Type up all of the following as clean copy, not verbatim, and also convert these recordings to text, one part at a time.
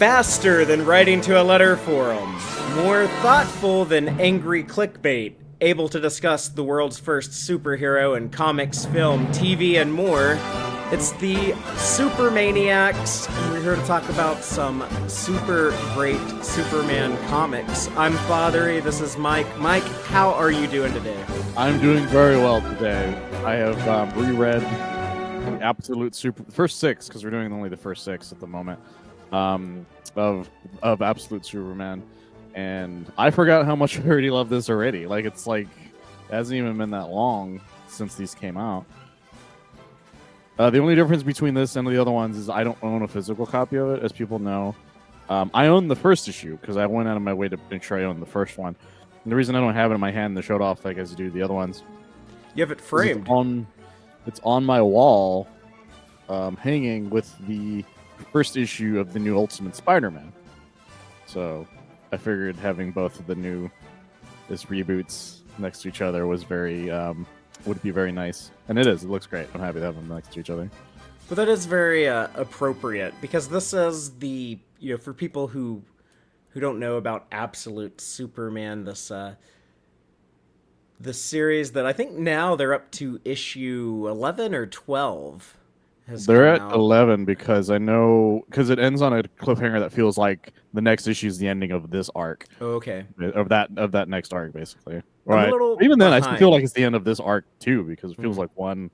Faster than writing to a letter forum. More thoughtful than angry clickbait. Able to discuss the world's first superhero in comics, film, TV, and more. It's the Supermaniacs, and we're here to talk about some super great Superman comics. I'm Fatheree, this is Mike. Mike, how are you doing today? I'm doing very well today. I have reread the first six, because we're doing only the first six at the moment, of Absolute Superman, and I forgot how much I already love this already. It hasn't even been that long since these came out. The only difference between this and the other ones is I don't own a physical copy of it, as people know. I own the first issue because I went out of my way to make sure I own the first one. And the reason I don't have it in my hand to show it off as you do the other ones, you have it framed. It's on my wall, hanging with the first issue of the new Ultimate Spider-Man. So I figured having both of the new reboots next to each other was would be very nice. And it is. It looks great. I'm happy to have them next to each other. But that is very appropriate, because this is the, for people who don't know about Absolute Superman, this the series that I think now they're up to issue 11 or 12. They're at 11 because it ends on a cliffhanger that feels like the next issue is the ending of this arc. Oh, okay. Of that next arc, basically. Right. Even then, I still feel like it's the end of this arc too, because it feels like one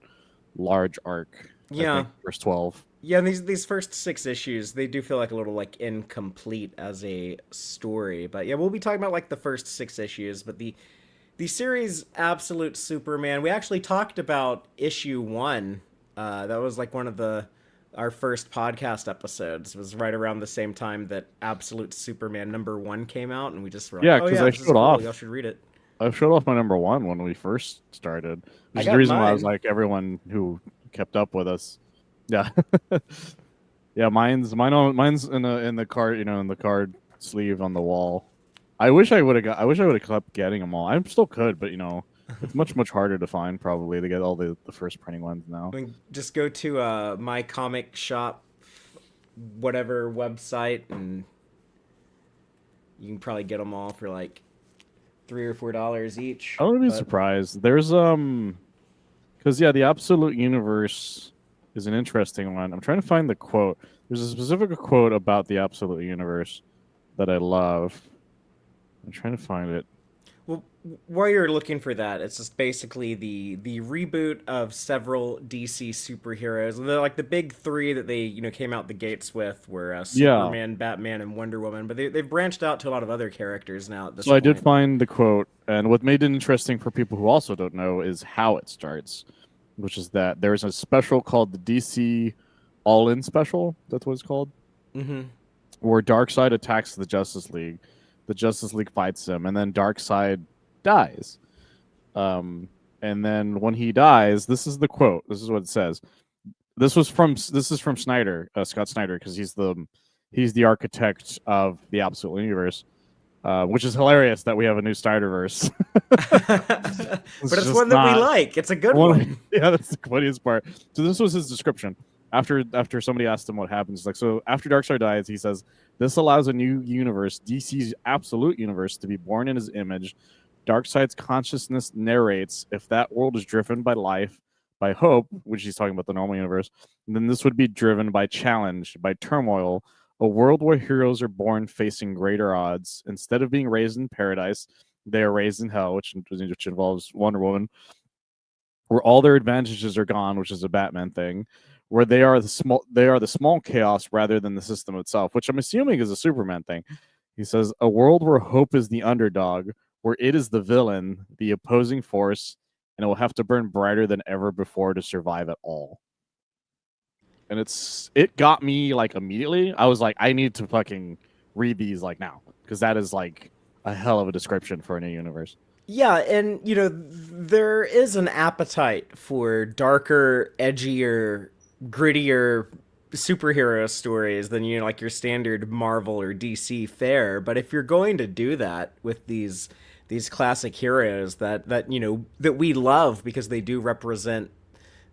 large arc. Yeah. I think, first 12. Yeah, and these first 6 issues, they do feel like a little incomplete as a story. But yeah, we'll be talking about the first 6 issues. But the series Absolute Superman, we actually talked about issue 1. That was one of our first podcast episodes. It was right around the same time that Absolute Superman #1 came out, and we just were because I showed off. Y'all should read it. I showed off my #1 when we first started, which is the reason why I was everyone who kept up with us. Yeah, yeah. Mine's in the card, in the card sleeve on the wall. I wish I would have kept getting them all. I still could, but it's much harder to find probably to get all the first printing ones now. I mean, just go to my comic shop, whatever website, and you can probably get them all for $3 or $4 each. I wouldn't be surprised. There's because the Absolute Universe is an interesting one. I'm trying to find the quote. There's a specific quote about the Absolute Universe that I love. I'm trying to find it. Well, while you're looking for that, it's just basically the reboot of several DC superheroes. They're the big 3 that they came out the gates with were Superman, Batman, and Wonder Woman. But they've branched out to a lot of other characters now at this point. I did find the quote, and what made it interesting for people who also don't know is how it starts, which is that there's a special called the DC All-In Special. That's what it's called. Mm-hmm. Where Darkseid attacks the Justice League. The Justice League fights him, and then Darkseid dies. And then when he dies, this is the quote. This is what it says. This is from Snyder, Scott Snyder, because he's the architect of the Absolute Universe, which is hilarious that we have a new Snyderverse. But it's one that we like. It's a good one. Yeah, that's the funniest part. So this was his description. After somebody asked him what happens, so after Darkseid dies, he says, this allows a new universe, DC's Absolute Universe, to be born in his image. Darkseid's consciousness narrates if that world is driven by life, by hope, which he's talking about the normal universe, then this would be driven by challenge, by turmoil, a world where heroes are born facing greater odds. Instead of being raised in paradise, they are raised in hell, which involves Wonder Woman, where all their advantages are gone, which is a Batman thing, where they are the small chaos rather than the system itself, which I'm assuming is a Superman thing. He says, a world where hope is the underdog, where it is the villain, the opposing force, and it will have to burn brighter than ever before to survive at all. And it got me immediately. I was I need to fucking read these now, because that is a hell of a description for a new universe. Yeah, and there is an appetite for darker, edgier, grittier superhero stories than your standard Marvel or DC fare. But if you're going to do that with these classic heroes that we love because they do represent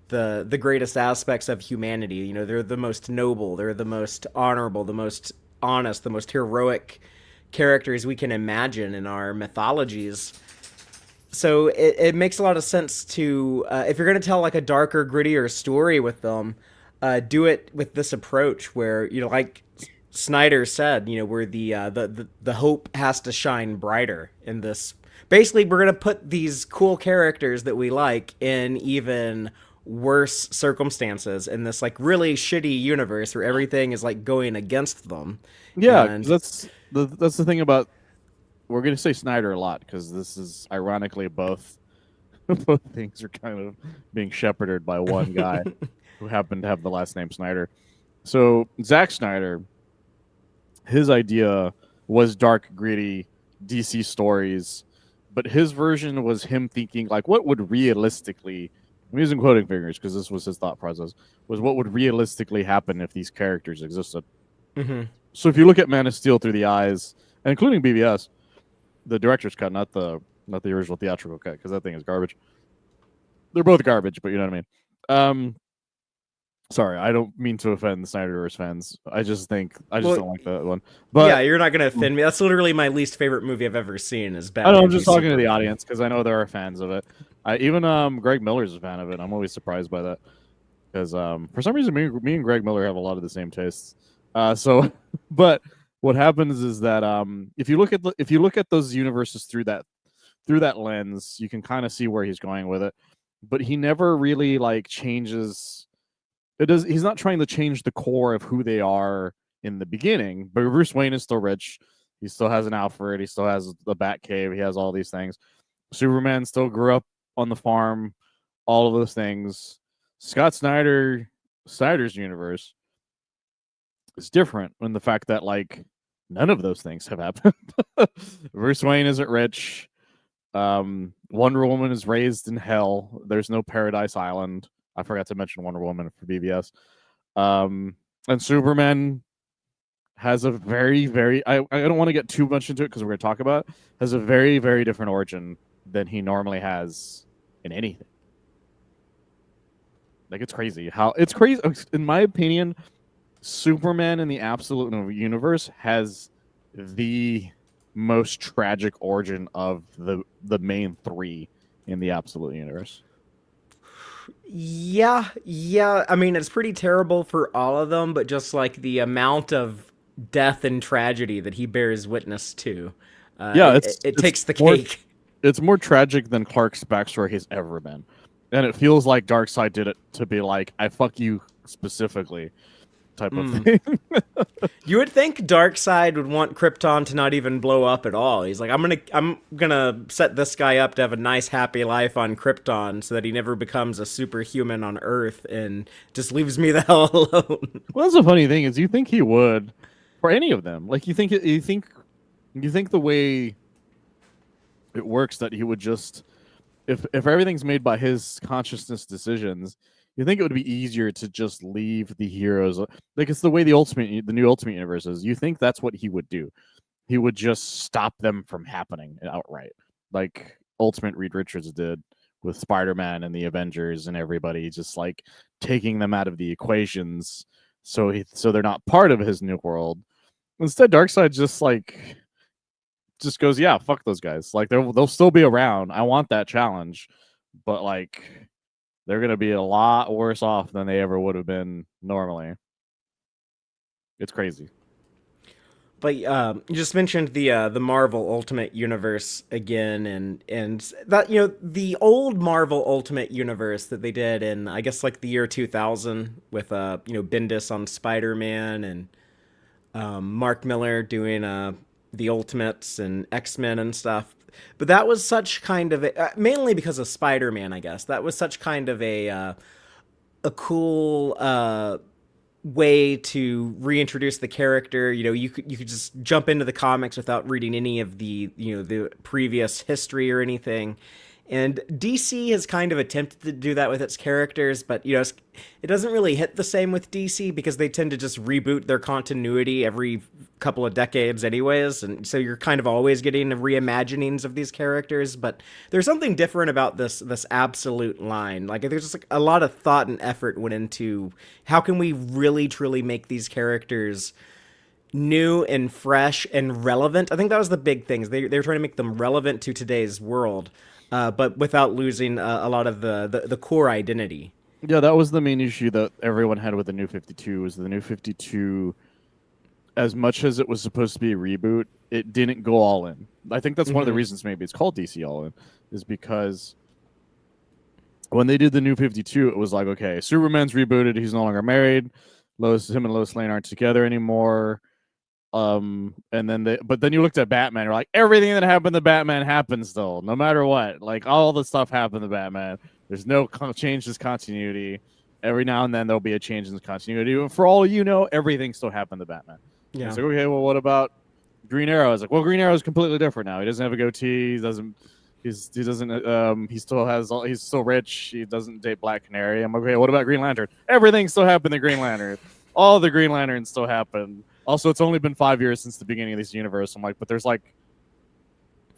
the greatest aspects of humanity, they're the most noble, they're the most honorable, the most honest, the most heroic characters we can imagine in our mythologies. So it makes a lot of sense to if you're going to tell like a darker, grittier story with them, do it with this approach where like Snyder said, where the hope has to shine brighter in this. Basically, we're going to put these cool characters that we like in even worse circumstances in this like really shitty universe where everything is like going against them. Yeah, 'cause And that's the thing about, we're going to say Snyder a lot because this is ironically both both things are kind of being shepherded by one guy who happened to have the last name Snyder. So Zack Snyder, his idea was dark, gritty DC stories, but his version was him thinking like, what would realistically, I'm using quoting fingers because this was his thought process, was what would realistically happen if these characters existed. Mhm. So if you look at Man of Steel through the eyes, and including BBS, the director's cut, not the original theatrical cut, because that thing is garbage. They're both garbage, but you know what I mean. Sorry, I don't mean to offend the Snyderverse fans. I just Well, don't like that one. yeah, But you're not gonna offend me. That's literally my least favorite movie I've ever seen. Is I know Batman I'm just v talking to the Superman. audience because I know there are fans of it. Even Greg Miller's a fan of it. I'm always surprised by that because for some reason me and Greg Miller have a lot of the same tastes. So, but what happens is that if you look at those universes through that lens, you can kind of see where he's going with it. But he never really like changes. He's not trying to change the core of who they are in the beginning. But Bruce Wayne is still rich. He still has an Alfred. He still has the Batcave. He has all these things. Superman still grew up on the farm. All of those things. Snyder's universe is different in the fact that like none of those things have happened. Bruce Wayne isn't rich. Wonder Woman is raised in hell. There's no Paradise Island. I forgot to mention Wonder Woman for BBS. And Superman has a very, very, I don't want to get too much into it because we're going to talk about it, has a very, very different origin than he normally has in anything. Like, it's crazy. In my opinion, Superman in the absolute universe has the most tragic origin of the main three in the absolute universe. Yeah. I mean, it's pretty terrible for all of them, but just like the amount of death and tragedy that he bears witness to, Yeah, it takes the more, cake. it's more tragic than Clark's backstory has ever been. And it feels like Darkseid did it to be like, I fuck you specifically type of thing. You would think Darkseid would want Krypton to not even blow up at all. He's like, I'm gonna set this guy up to have a nice, happy life on Krypton, so that he never becomes a superhuman on Earth and just leaves me the hell alone. Well, that's the funny thing is you think he would for any of them. Like you think the way it works that he would just, if everything's made by his consciousness decisions, you think it would be easier to just leave the heroes. Like it's the way the new Ultimate Universe is. You think that's what he would do. He would just stop them from happening outright, like Ultimate Reed Richards did with Spider-Man and the Avengers and everybody, just like taking them out of the equations, so they're not part of his new world. Instead, Darkseid just goes, yeah, fuck those guys. Like they'll still be around. I want that challenge, but like they're gonna be a lot worse off than they ever would have been normally. It's crazy. But you just mentioned the Marvel Ultimate Universe again, and that the old Marvel Ultimate Universe that they did in I guess like the year 2000 with Bendis on Spider-Man and Mark Miller doing the Ultimates and X-Men and stuff. But that was such kind of mainly because of Spider-Man, I guess. That was such kind of a cool way to reintroduce the character. You could just jump into the comics without reading any of the previous history or anything. And DC has kind of attempted to do that with its characters, but it doesn't really hit the same with DC because they tend to just reboot their continuity every couple of decades anyways, and so you're kind of always getting reimaginings of these characters. But there's something different about this absolute line. Like there's just like a lot of thought and effort went into how can we really truly make these characters new and fresh and relevant. I think that was the big things. They were trying to make them relevant to today's world, but without losing a lot of the core identity. Yeah, that was the main issue that everyone had with the New 52 was the New 52, as much as it was supposed to be a reboot, it didn't go all in. I think that's one of the reasons maybe it's called DC All In, is because when they did the New 52, it was like, okay, Superman's rebooted, he's no longer married, him and Lois Lane aren't together anymore. And then but then you looked at Batman, you're like, everything that happened to Batman happens still, no matter what. Like all the stuff happened to Batman. There's no change in continuity. Every now and then there'll be a change in continuity. And for all you know, everything still happened to Batman. Yeah. It's like, okay, well, what about Green Arrow? I was like, well, Green Arrow is completely different now. He doesn't have a goatee. He doesn't. He still has. He's still rich. He doesn't date Black Canary. I'm like, okay. What about Green Lantern? Everything still happened to Green Lantern. All the Green Lanterns still happen. Also, it's only been 5 years since the beginning of this universe. I'm like, but there's like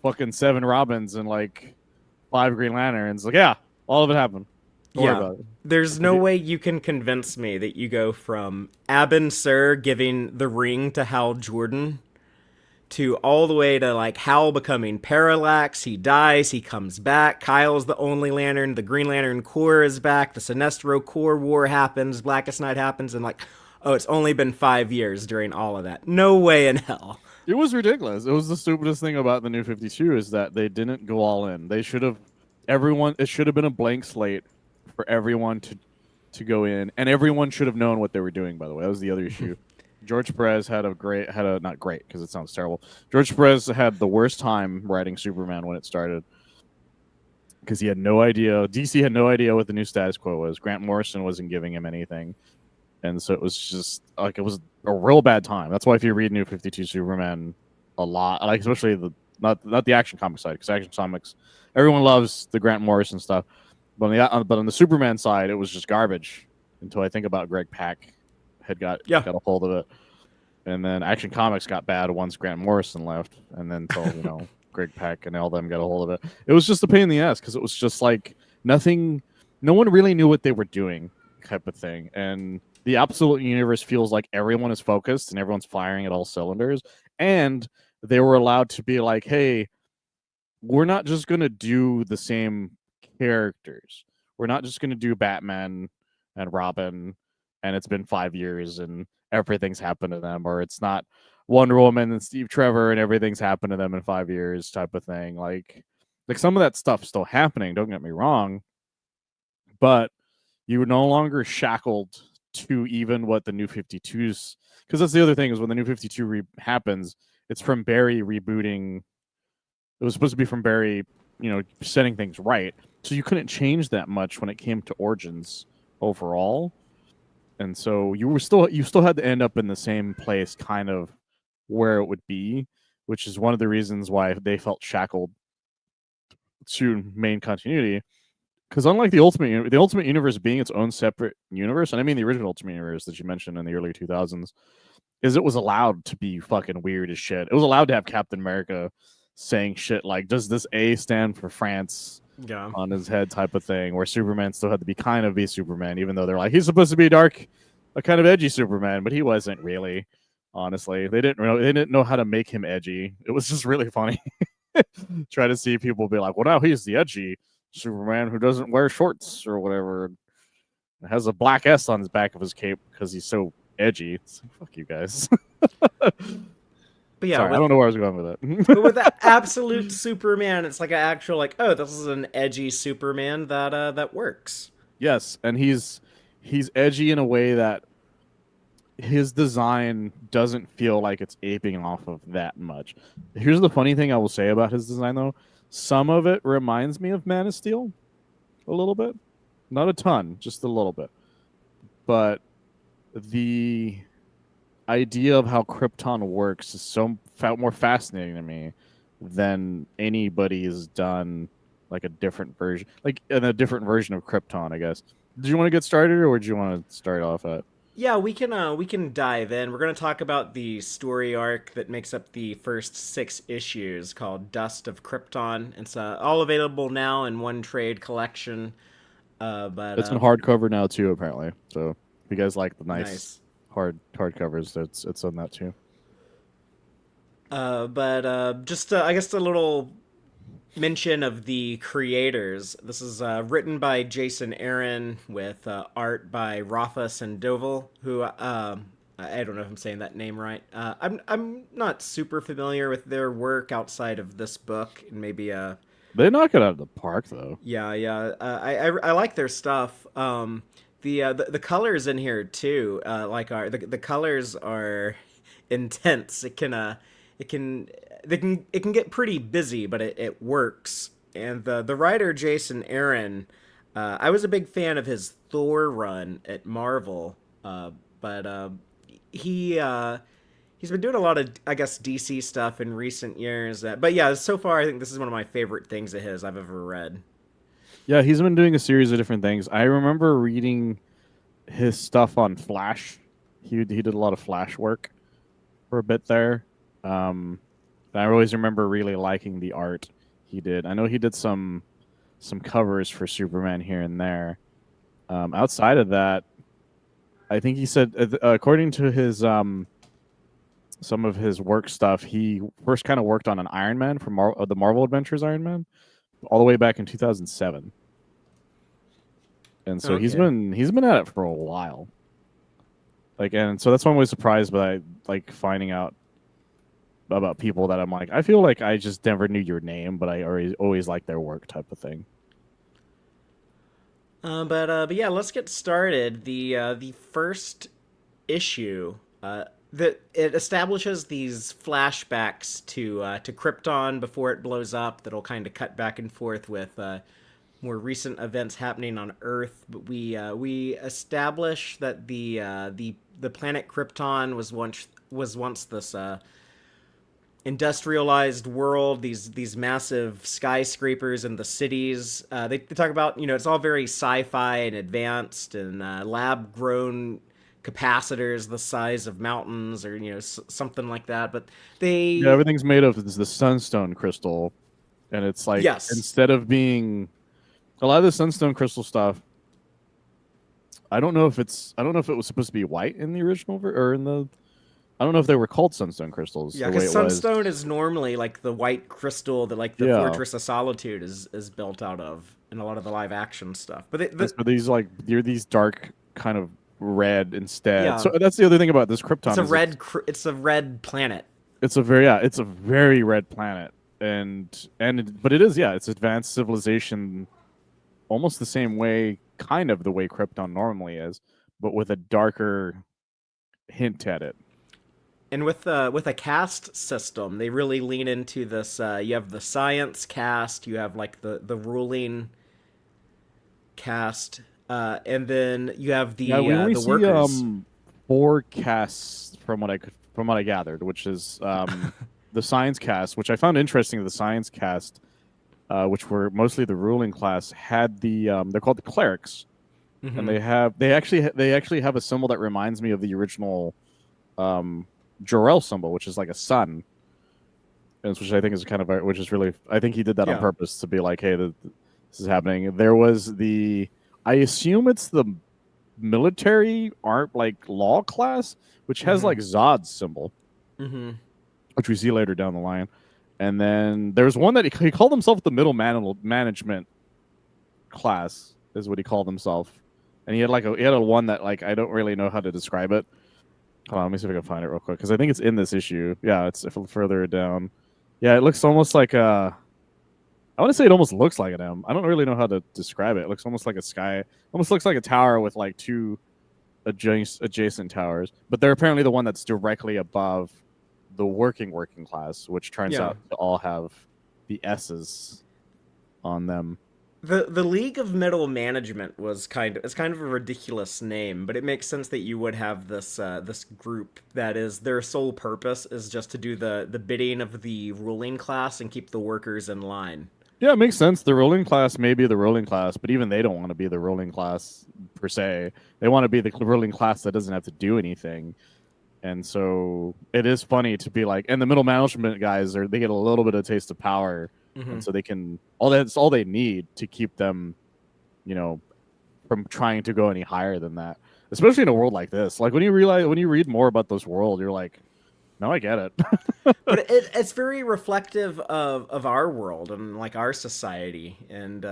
fucking 7 Robins and like 5 Green Lanterns. Like, yeah, all of it happened. Don't worry about it. There's no way you can convince me that you go from Abin Sur giving the ring to Hal Jordan to all the way to like Hal becoming Parallax. He dies, he comes back. Kyle's the only Lantern. The Green Lantern Corps is back. The Sinestro Corps War happens. Blackest Night happens, and like, oh, it's only been 5 years during all of that. No way in hell. It was ridiculous. It was the stupidest thing about the New 52 is that they didn't go all in. They should have it should have been a blank slate for everyone to go in, and everyone should have known what they were doing, by the way. That was the other issue. George Perez not great because it sounds terrible. George Perez had the worst time writing Superman when it started because he had no idea. DC had no idea what the new status quo was. Grant Morrison wasn't giving him anything. And so it was just like it was a real bad time. That's why if you read New 52 Superman a lot, like especially the not the Action Comics side, because Action Comics, everyone loves the Grant Morrison stuff, but on the Superman side, it was just garbage until I think about Greg Pak had got a hold of it, and then Action Comics got bad once Grant Morrison left, and then until Greg Pak and all them got a hold of it. It was just a pain in the ass because it was just like no one really knew what they were doing, type of thing, and the absolute universe feels like everyone is focused and everyone's firing at all cylinders. And they were allowed to be like, hey, we're not just going to do the same characters. We're not just going to do Batman and Robin and it's been 5 years and everything's happened to them. Or it's not Wonder Woman and Steve Trevor and everything's happened to them in 5 years type of thing. Like some of that stuff's still happening. Don't get me wrong. But you were no longer shackled to even what the New 52s, because that's the other thing is when the New 52 happens, it's from Barry rebooting. It was supposed to be from Barry, setting things right. So you couldn't change that much when it came to Origins overall, and so you still had to end up in the same place, kind of where it would be, which is one of the reasons why they felt shackled to main continuity. Because unlike the Ultimate Universe being its own separate universe, and I mean the original Ultimate Universe that you mentioned in the early 2000s, is it was allowed to be fucking weird as shit. It was allowed to have Captain America saying shit like, does this A stand for France on his head type of thing, where Superman still had to be kind of be Superman, even though they're like, he's supposed to be a kind of edgy Superman, but he wasn't really, honestly. They didn't know how to make him edgy. It was just really funny. Try to see people be like, well, now he's the edgy Superman who doesn't wear shorts or whatever, and has a black S on his back of his cape because he's so edgy. It's like, fuck you guys. But yeah, sorry, I don't know where I was going with that. But with that absolute Superman, it's like an actual this is an edgy Superman that works. Yes, and he's edgy in a way that his design doesn't feel like it's aping off of that much. Here's the funny thing I will say about his design, though. Some of it reminds me of Man of Steel a little bit. Not a ton, just a little bit. But the idea of how Krypton works is so more fascinating to me than anybody has done, like a different version, of Krypton, I guess. Did you want to get started, or would you want to start off at? Yeah, we can dive in. We're going to talk about the story arc that makes up the first 6 issues called Dust of Krypton. It's all available now in one trade collection. But it's in hardcover now too, apparently. So if you guys like the nice hard covers, it's on that too. But just I guess a little mention of the creators. This is written by Jason Aaron with art by Rafa Sandoval, who I don't know if I'm saying that name right. I'm not super familiar with their work outside of this book, and maybe They knock it out of the park, though. yeah. I like their stuff. The colors in here too, like are the colors are intense. It can it can get pretty busy, but it works. And the writer Jason Aaron, I was a big fan of his Thor run at Marvel, but he he's been doing a lot of, I guess, DC stuff in recent years. But yeah, so far I think this is one of my favorite things of his I've ever read. Yeah, he's been doing a series of different things. I remember reading his stuff on Flash. He did a lot of Flash work for a bit there. And I always remember really liking the art he did. I know he did some covers for Superman here and there. Outside of that, I think he said, according to his some of his work stuff, he first kind of worked on an Iron Man from the Marvel Adventures Iron Man, all the way back in 2007. And so Okay. he's been at it for a while. Like, and so that's why I'm always surprised by like finding out about people that I'm like, I feel like I just never knew your name, but I always liked their work type of thing. But yeah, let's get started. The first issue that it establishes these flashbacks to Krypton before it blows up. That'll kind of cut back and forth with more recent events happening on Earth. But we establish that the planet Krypton was once this industrialized world, these massive skyscrapers in the cities. They talk about, it's all very sci-fi and advanced, and lab grown capacitors the size of mountains, or something like that. But Yeah, they, everything's made of the sunstone crystal, and it's like yes, instead of being a lot of the sunstone crystal stuff. I don't know if it was supposed to be white in the original or in the. I don't know if they were called sunstone crystals yeah, the way because it was. sunstone is normally like the white crystal that like the Yeah, Fortress of Solitude is built out of in a lot of the live action stuff. But and so these like they're these dark kind of red instead. yeah, So that's the other thing about this Krypton is it's a red planet. it's a very it's a very red planet, but it is, yeah, it's advanced civilization, almost the same way, kind of the way Krypton normally is, but with a darker hint at it. And with a caste system, they really lean into this. You have the science caste, you have like the ruling caste, and then you have Yeah, we only the see workers. four casts from what I gathered, which is the science cast, which I found interesting. The science cast, which were mostly the ruling class, had they're called the clerics, and Hmm. they actually have a symbol that reminds me of the original Jor-El symbol, which is like a sun, which I think is kind of which is really, I think he did that on Yeah. purpose to be like, hey, this is happening. There was I assume it's the military art like law class, which has Hmm. like Zod's symbol, Hmm. which we see later down the line. And then there's one that he called himself the management class, is what he called himself. And he had a one that like I don't really know how to describe it. Hold on, let me see if I can find it real quick because I think it's in this issue. Yeah, it's further down. Yeah, it looks almost like a. I want to say it almost looks like an M. I don't really know how to describe it. It looks almost like a sky. Almost looks like a tower with like two adjacent towers, but they're apparently the one that's directly above the working class, which turns Yeah. out to all have the S's on them. The League of Middle Management it's kind of a ridiculous name, but it makes sense that you would have this group that is their sole purpose is just to do the bidding of the ruling class and keep the workers in line. Yeah, it makes sense. The ruling class may be the ruling class, but even they don't want to be the ruling class per se. They want to be the ruling class that doesn't have to do anything. And so it is funny to be like, and the middle management guys they get a little bit of taste of power, Hmm. and so they can that's all they need to keep them, you know, from trying to go any higher than that. Especially in a world like this, like when you read more about this world, you're like, No, I get it. But it's very reflective of our world and like our society and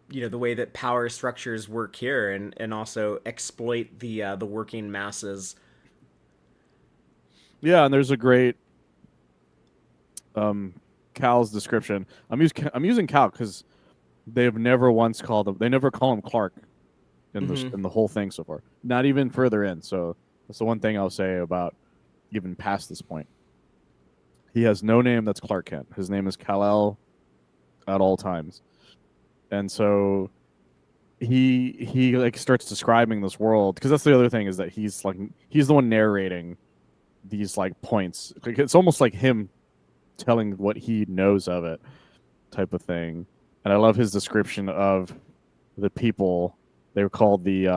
you know the way that power structures work here and also exploit the working masses. Yeah, and there's a great um Cal's description. I'm using Cal because they've never once called him. They never call him Clark Hmm. in the whole thing so far. Not even further in. So that's the one thing I'll say about even past this point. He has no name that's Clark Kent. His name is Kal-El at all times. And so he like starts describing this world because that's the other thing is that he's the one narrating these like points. Like it's almost like him telling what he knows of it type of thing. And I love his description of the people. They were called the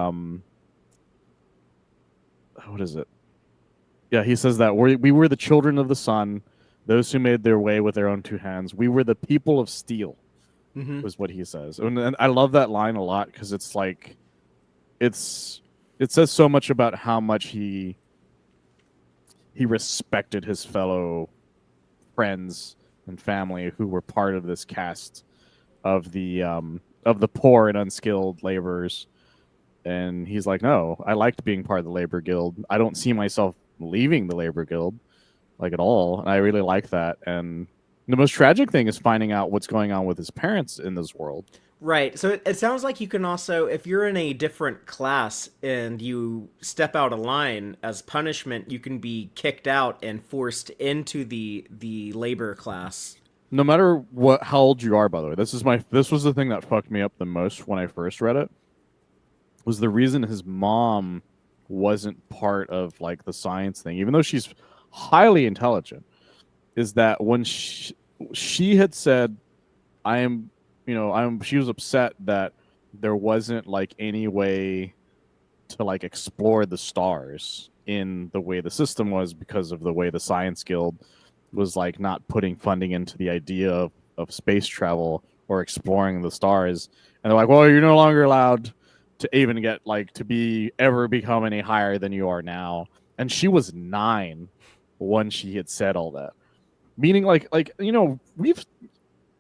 what is it? Yeah, he says that we were the children of the sun, those who made their way with their own two hands. We were the people of steel, Hmm. was what he says. And I love that line a lot because it's like it's it says so much about how much he respected his fellow friends and family who were part of this cast of the poor and unskilled laborers. And he's like, no, I liked being part of the labor guild. I don't see myself leaving the labor guild like at all. And I really like that. And the most tragic thing is finding out what's going on with his parents in this world. Right. So it sounds like you can also, if you're in a different class and you step out of line as punishment, you can be kicked out and forced into the labor class. No matter what how old you are, by the way, this was the thing that fucked me up the most when I first read it. Was the reason his mom wasn't part of like the science thing, even though she's highly intelligent, is that when she had said, I am, she was upset that there wasn't like any way to like explore the stars in the way the system was because of the way the science guild was like not putting funding into the idea of space travel or exploring the stars. And they're like, well, you're no longer allowed to even get like to be ever become any higher than you are now. And she was 9 when she had said all that. Meaning like we've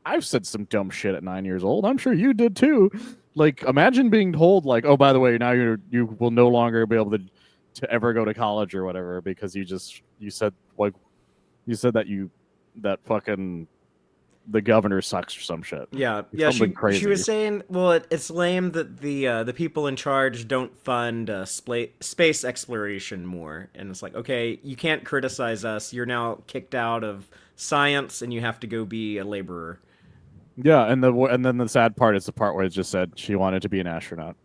I've said some dumb shit at 9 years old. I'm sure you did too. Like, imagine being told, like, oh, by the way, now you will no longer be able to ever go to college or whatever because you said like you said that fucking the governor sucks or some shit. Yeah, It's yeah. something She crazy. was saying, well, it's lame that the people in charge don't fund space exploration more, and it's like, okay, you can't criticize us. You're now kicked out of science, and you have to go be a laborer. Yeah, and then the sad part is the part where it just said she wanted to be an astronaut,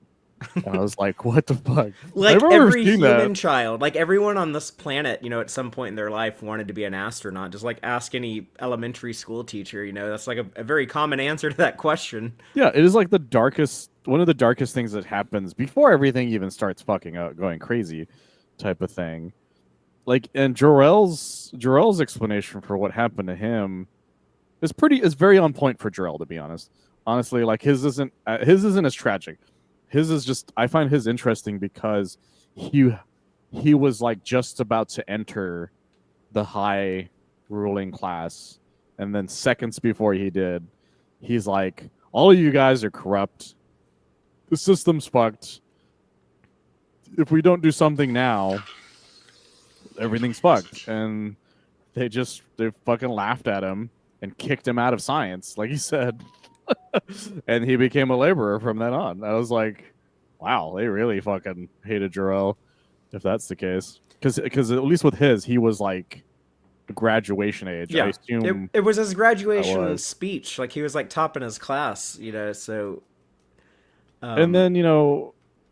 and I was like, what the fuck? I Like remember every seeing that. human child, like everyone on this planet, you know, at some point in their life wanted to be an astronaut. Just like ask any elementary school teacher, you know, that's like a very common answer to that question. Yeah, it is like one of the darkest things that happens before everything even starts fucking up, going crazy, type of thing. Like, and Jarrell's explanation for what happened to him is very on point for Jarrell, to be honest. Honestly, like his isn't as tragic. His is just I find his interesting because he he was like just about to enter the high ruling class, and then seconds before he did, he's like, all of you guys are corrupt, the system's fucked, if we don't do something now, everything's fucked. And they fucking laughed at him and kicked him out of science, like he said. And he became a laborer from then on. I was like, wow, they really fucking hated Jarrell if that's the case. Because at least with his, he was like graduation age. I Yeah, assume it was his that graduation was. speech. Like he was like top in his class, you know. So, And um, then,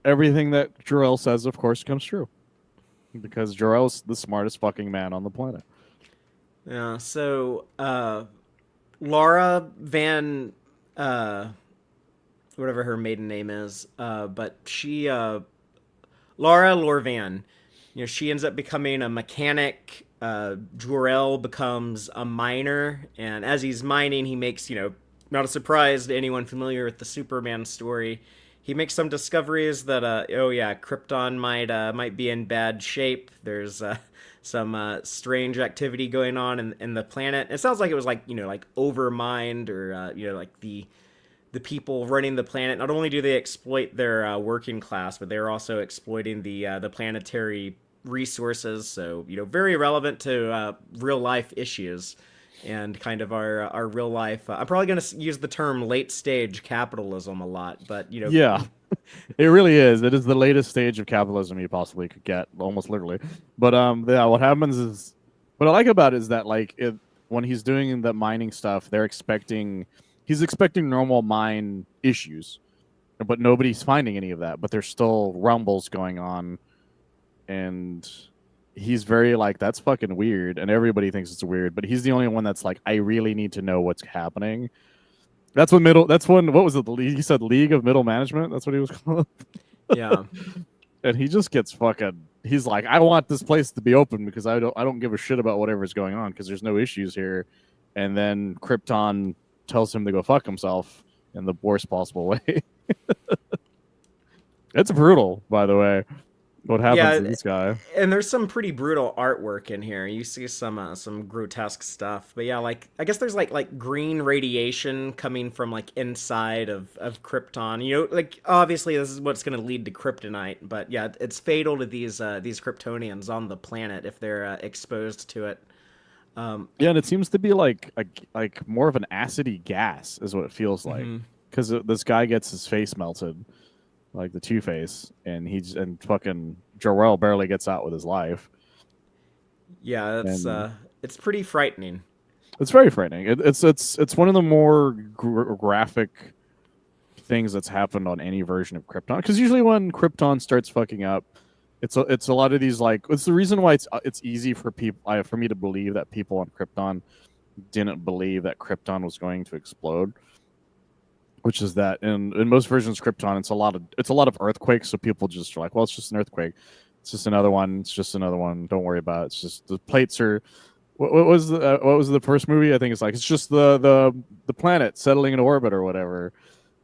everything that Jarrell says, of course, comes true. Because Jarrell's the smartest fucking man on the planet. yeah. So, Laura Van, uh, whatever her maiden name is, but she, Laura Lorvan, you know, she ends up becoming a mechanic. Jor-El becomes a miner, and as he's mining, he makes, you know, not a surprise to anyone familiar with the Superman story. he makes some discoveries that oh yeah, Krypton might be in bad shape. There's some strange activity going on in the planet. It sounds like it was like like overmined or like the people running the planet. Not only do they exploit their working class, but they're also exploiting the planetary resources. So very relevant to real life issues and kind of our real life. I'm probably going to use the term late stage capitalism a lot, but Yeah, it really is. It is the latest stage of capitalism you possibly could get, almost literally. But yeah, what happens is what I like about it is that like when he's doing the mining stuff, he's expecting normal mine issues, but nobody's finding any of that. But there's still rumbles going on, and he's very like, that's fucking weird, and everybody thinks it's weird. But he's the only one that's like, I really need to know what's happening. That's when what was it? He said League of Middle Management. That's what he was called. yeah. And he just gets fucking. He's like, I want this place to be open because I don't give a shit about whatever's going on because there's no issues here. And then Krypton tells him to go fuck himself in the worst possible way. It's brutal, by the way. What happens to this guy? And there's some pretty brutal artwork in here. You see some grotesque stuff, but yeah, like I guess there's like green radiation coming from like inside of Krypton. Like obviously this is what's going to lead to kryptonite, but yeah, it's fatal to these Kryptonians on the planet if they're exposed to it. Yeah, and it seems to be like more of an acidy gas, is what it feels like, because this guy gets his face melted, like the Two-Face, and fucking Jor-El barely gets out with his life. Yeah, it's pretty frightening. It's very frightening. It's one of the more graphic things that's happened on any version of Krypton. Because usually when Krypton starts fucking up, it's a lot of these like. It's the reason why it's easy for for me to believe that people on Krypton didn't believe that Krypton was going to explode. Which is that in most versions of Krypton, it's a lot of earthquakes, so people just are like, well, it's just an earthquake. It's just another one. It's just another one. Don't worry about it. It's just the plates are. What was the first movie? I think it's like it's just the planet settling in orbit or whatever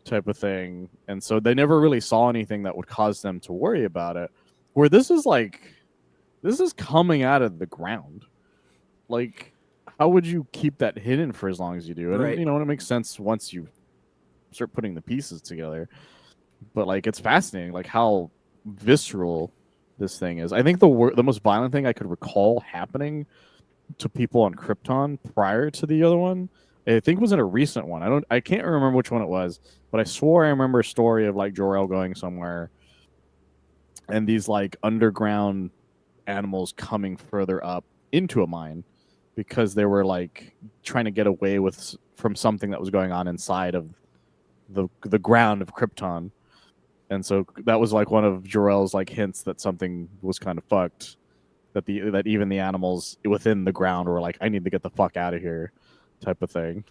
type of thing. And so they never really saw anything that would cause them to worry about it. Where this is coming out of the ground. Like, how would you keep that hidden for as long as you do? And Right. it makes sense once you start putting the pieces together. But like, it's fascinating, like how visceral this thing is. I think the most violent thing I could recall happening to people on Krypton prior to the other one, I think was in a recent one. I can't remember which one it was, but I swore I remember a story of like Jor-El going somewhere and these like underground animals coming further up into a mine because they were like trying to get away from something that was going on inside of the ground of Krypton. And so that was like one of Jor-El's like hints that something was kind of fucked. That even the animals within the ground were like, I need to get the fuck out of here, type of thing.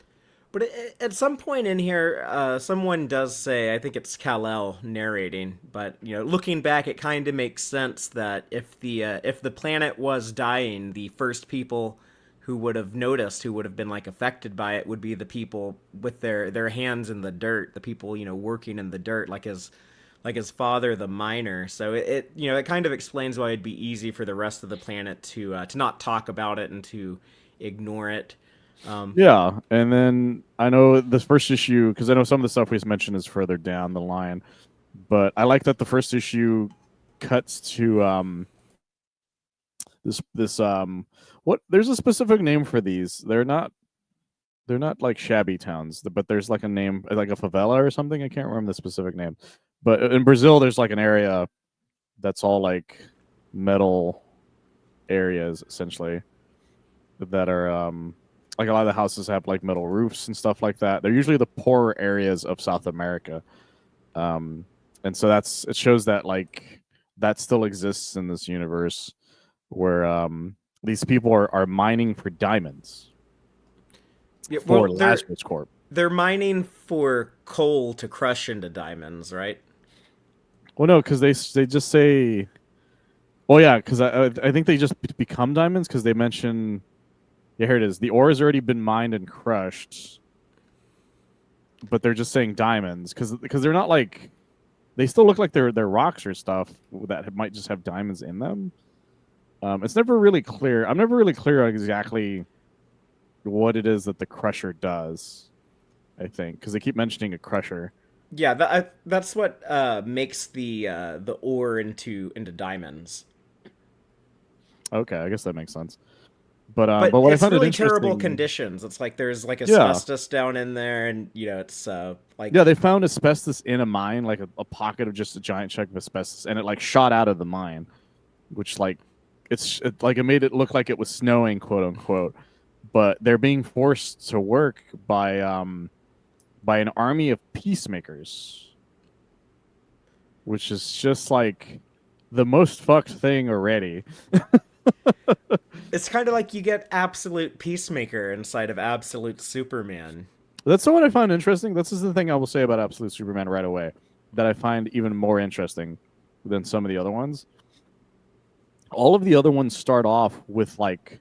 But at some point in here, someone does say, I think it's Kal-El narrating, but looking back, it kind of makes sense that if the planet was dying, the first people who would have noticed, who would have been like affected by it, would be the people with their hands in the dirt, the people working in the dirt, like his father, the miner. So it kind of explains why it'd be easy for the rest of the planet to not talk about it and to ignore it. Yeah, and then I know this first issue, because I know some of the stuff we mentioned is further down the line, but I like that the first issue cuts to this what, there's a specific name for these. They're not like shabby towns, but there's like a name, like a favela or something. I can't remember the specific name. But in Brazil, there's like an area that's all like metal areas, essentially, that are like a lot of the houses have like metal roofs and stuff like that. They're usually the poorer areas of South America. And so it shows that like that still exists in this universe where these people are mining for diamonds for Lazarus Corp. They're mining for coal to crush into diamonds, right? Well, no, because they just say, well, yeah, because I think they just become diamonds because they mention, yeah, here it is. The ore has already been mined and crushed, but they're just saying diamonds because they're not like they still look like they're rocks or stuff that might just have diamonds in them. It's never really clear. I'm never really clear on exactly what it is that the crusher does. I think because they keep mentioning a crusher. Yeah, that's what makes the ore into diamonds. Okay, I guess that makes sense. But But what I it's found it really terrible interesting. conditions. It's like there's like Yeah, asbestos down in there, and it's yeah, like they found asbestos in a mine, like a pocket of just a giant chunk of asbestos, and it like shot out of the mine, which like like it made it look like it was snowing, quote unquote. But they're being forced to work by an army of peacemakers, which is just like the most fucked thing already. it's kind of like you get absolute peacemaker inside of absolute Superman. That's the one I find interesting. This is the thing I will say about Absolute Superman right away that I find even more interesting than some of the other ones. All of the other ones start off with like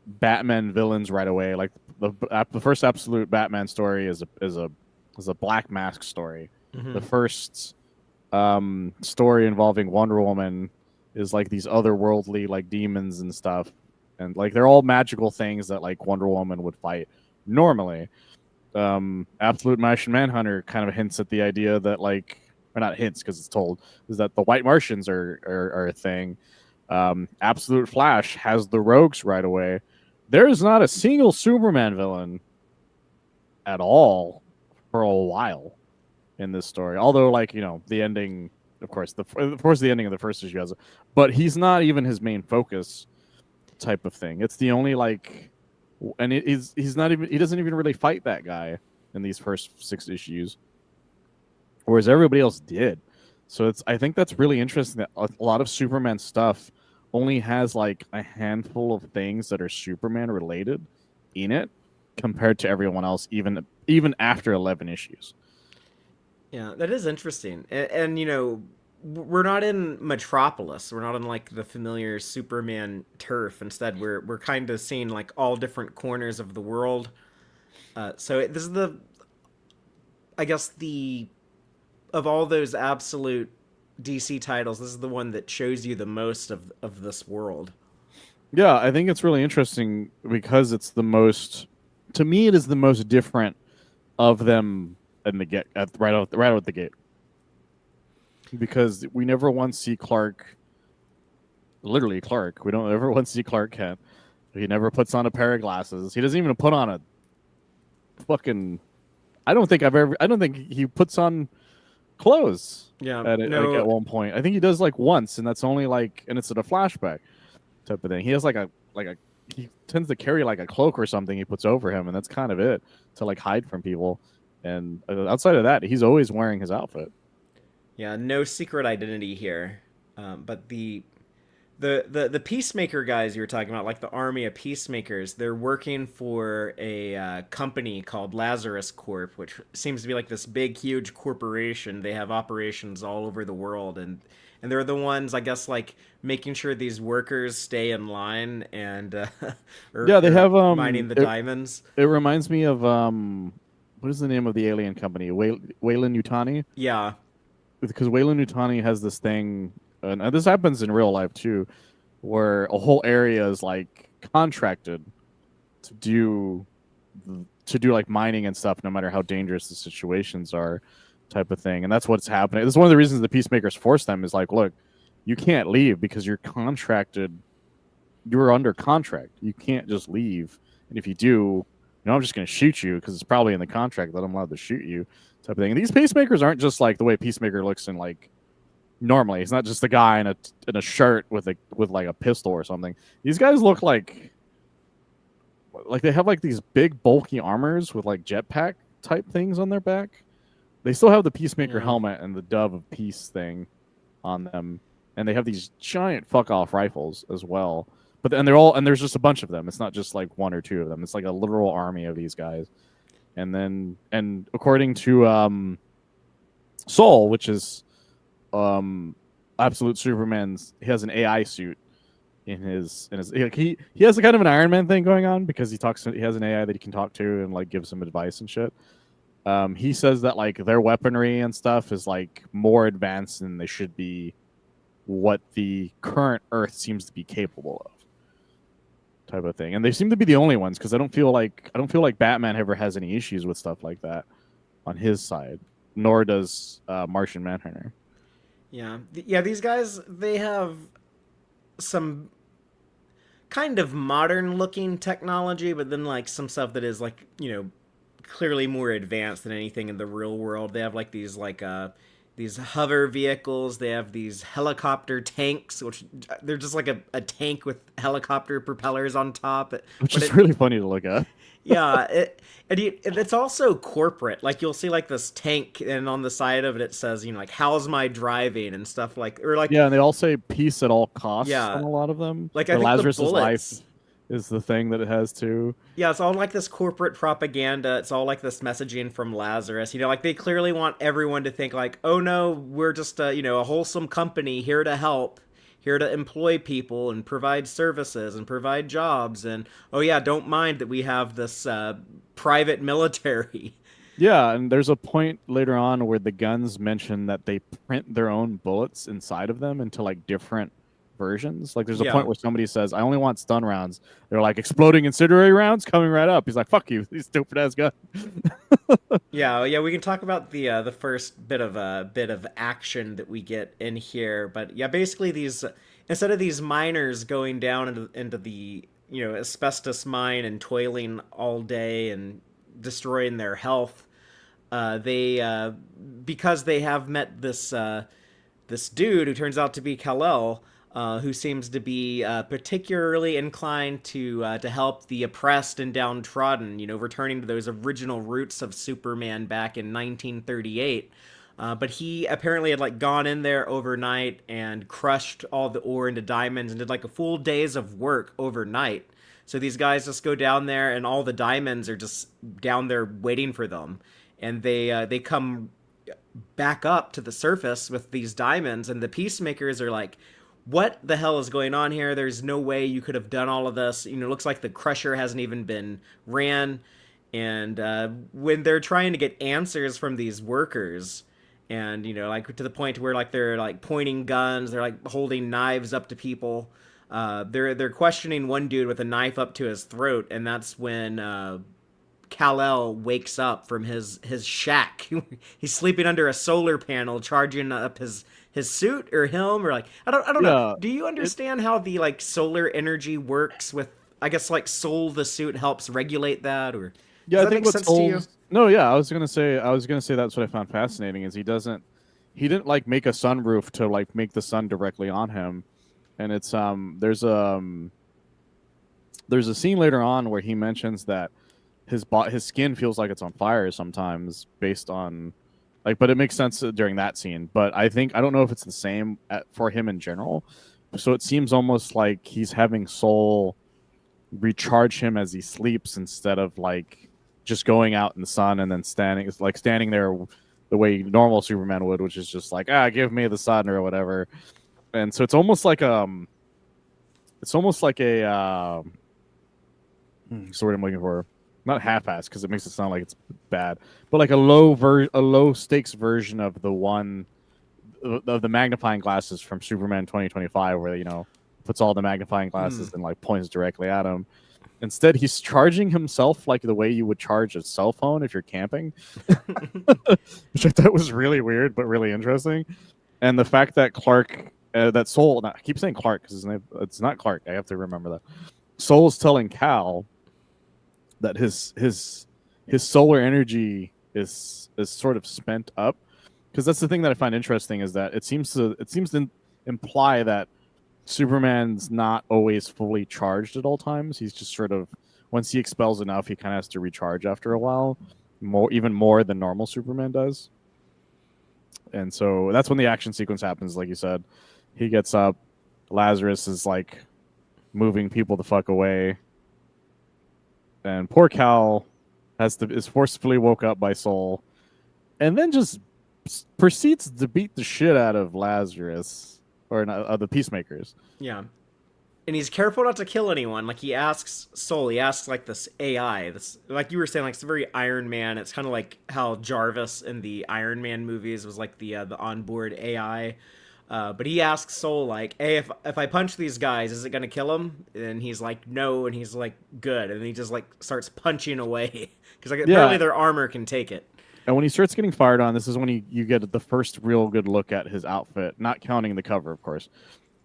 Batman villains right away. Like the first Absolute Batman story is a Black Mask story. The Hmm. first story involving Wonder Woman is like these otherworldly like demons and stuff, and like they're all magical things that like Wonder Woman would fight normally. Absolute Martian Manhunter kind of hints at the idea that like, or not hints because it's told, is that the White Martians are a thing. Absolute Flash has the Rogues right away. There is not a single Superman villain at all for a while in this story. Although, like the ending, the ending of the first issue has it, but he's not even his main focus type of thing. It's the only like, and he's not even he doesn't even really fight that guy in these first 6 issues, whereas everybody else did. So I think that's really interesting that a lot of Superman stuff only has like a handful of things that are Superman related in it compared to everyone else, even after 11 issues. Yeah, that is interesting. And we're not in Metropolis. We're not in like the familiar Superman turf. Instead, we're kind of seeing like all different corners of the world. This is I guess the of all those absolute DC titles, this is the one that shows you the most of this world. Yeah, I think it's really interesting because it's the most, to me, it is the most different of them in the right out the gate. Because we never once see Clark, literally Clark. We don't ever once see Clark Kent. He never puts on a pair of glasses. He doesn't even put on a fucking. I don't think he puts on clothes Yeah, like at no, one point. I think he does like once, and that's only like, and it's in a flashback type of thing. He has he tends to carry like a cloak or something he puts over him, and that's kind of it to like hide from people. And outside of that, he's always wearing his outfit. yeah, no secret identity here. But the peacemaker guys you were talking about, like the army of peacemakers, they're working for a company called Lazarus Corp, which seems to be like this big, huge corporation. They have operations all over the world, and they're the ones, I guess, like making sure these workers stay in line and Yeah, they or have mining the diamonds. it reminds me of what is the name of the alien company? Weyland Yutani, Yeah, because Weyland Yutani has this thing, and this happens in real life too, where a whole area is like contracted to do like mining and stuff, no matter how dangerous the situations are, type of thing. And that's what's happening. This is one of the reasons the peacemakers force them is like, look, you can't leave because you're contracted. You're under contract. You can't just leave. And if you do, I'm just going to shoot you because it's probably in the contract that I'm allowed to shoot you, type of thing. And these peacemakers aren't just like the way Peacemaker looks in like normally. He's not just a guy in a shirt with like a pistol or something. These guys look like they have like these big bulky armors with like jetpack type things on their back. They still have the Peacemaker yeah. helmet and the Dove of Peace thing on them, and they have these giant fuck off rifles as well. But and there's just a bunch of them. It's not just like one or two of them. It's like a literal army of these guys. And according to Soul, which is Absolute Superman's, he has an AI suit in his he has a kind of an Iron Man thing going on because he has an AI that he can talk to and like gives him advice and shit. He says that like their weaponry and stuff is like more advanced than they should be, what the current Earth seems to be capable of, type of thing. And they seem to be the only ones, because I don't feel like Batman ever has any issues with stuff like that on his side, nor does Martian Manhunter. Yeah, yeah. These guys, they have some kind of modern looking technology, but then like some stuff that is like, clearly more advanced than anything in the real world. They have like these hover vehicles. They have these helicopter tanks, which they're just like a tank with helicopter propellers on top. Which But is really funny to look at. yeah, it's also corporate. Like you'll see like this tank, and on the side of it, it says, like, "How's my driving?" and stuff like, or like, Yeah, and they all say peace at all costs on yeah, a lot of them. like I Or think the Lazarus's life bullets. is the thing that it has too. Yeah, it's all like this corporate propaganda. It's all like this messaging from Lazarus. Like they clearly want everyone to think like, "Oh no, we're just a wholesome company here to help, here to employ people and provide services and provide jobs, and oh yeah, don't mind that we have this private military." Yeah, and there's a point later on where the guns mention that they print their own bullets inside of them into like different versions. Like there's a Yeah. point where somebody says, "I only want stun rounds." They're like, "Exploding incendiary rounds coming right up." He's like, "Fuck you, these stupid ass gun." Yeah, we can talk about the first bit of action that we get in here, but yeah, basically these, instead of these miners going down into the asbestos mine and toiling all day and destroying their health, they because they have met this dude who turns out to be Kal-El, who seems to be particularly inclined to help the oppressed and downtrodden. Returning to those original roots of Superman back in 1938. But he apparently had like gone in there overnight and crushed all the ore into diamonds and did like a full days of work overnight. So these guys just go down there, and all the diamonds are just down there waiting for them, and they come back up to the surface with these diamonds, and the peacemakers are like, what the hell is going on here? There's no way you could have done all of this. It looks like the crusher hasn't even been ran. And when they're trying to get answers from these workers, and like to the point where like they're like pointing guns, they're like holding knives up to people. They're questioning one dude with a knife up to his throat, and that's when Kal-El wakes up from his shack. He's sleeping under a solar panel, charging up his suit or him, or like I don't know. Yeah, Do you understand how the like solar energy works with? I guess like Soul the suit helps regulate that, or yeah. does I that think make sense to you? No, yeah. I was gonna say that's what I found fascinating is he didn't like make a sunroof to like make the sun directly on him, and it's there's a scene later on where he mentions that his skin feels like it's on fire sometimes based on like, but it makes sense during that scene. But I don't know if it's the same for him in general. So it seems almost like he's having Soul recharge him as he sleeps instead of like just going out in the sun and then standing there the way normal Superman would, which is just like, give me the sun or whatever. And so it's almost like a what's the word I'm looking for? Not half-ass because it makes it sound like it's bad, but like a low stakes version of the magnifying glasses from Superman 2025, where puts all the magnifying glasses and like points directly at him. Instead, he's charging himself like the way you would charge a cell phone if you're camping, which I thought was really weird but really interesting. And the fact that that Soul, I keep saying Clark because his name, it's not Clark. I have to remember that. Soul's telling Kal that his solar energy is sort of spent up, because that's the thing that I find interesting is that it seems to imply that Superman's not always fully charged at all times. He's just sort of, once he expels enough, he kind of has to recharge after a while, even more than normal Superman does. And so that's when the action sequence happens. Like you said, he gets up, Lazarus is like moving people the fuck away, and poor Kal is forcefully woke up by Soul, and then just proceeds to beat the shit out of Lazarus, or the peacemakers. Yeah. and he's careful not to kill anyone. Like he asks Soul, he asks like this AI, this like you were saying, like it's very Iron Man. It's kind of like how Jarvis in the Iron Man movies was like the onboard AI. But he asks Soul like, "Hey, if I punch these guys, is it gonna kill him?" And he's like, "No," and he's like, "Good," and he just like starts punching away because like apparently Yeah, their armor can take it. and when he starts getting fired on, this is when you get the first real good look at his outfit, not counting the cover, of course,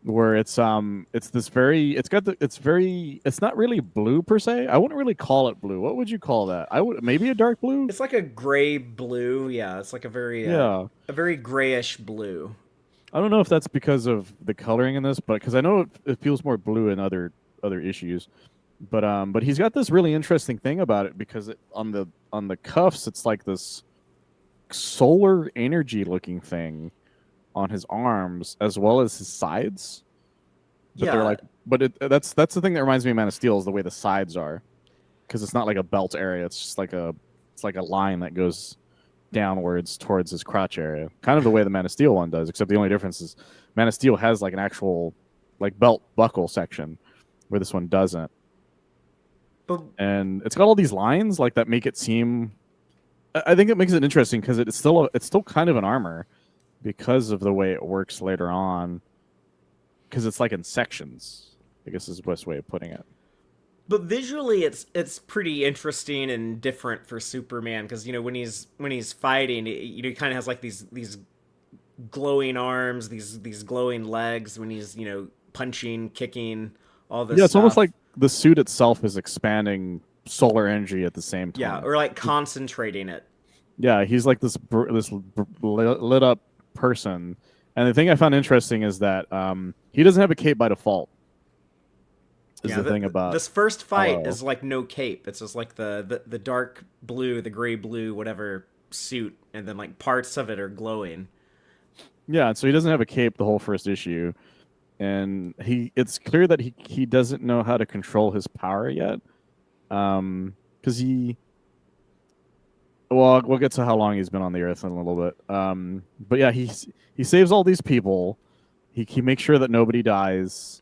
where it's this very it's not really blue per se. I wouldn't really call it blue. What would you call that? I would maybe a dark blue. It's like a gray blue. Yeah, it's like Yeah. a very grayish blue. I don't know if that's because of the coloring in this, but because I know it feels more blue in other issues. But he's got this really interesting thing about it because on the cuffs it's like this solar energy looking thing on his arms as well as his sides. But Yeah, they're like, that's the thing that reminds me of Man of Steel is the way the sides are, because it's not like a belt area. It's just like a line that goes downwards towards his crotch area, kind of the way the Man of Steel one does. Except the only difference is Man of Steel has like an actual like belt buckle section, where this one doesn't. but And it's got all these lines like that make it seem. I think it makes it interesting because it's still kind of an armor because of the way it works later on. Because it's like in sections, I guess is the best way of putting it. but visually it's pretty interesting and different for Superman because when he's fighting, he kind of has like these glowing arms, these glowing legs when he's punching, kicking, all this Yeah, it's almost stuff. like the suit itself is expanding solar energy at the same Yeah, time. or like concentrating it. Yeah, he's like lit up person. And the thing I found interesting is that he doesn't have a cape by default. Is Yeah, the thing about this first fight Kal-El. is like no cape. It's just like the dark blue, the gray blue, whatever suit, and then like parts of it are glowing. Yeah, so he doesn't have a cape the whole first issue, and it's clear that he doesn't know how to control his power yet, because we'll get to how long he's been on the earth in a little bit. But yeah, he saves all these people. He makes sure that nobody dies,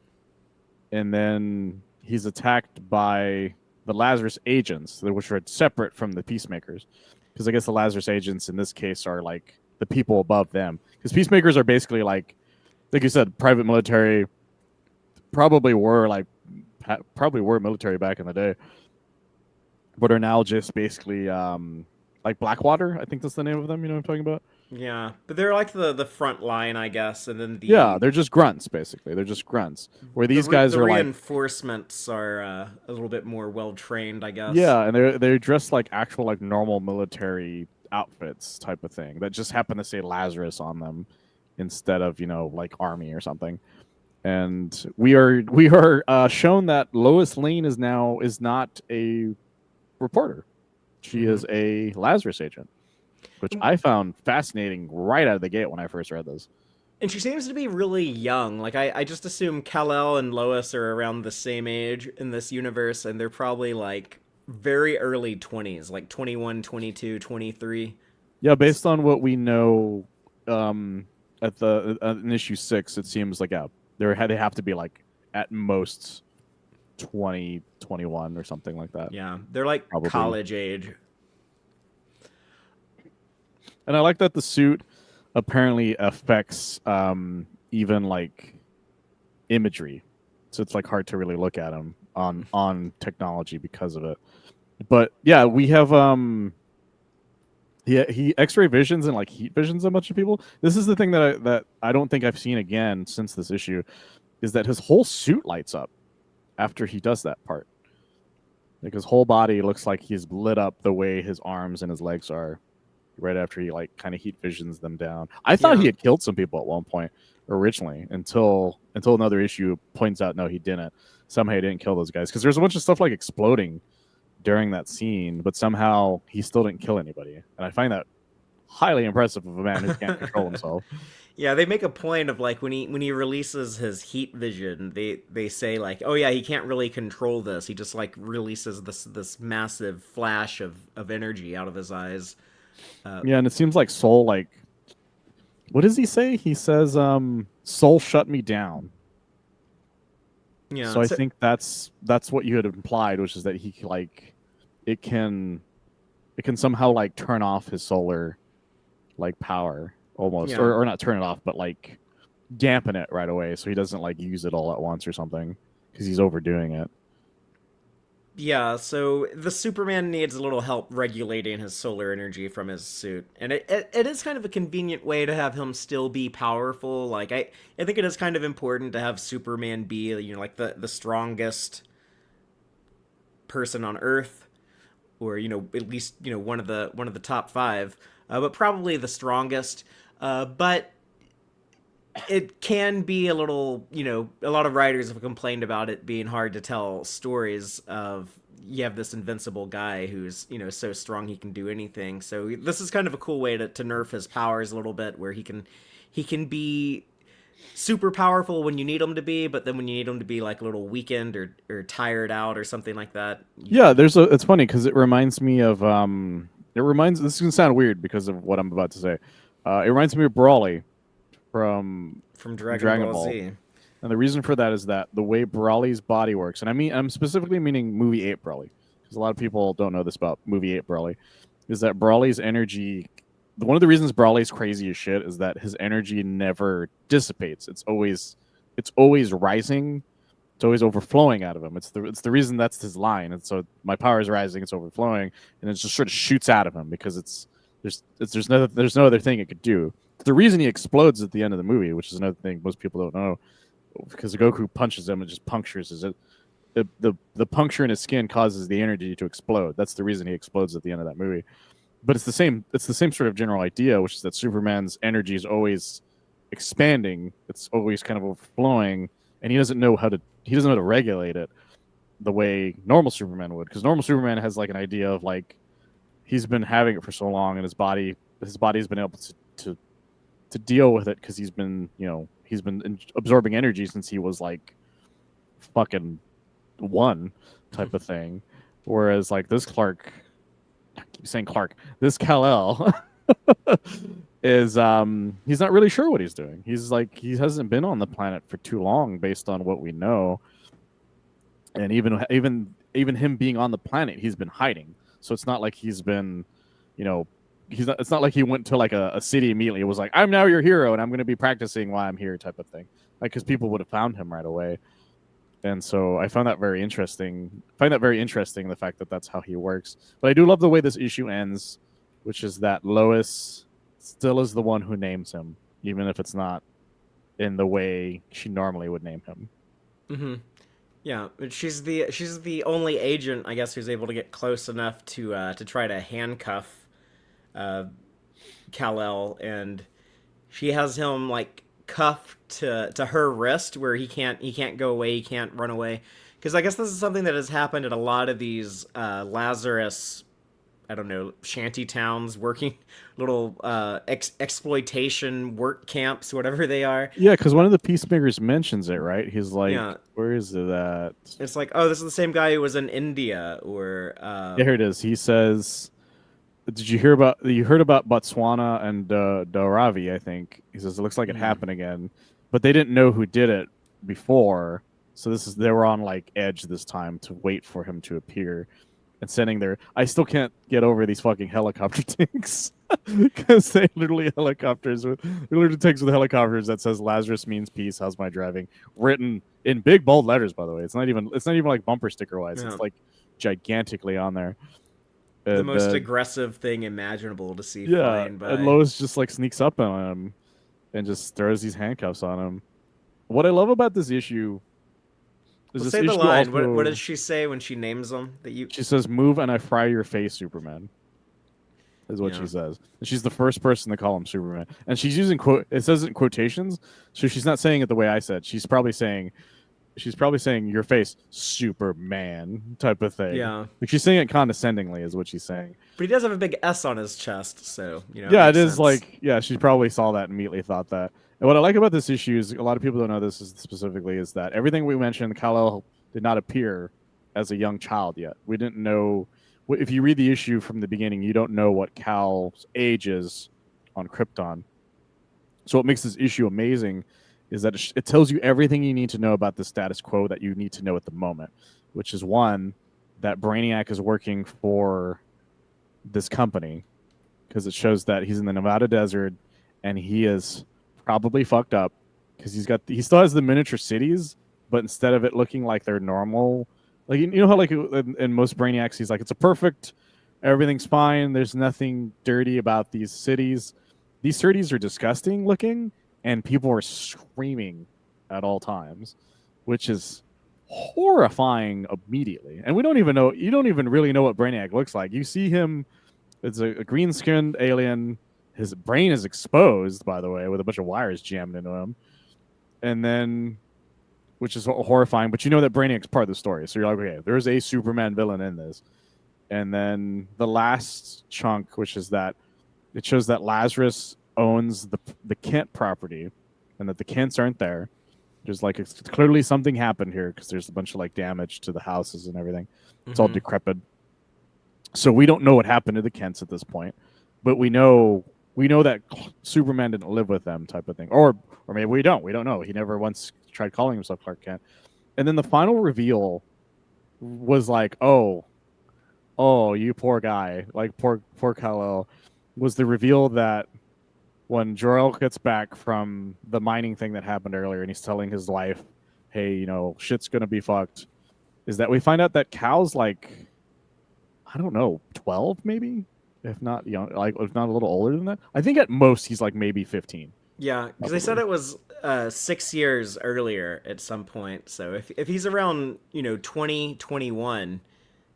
and then he's attacked by the Lazarus agents, which are separate from the Peacemakers, because I guess the Lazarus agents in this case are like the people above them, because Peacemakers are basically like you said, private military. Probably were military back in the day, but are now just basically like Blackwater. I think that's the name of them. You know what I'm talking about? Yeah, but they're like the front line, I guess, and then Yeah, they're just grunts, basically. They're just grunts. Where these guys the are like, reinforcements are a little bit more well trained, I guess. yeah, and they're dressed like actual like normal military outfits type of thing that just happen to say Lazarus on them instead of like army or something. And we are shown that Lois Lane is not a reporter. She is a Lazarus agent, which I found fascinating right out of the gate when I first read this. And she seems to be really young. Like I just assume Kal-El and Lois are around the same age in this universe, and they're probably like very early 20s, like 21, 22, 23. Yeah, based on what we know at the in issue 6, it seems like they have to be like at most 20, 21 or something like that. Yeah, they're like Probably. college age. And I like that the suit apparently affects even like imagery, so it's like hard to really look at them on technology because of it. But yeah, we have he X-ray visions and like heat visions a bunch of people. This is the thing that I don't think I've seen again since this issue, is that his whole suit lights up after he does that part. Like his whole body looks like he's lit up the way his arms and his legs are right after he like kind of heat visions them down. I thought he had killed some people at one point originally until another issue points out no, he didn't. Somehow he didn't kill those guys, because there's a bunch of stuff like exploding during that scene, but somehow he still didn't kill anybody. And I find that highly impressive of a man who can't control himself. Yeah, they make a point of like when he releases his heat vision, they say like, oh yeah, he can't really control this. He just like releases this massive flash of energy out of his eyes. Yeah, and it seems like Soul, like, what does he say? He says, Soul shut me down. Yeah. So I So think that's what you had implied, which is that he like it can it can somehow like turn off his solar like power almost, yeah. or not turn it off, but like dampen it right away, so he doesn't like use it all at once or something because he's overdoing it. Yeah, so the Superman needs a little help regulating his solar energy from his suit. And it is kind of a convenient way to have him still be powerful. Like I think it is kind of important to have Superman be, like the strongest person on Earth, or at least one of the top five, but probably the strongest. But it can be a little, a lot of writers have complained about it being hard to tell stories of you have this invincible guy who's, so strong he can do anything. So this is kind of a cool way to nerf his powers a little bit, where he can be super powerful when you need him to be, but then when you need him to be like a little weakened or tired out or something like that. Yeah, it's funny because it reminds me of this is gonna sound weird because of what I'm about to say. It reminds me of Brawly from From Dragon Dragon Ball Ball. Z. And the reason for that is that the way Brawly's body works, and I'm specifically meaning movie 8 Brawly, because a lot of people don't know this about movie 8 Brawly, is that Brawly's energy, one of the reasons Brawly's crazy as shit is that his energy never dissipates. It's always rising. It's always overflowing out of him. It's the reason that's his line. And so my power is rising, it's overflowing, and it just sort of shoots out of him because there's no other thing it could do. The reason he explodes at the end of the movie, which is another thing most people don't know, because Goku punches him and just punctures his the puncture in his skin causes the energy to explode. That's the reason he explodes at the end of that movie. But it's the same sort of general idea, which is that Superman's energy is always expanding. It's always kind of overflowing, and he doesn't know how to regulate it the way normal Superman would, because normal Superman has like an idea of like he's been having it for so long, and his body's been able to deal with it because he's been absorbing energy since he was like fucking one type of thing. Whereas like this Clark, I keep saying Clark, this Kal-El is he's not really sure what he's doing. He's like he hasn't been on the planet for too long based on what we know. And even him being on the planet, he's been hiding. So it's not like he's been, you know, it's not like he went to like a city immediately. It was like, I'm now your hero and I'm going to be practicing while I'm here type of thing. Like, because people would have found him right away. And so I found that very interesting. The fact that that's how he works. But I do love the way this issue ends, which is that Lois still is the one who names him, even if it's not in the way she normally would name him. Mm-hmm. Yeah, she's the only agent, I guess, who's able to get close enough to try to handcuff uh, Kal-El, and she has him like cuffed to her wrist, where he can't go away, he can't run away, because I guess this is something that has happened at a lot of these Lazarus, I don't know, shanty towns, working little exploitation work camps, whatever they are. Yeah, because one of the peacemakers mentions it, right? He's like, Yeah, "Where is it at?" it's like, oh, this is the same guy who was in India, or Yeah, here it is. He says, "Did you hear about? You heard about Botswana and Daravi? I think." He says it looks like it mhm. happened again, but they didn't know who did it before, so they were on like edge this time to wait for him to appear. And sending their, I still can't get over these fucking helicopter tanks because they literally tanks with helicopters that says Lazarus means peace. How's my driving? Written in big bold letters, by the way. It's not even like bumper sticker wise. Yeah. It's like gigantically on there. The And most aggressive thing imaginable to see yeah, flying and by. Lois just like sneaks up on him and just throws these handcuffs on him. What I love about this issue is Let's this say the issue line. What also does she say when she names them? That you. she says, "Move and I fry your face, Superman." Is what Yeah. she says. And she's the first person to call him Superman. And she's using it says it in quotations, so she's not saying it the way I said. She's probably saying your face, Superman type of thing. Yeah. Like she's saying it condescendingly is what she's saying. But he does have a big S on his chest, so it Yeah, it makes is sense. like she probably saw that and immediately thought that. And what I like about this issue is a lot of people don't know this specifically is that everything we mentioned, Kal-El did not appear as a young child yet. We didn't know if you read the issue from the beginning, you don't know what Cal's age is on Krypton. So what makes this issue amazing is that it tells you everything you need to know about the status quo that you need to know at the moment, which is one, that Brainiac is working for this company because it shows that he's in the Nevada desert and he is probably fucked up because he still has the miniature cities, but instead of it looking like they're normal, like you know how like in most Brainiacs he's like it's a perfect, everything's fine, there's nothing dirty about these cities. These cities are disgusting looking, and people are screaming at all times, which is horrifying immediately. And we don't even know, you don't even really know what Brainiac looks like. You see him, it's a green skinned alien. His brain is exposed, by the way, with a bunch of wires jammed into him. And then, which is horrifying, but you know that Brainiac's part of the story. So you're like, okay, there's a Superman villain in this. And then the last chunk, which is that it shows that Lazarus owns the Kent property and that the Kents aren't there. There's like it's clearly something happened here because there's a bunch of like damage to the houses and everything. It's all decrepit. So we don't know what happened to the Kents at this point, but we know that Superman didn't live with them, type of thing, or maybe we don't. We don't know. He never once tried calling himself Clark Kent. And then the final reveal was like, oh, you poor guy, like poor Kal-El, was the reveal that when Jor-El gets back from the mining thing that happened earlier and he's telling his wife, hey, you know, shit's gonna be fucked, is that we find out that Cal's like, I don't know, 12 maybe, if not young, like if not a little older than that. I think at most he's like maybe 15. Yeah, because they said it was 6 years earlier at some point. So if he's around 2021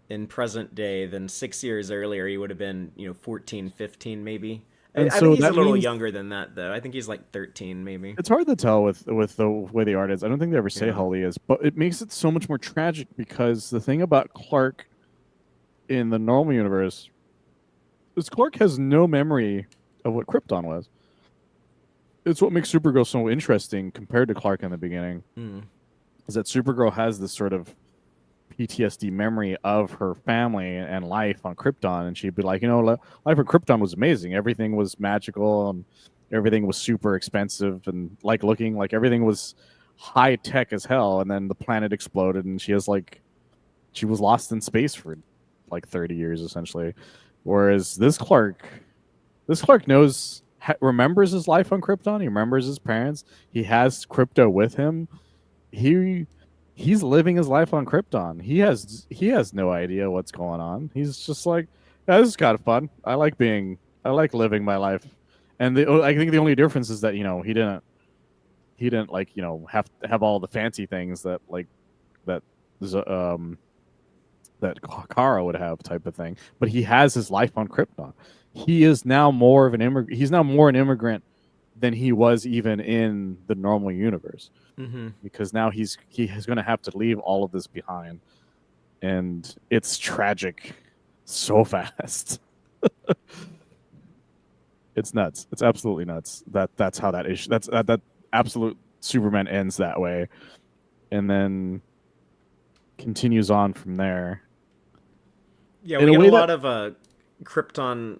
in present day, then 6 years earlier he would have been 14, 15 maybe. And I so think he's that a little means younger than that though. I think he's like 13 maybe. it's hard to tell with the way the art is. I don't think they ever say Yeah. how old he is, but it makes it so much more tragic because the thing about Clark in the normal universe is Clark has no memory of what Krypton was. It's what makes Supergirl so interesting compared to Clark in the beginning. Is that Supergirl has this sort of PTSD memory of her family and life on Krypton, and she'd be like, life on Krypton was amazing. Everything was magical, and everything was super expensive, and like looking like everything was high tech as hell. And then the planet exploded, and she was lost in space for like 30 years essentially. Whereas this Clark remembers his life on Krypton. He remembers his parents. He has crypto with him. He's living his life on Krypton. He has no idea what's going on. He's just like, yeah, this is kind of fun. I like living my life. And I think the only difference is that he didn't like have all the fancy things that that Kara would have, type of thing. But he has his life on Krypton. He is now more of an immigrant. He's now more an immigrant than he was even in the normal universe. Because now he's going to have to leave all of this behind, and it's tragic so fast. It's nuts. It's absolutely nuts. That's how that issue. That absolute Superman ends that way, and then continues on from there. Yeah, we get a lot of Krypton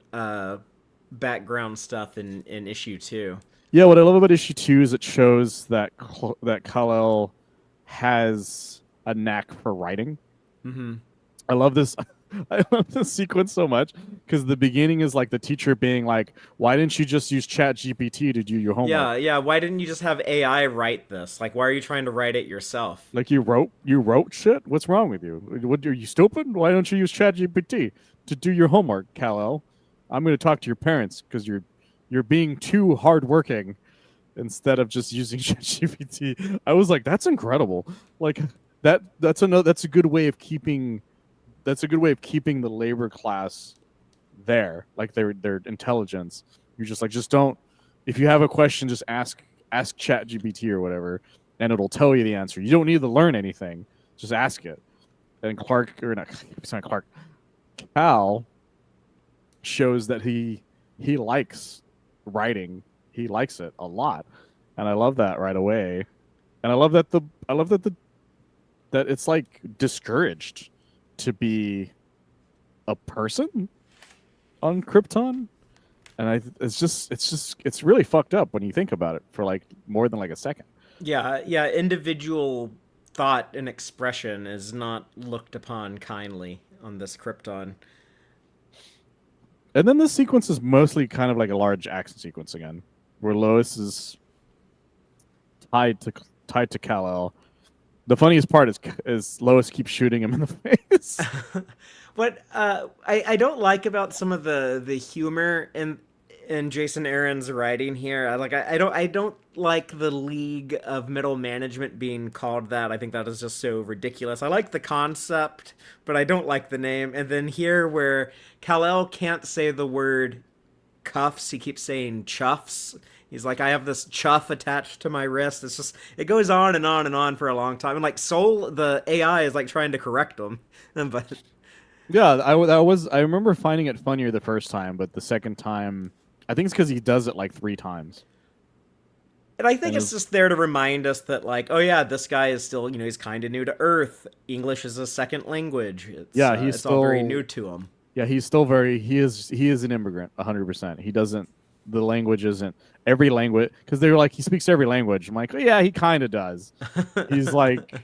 background stuff in issue 2. Yeah, what I love about issue 2 is it shows that Kal-El has a knack for writing. I love this. I love this sequence so much because the beginning is like the teacher being like, "Why didn't you just use ChatGPT to do your homework?" Yeah. Why didn't you just have AI write this? Like, why are you trying to write it yourself? Like you wrote shit. What's wrong with you? What are you stupid? Why don't you use ChatGPT to do your homework, Kal-El? I'm going to talk to your parents because you're being too hardworking instead of just using ChatGPT. I was like, that's incredible. Like that's a good way of keeping the labor class there, like their intelligence. You're just like, just don't, if you have a question, just ask ChatGPT or whatever, and it'll tell you the answer. You don't need to learn anything. Just ask it. And Kal shows that he likes writing. He likes it a lot, and I love that right away. And I love that that it's like discouraged to be a person on Krypton, and it's really fucked up when you think about it for like more than like a second. Yeah, individual thought and expression is not looked upon kindly on this Krypton. And then this sequence is mostly kind of like a large action sequence again, where Lois is tied to Kal-El. The funniest part is Lois keeps shooting him in the face. What I don't like about some of the humor in Jason Aaron's writing here, I don't like the League of Middle Management being called that. I think that is just so ridiculous. I like the concept, but I don't like the name. And then here, where Kal-El can't say the word cuffs, he keeps saying chuffs. He's like, I have this chuff attached to my wrist. It's just, it goes on and on and on for a long time. And like Soul, the AI is like trying to correct him, but Yeah, I remember finding it funnier the first time, but the second time, I think it's because he does it like 3 times. and I think And it's just there to remind us that, like, oh yeah, this guy is still, he's kind of new to Earth. English is a second language. yeah, he's It's all very still new to him. yeah, he's still very he is an immigrant 100%. He doesn't the language isn't every language because they're like he speaks every language. I'm like, oh, yeah, he kind of does. He's like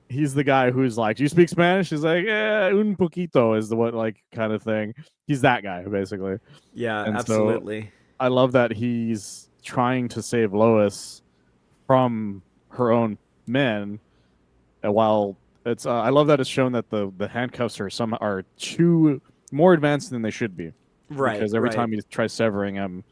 he's the guy who's like, do you speak Spanish? He's like, yeah, un poquito is the what like kind of thing. He's that guy basically. Yeah, And so absolutely. I love that he's trying to save Lois from her own men. And while it's, I love that it's shown that the handcuffs are too more advanced than they should be. Right, Because every right. time he tries severing him,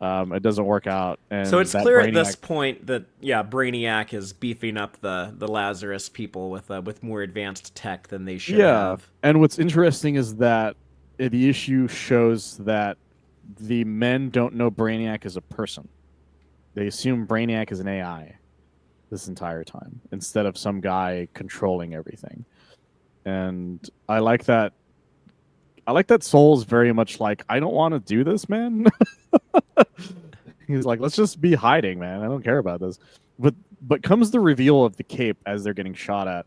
it doesn't work out. And So it's that clear at Brainiac, this point that, yeah, Brainiac is beefing up the Lazarus people with more advanced tech than they should yeah. have. And what's interesting is that the issue shows that the men don't know Brainiac as a person. They assume Brainiac is an AI this entire time instead of some guy controlling everything. And I like that. I like that Soul's very much like, I don't want to do this, man. He's like, let's just be hiding, man. I don't care about this. But comes the reveal of the cape as they're getting shot at.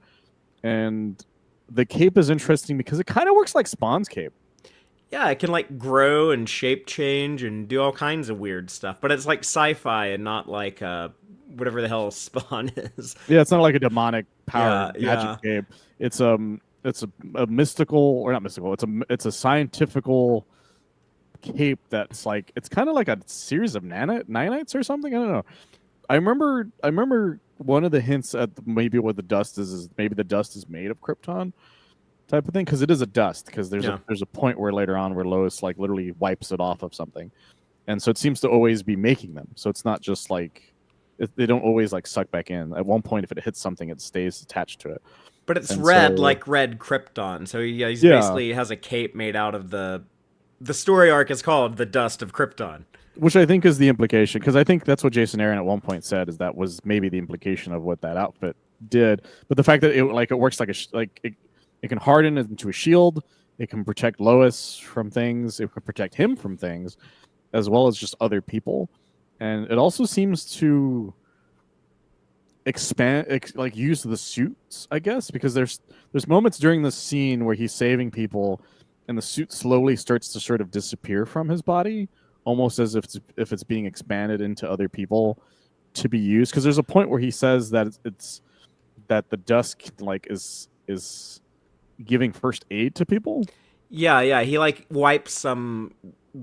And the cape is interesting because it kind of works like Spawn's cape. Yeah, it can like grow and shape change and do all kinds of weird stuff, but it's like sci-fi and not like whatever the hell Spawn is. Yeah, it's not like a demonic power Yeah, magic yeah. cape. It's a mystical or not mystical. It's a scientifical cape that's like it's kind of like a series of nanites or something. I don't know. I remember one of the hints at maybe what the dust is maybe the dust is made of Krypton type of thing because it is a dust because Yeah. there's a point where later on where Lois like literally wipes it off of something, and so it seems to always be making them. So it's not just like they don't always like suck back in. At one point, if it hits something, it stays attached to it. But it's And red, so like red Krypton. So he's yeah, basically has a cape made out of the story arc is called The Dust of Krypton. which I think is the implication because I think that's what Jason Aaron at one point said is that was maybe the implication of what that outfit did. But the fact that it works like it can harden into a shield, it can protect Lois from things, it can protect him from things, as well as just other people, and it also seems to like use the suits, I guess, because there's moments during the scene where he's saving people, and the suit slowly starts to sort of disappear from his body, almost as if it's being expanded into other people to be used. Because there's a point where he says that it's that the dusk like is giving first aid to people. Yeah, yeah. He like wipes some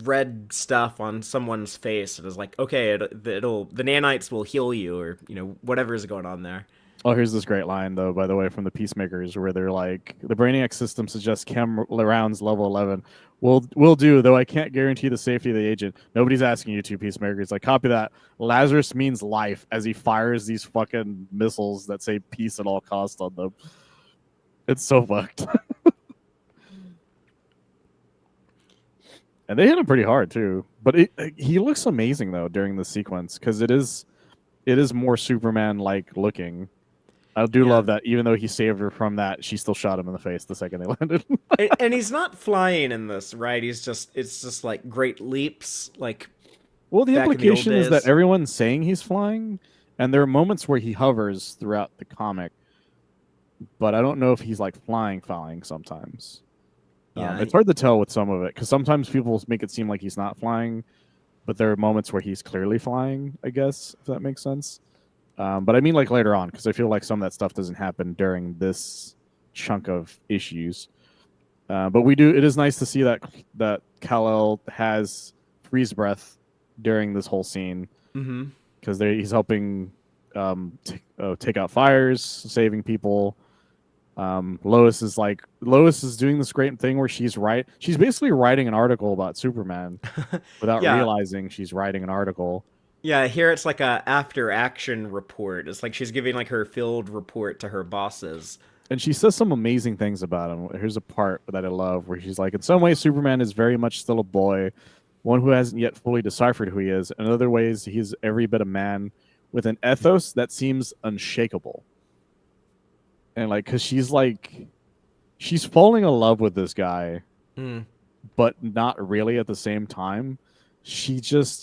red stuff on someone's face and is like, okay, it'll the nanites will heal you, or whatever is going on there. Oh, here's this great line though, by the way, from the Peacemakers, where they're like, "The Brainiac system suggests chem rounds level 11. Will do, though I can't guarantee the safety of the agent. Nobody's asking you to, Peacemakers. Like, copy that. Lazarus means life," as he fires these fucking missiles that say peace at all costs on them. It's so fucked. And they hit him pretty hard too. But he looks amazing though during the sequence because it is more Superman like looking. I do Yeah. love that even though he saved her from that, she still shot him in the face the second they landed. And he's not flying in this, right? It's just like great leaps, like Well, the back in the old implication is that days. everyone's saying he's flying, and there are moments where he hovers throughout the comic, but I don't know if he's like flying sometimes. Yeah, It's hard to tell with some of it because sometimes people make it seem like he's not flying, but there are moments where he's clearly flying. I guess if that makes sense. But I mean like later on, because I feel like some of that stuff doesn't happen during this chunk of issues. But we do. It is nice to see that Kal-El has freeze breath during this whole scene Mm-hmm. because he's helping take out fires, saving people. Lois is doing this great thing where she's basically writing an article about Superman without Yeah. realizing she's writing an article. Yeah, here it's like a after action report. It's like she's giving like her field report to her bosses. And she says some amazing things about him. Here's a part that I love where she's like, in some ways, Superman is very much still a boy, one who hasn't yet fully deciphered who he is. In other ways, he's every bit a man with an ethos that seems unshakable. And like, because she's falling in love with this guy, but not really at the same time. She's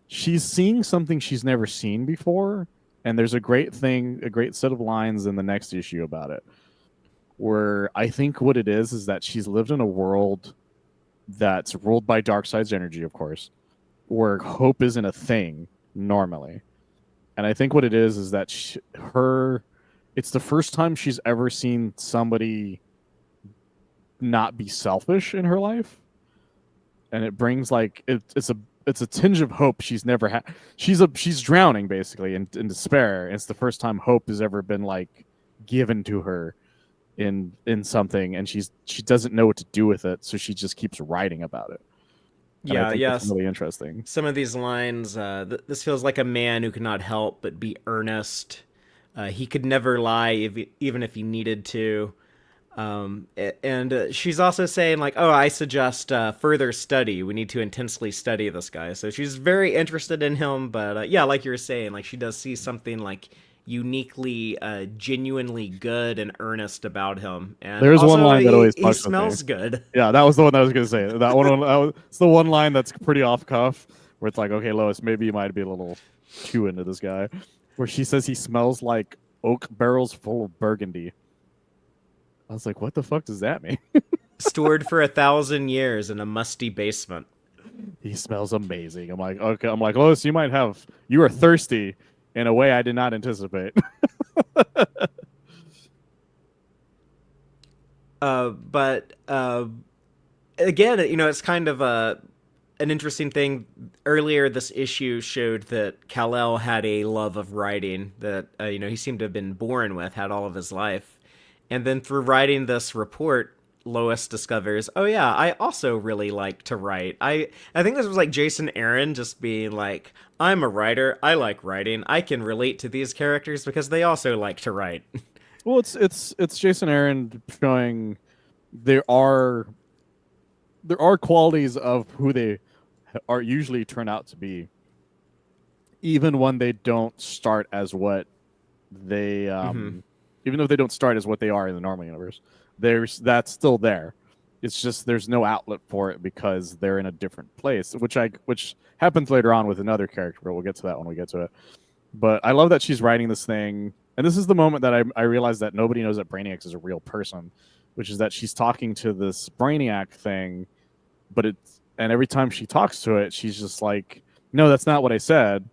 seeing something she's never seen before. And there's a great set of lines in the next issue about it, where I think what it is that she's lived in a world that's ruled by Darkseid's energy, of course, where hope isn't a thing normally. And I think what it is that it's the first time she's ever seen somebody not be selfish in her life. And it brings it's a tinge of hope she's never had. She's drowning basically in despair. It's the first time hope has ever been like given to her in something, and she doesn't know what to do with it, so she just keeps writing about it. And I think that's really interesting. Some of these lines, this feels like a man who could not help but be earnest. He could never lie, even if he needed to. And she's also saying like, oh, I suggest further study. We need to intensely study this guy. So she's very interested in him, but yeah, like you were saying, like she does see something like uniquely, genuinely good and earnest about him. And there's also, one line that always he smells good. Yeah, that was the one I was gonna say. It's the one line that's pretty off cuff, where it's like, okay, Lois, maybe you might be a little too into this guy, where she says he smells like oak barrels full of burgundy. I was like, what the fuck does that mean? Stored for 1,000 years in a musty basement. He smells amazing. I'm like, okay. I'm like, Lois, you are thirsty in a way I did not anticipate. But again, it's kind of an interesting thing. Earlier, this issue showed that Kal-El had a love of writing that he seemed to have been born with, had all of his life. And then through writing this report, Lois discovers, oh yeah, I also really like to write. I think this was like Jason Aaron just being like, I'm a writer, I like writing, I can relate to these characters because they also like to write. Well, it's Jason Aaron showing there are qualities of who they are usually turn out to be, even when they don't start as what they even if they don't start as what they are in the normal universe. That's still there. It's just there's no outlet for it because they're in a different place, which happens later on with another character, but we'll get to that when we get to it. But I love that she's writing this thing, and this is the moment that I realized that nobody knows that Brainiac is a real person, which is that she's talking to this Brainiac thing, and every time she talks to it, she's just like, no, that's not what I said.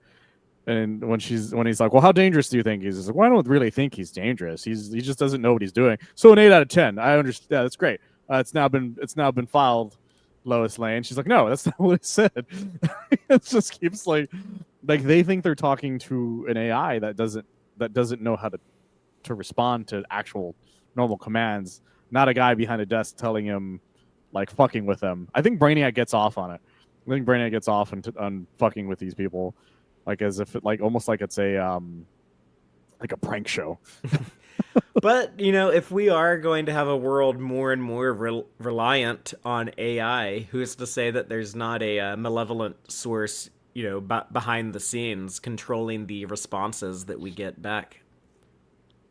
And when he's like, well, how dangerous do you think he is? He's like, well, I don't really think he's dangerous. He just doesn't know what he's doing. So an 8 out of 10. I understand. Yeah, that's great. It's now been filed, Lois Lane. She's like, no, that's not what it said. It just keeps like they think they're talking to an AI that doesn't know how to respond to actual normal commands. Not a guy behind a desk telling him like fucking with them. I think Brainiac gets off on it. I think Brainiac gets off on fucking with these people. Like as if almost like it's a prank show. But if we are going to have a world more and more reliant on AI, who's to say that there's not a malevolent source, behind the scenes controlling the responses that we get back?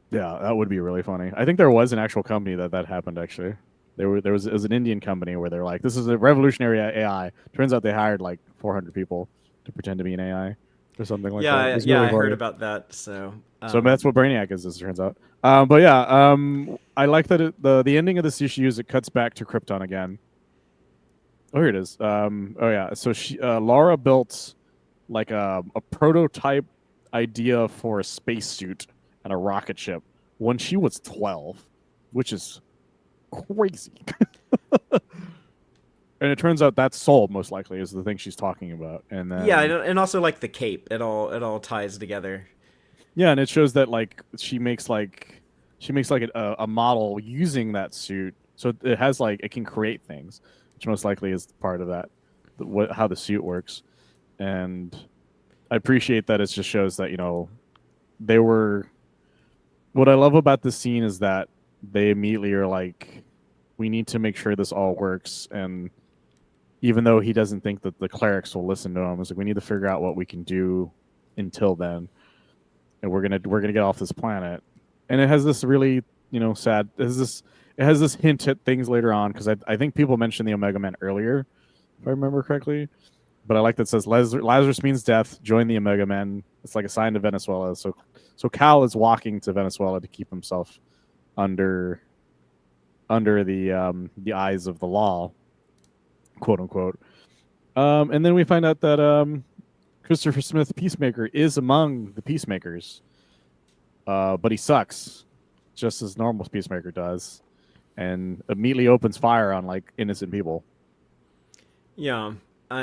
Yeah, that would be really funny. I think there was an actual company that happened actually. It was an Indian company where they're like, this is a revolutionary AI. Turns out they hired like 400 people to pretend to be an AI. Or something like that. Yeah, I heard about that. So that's what Brainiac is, as it turns out. But yeah, I like that the ending of this issue is it cuts back to Krypton again. Oh, here it is. Oh yeah, so Laura built like a prototype idea for a spacesuit and a rocket ship when she was 12, which is crazy. And it turns out that soul most likely is the thing she's talking about. And Yeah, then and also like the cape, it all ties together. yeah, and it shows that like she makes like a model using that suit, so it has like it can create things, which most likely is part of that, how the suit works. And I appreciate that it just shows that they were. What I love about this scene is that they immediately are like, we need to make sure this all works, and even though he doesn't think that the clerics will listen to him, it's like we need to figure out what we can do until then, and we're gonna get off this planet. And it has this really sad. It has this hint at things later on because I think people mentioned the Omega Men earlier, if I remember correctly. But I like that it says Lazarus means death. Join the Omega Men. It's like a sign to Venezuela. So Kal is walking to Venezuela to keep himself under the eyes of the law, quote unquote. And then we find out that Christopher Smith, Peacemaker, is among the Peacemakers, but he sucks, just as normal Peacemaker does, and immediately opens fire on like innocent people. Yeah.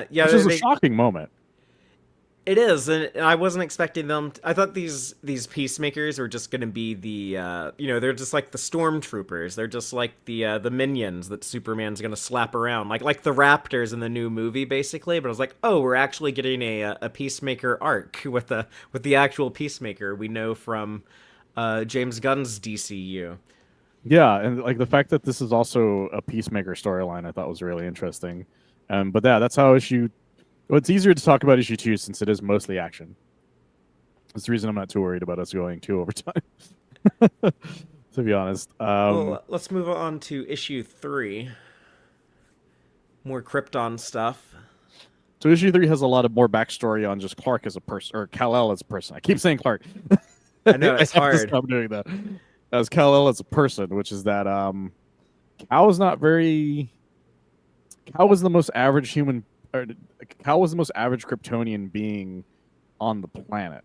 Yeah, Which is a shocking moment. it is, and I wasn't expecting them. I thought these peacemakers were just going to be they're just like the stormtroopers. They're just like the minions that Superman's going to slap around, like the Raptors in the new movie, basically. But I was like, oh, we're actually getting a peacemaker arc with the actual peacemaker we know from James Gunn's DCU. Yeah, and like the fact that this is also a Peacemaker storyline, I thought was really interesting. But yeah, that's how issue. Well, it's easier to talk about issue 2 since it is mostly action. That's the reason I'm not too worried about us going 2 overtime. To be honest. Well, let's move on to issue 3. More Krypton stuff. So issue 3 has a lot of more backstory on just Clark as a person, or Kal-El as a person. I keep saying Clark. I know it's I have hard. to stop doing that. As Kal-El as a person, which is that Kal was not very. Kal was the most average human. Kal was the most average Kryptonian being on the planet.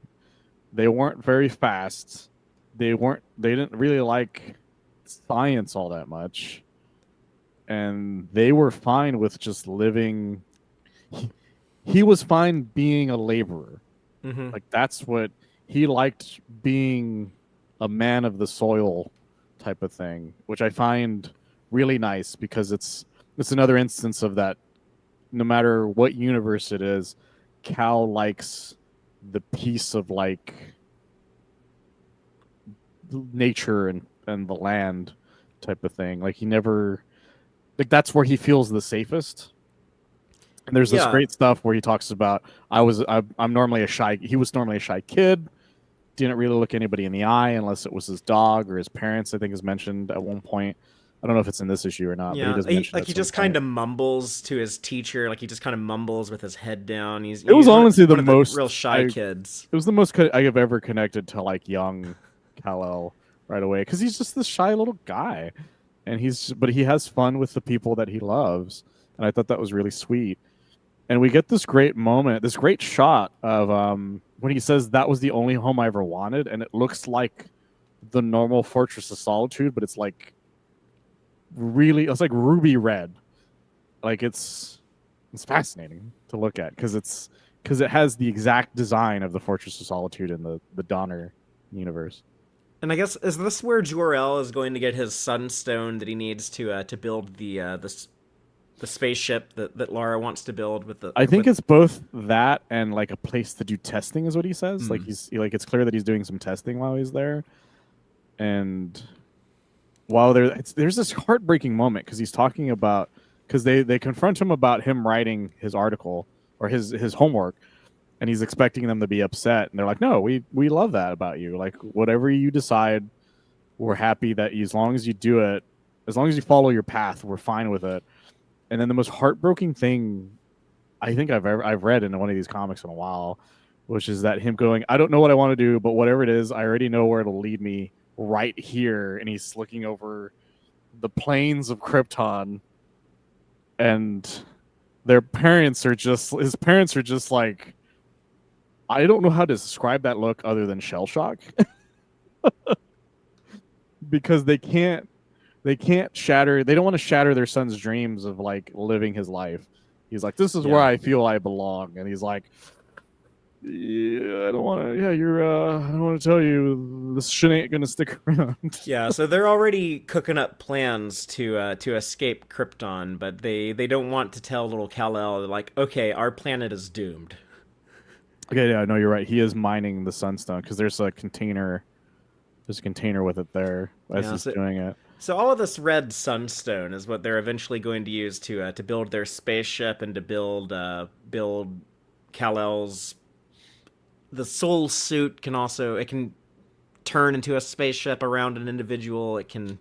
They weren't very fast. They didn't really like science all that much, and they were fine with just living. He was fine being a laborer. Mm-hmm. Like that's what he liked, being a man of the soil type of thing, which I find really nice because it's another instance of that. No matter what universe it is, Kal likes the peace of like nature and the land type of thing. Like he never, like that's where he feels the safest. And there's this great stuff where he talks about I'm normally a shy. He was normally a shy kid. Didn't really look anybody in the eye unless it was his dog or his parents. I think is mentioned at one point. I don't know if it's in this issue or not. Yeah, but he just kind of mumbles to his teacher. Like he just kind of mumbles with his head down. It was honestly the most real shy kids. It was the most I have ever connected to like young Kal-El right away because he's just this shy little guy, and but he has fun with the people that he loves, and I thought that was really sweet. And we get this great moment, this great shot of when he says that was the only home I ever wanted, and it looks like the normal Fortress of Solitude, but it's like it's like ruby red. Like it's fascinating to look at because it has the exact design of the Fortress of Solitude in the Donner universe. And I guess is this where Jor-El is going to get his sunstone that he needs to build the spaceship that Lara wants to build with the? I think it's both that and like a place to do testing is what he says. Like it's clear that he's doing some testing while he's there, and while there's this heartbreaking moment because he's talking about because they confront him about him writing his article or his homework, and he's expecting them to be upset, and they're like, no, we love that about you. Like whatever you decide, we're happy that as long as you do it, as long as you follow your path, we're fine with it. And then the most heartbreaking thing I think I've read in one of these comics in a while, which is that him going, I don't know what I want to do, but whatever it is, I already know where it'll lead me right here. And he's looking over the plains of Krypton, and his parents are just like, I don't know how to describe that look other than shell shock, because they can't shatter. They don't want to shatter their son's dreams of like living his life. He's like, this is where Yeah. I feel I belong, and he's like, yeah, I don't want to. Yeah, I don't want to tell you this shit ain't gonna stick around. Yeah, so they're already cooking up plans to escape Krypton, but they don't want to tell little Kal-El. They're like, okay, our planet is doomed. Okay, yeah, no, you're right. He is mining the sunstone because there's a container. There's a container with it there as Yeah, he's so, doing it. so all of this red sunstone is what they're eventually going to use to build their spaceship and to build Kal-El's. The soul suit can turn into a spaceship around an individual. It can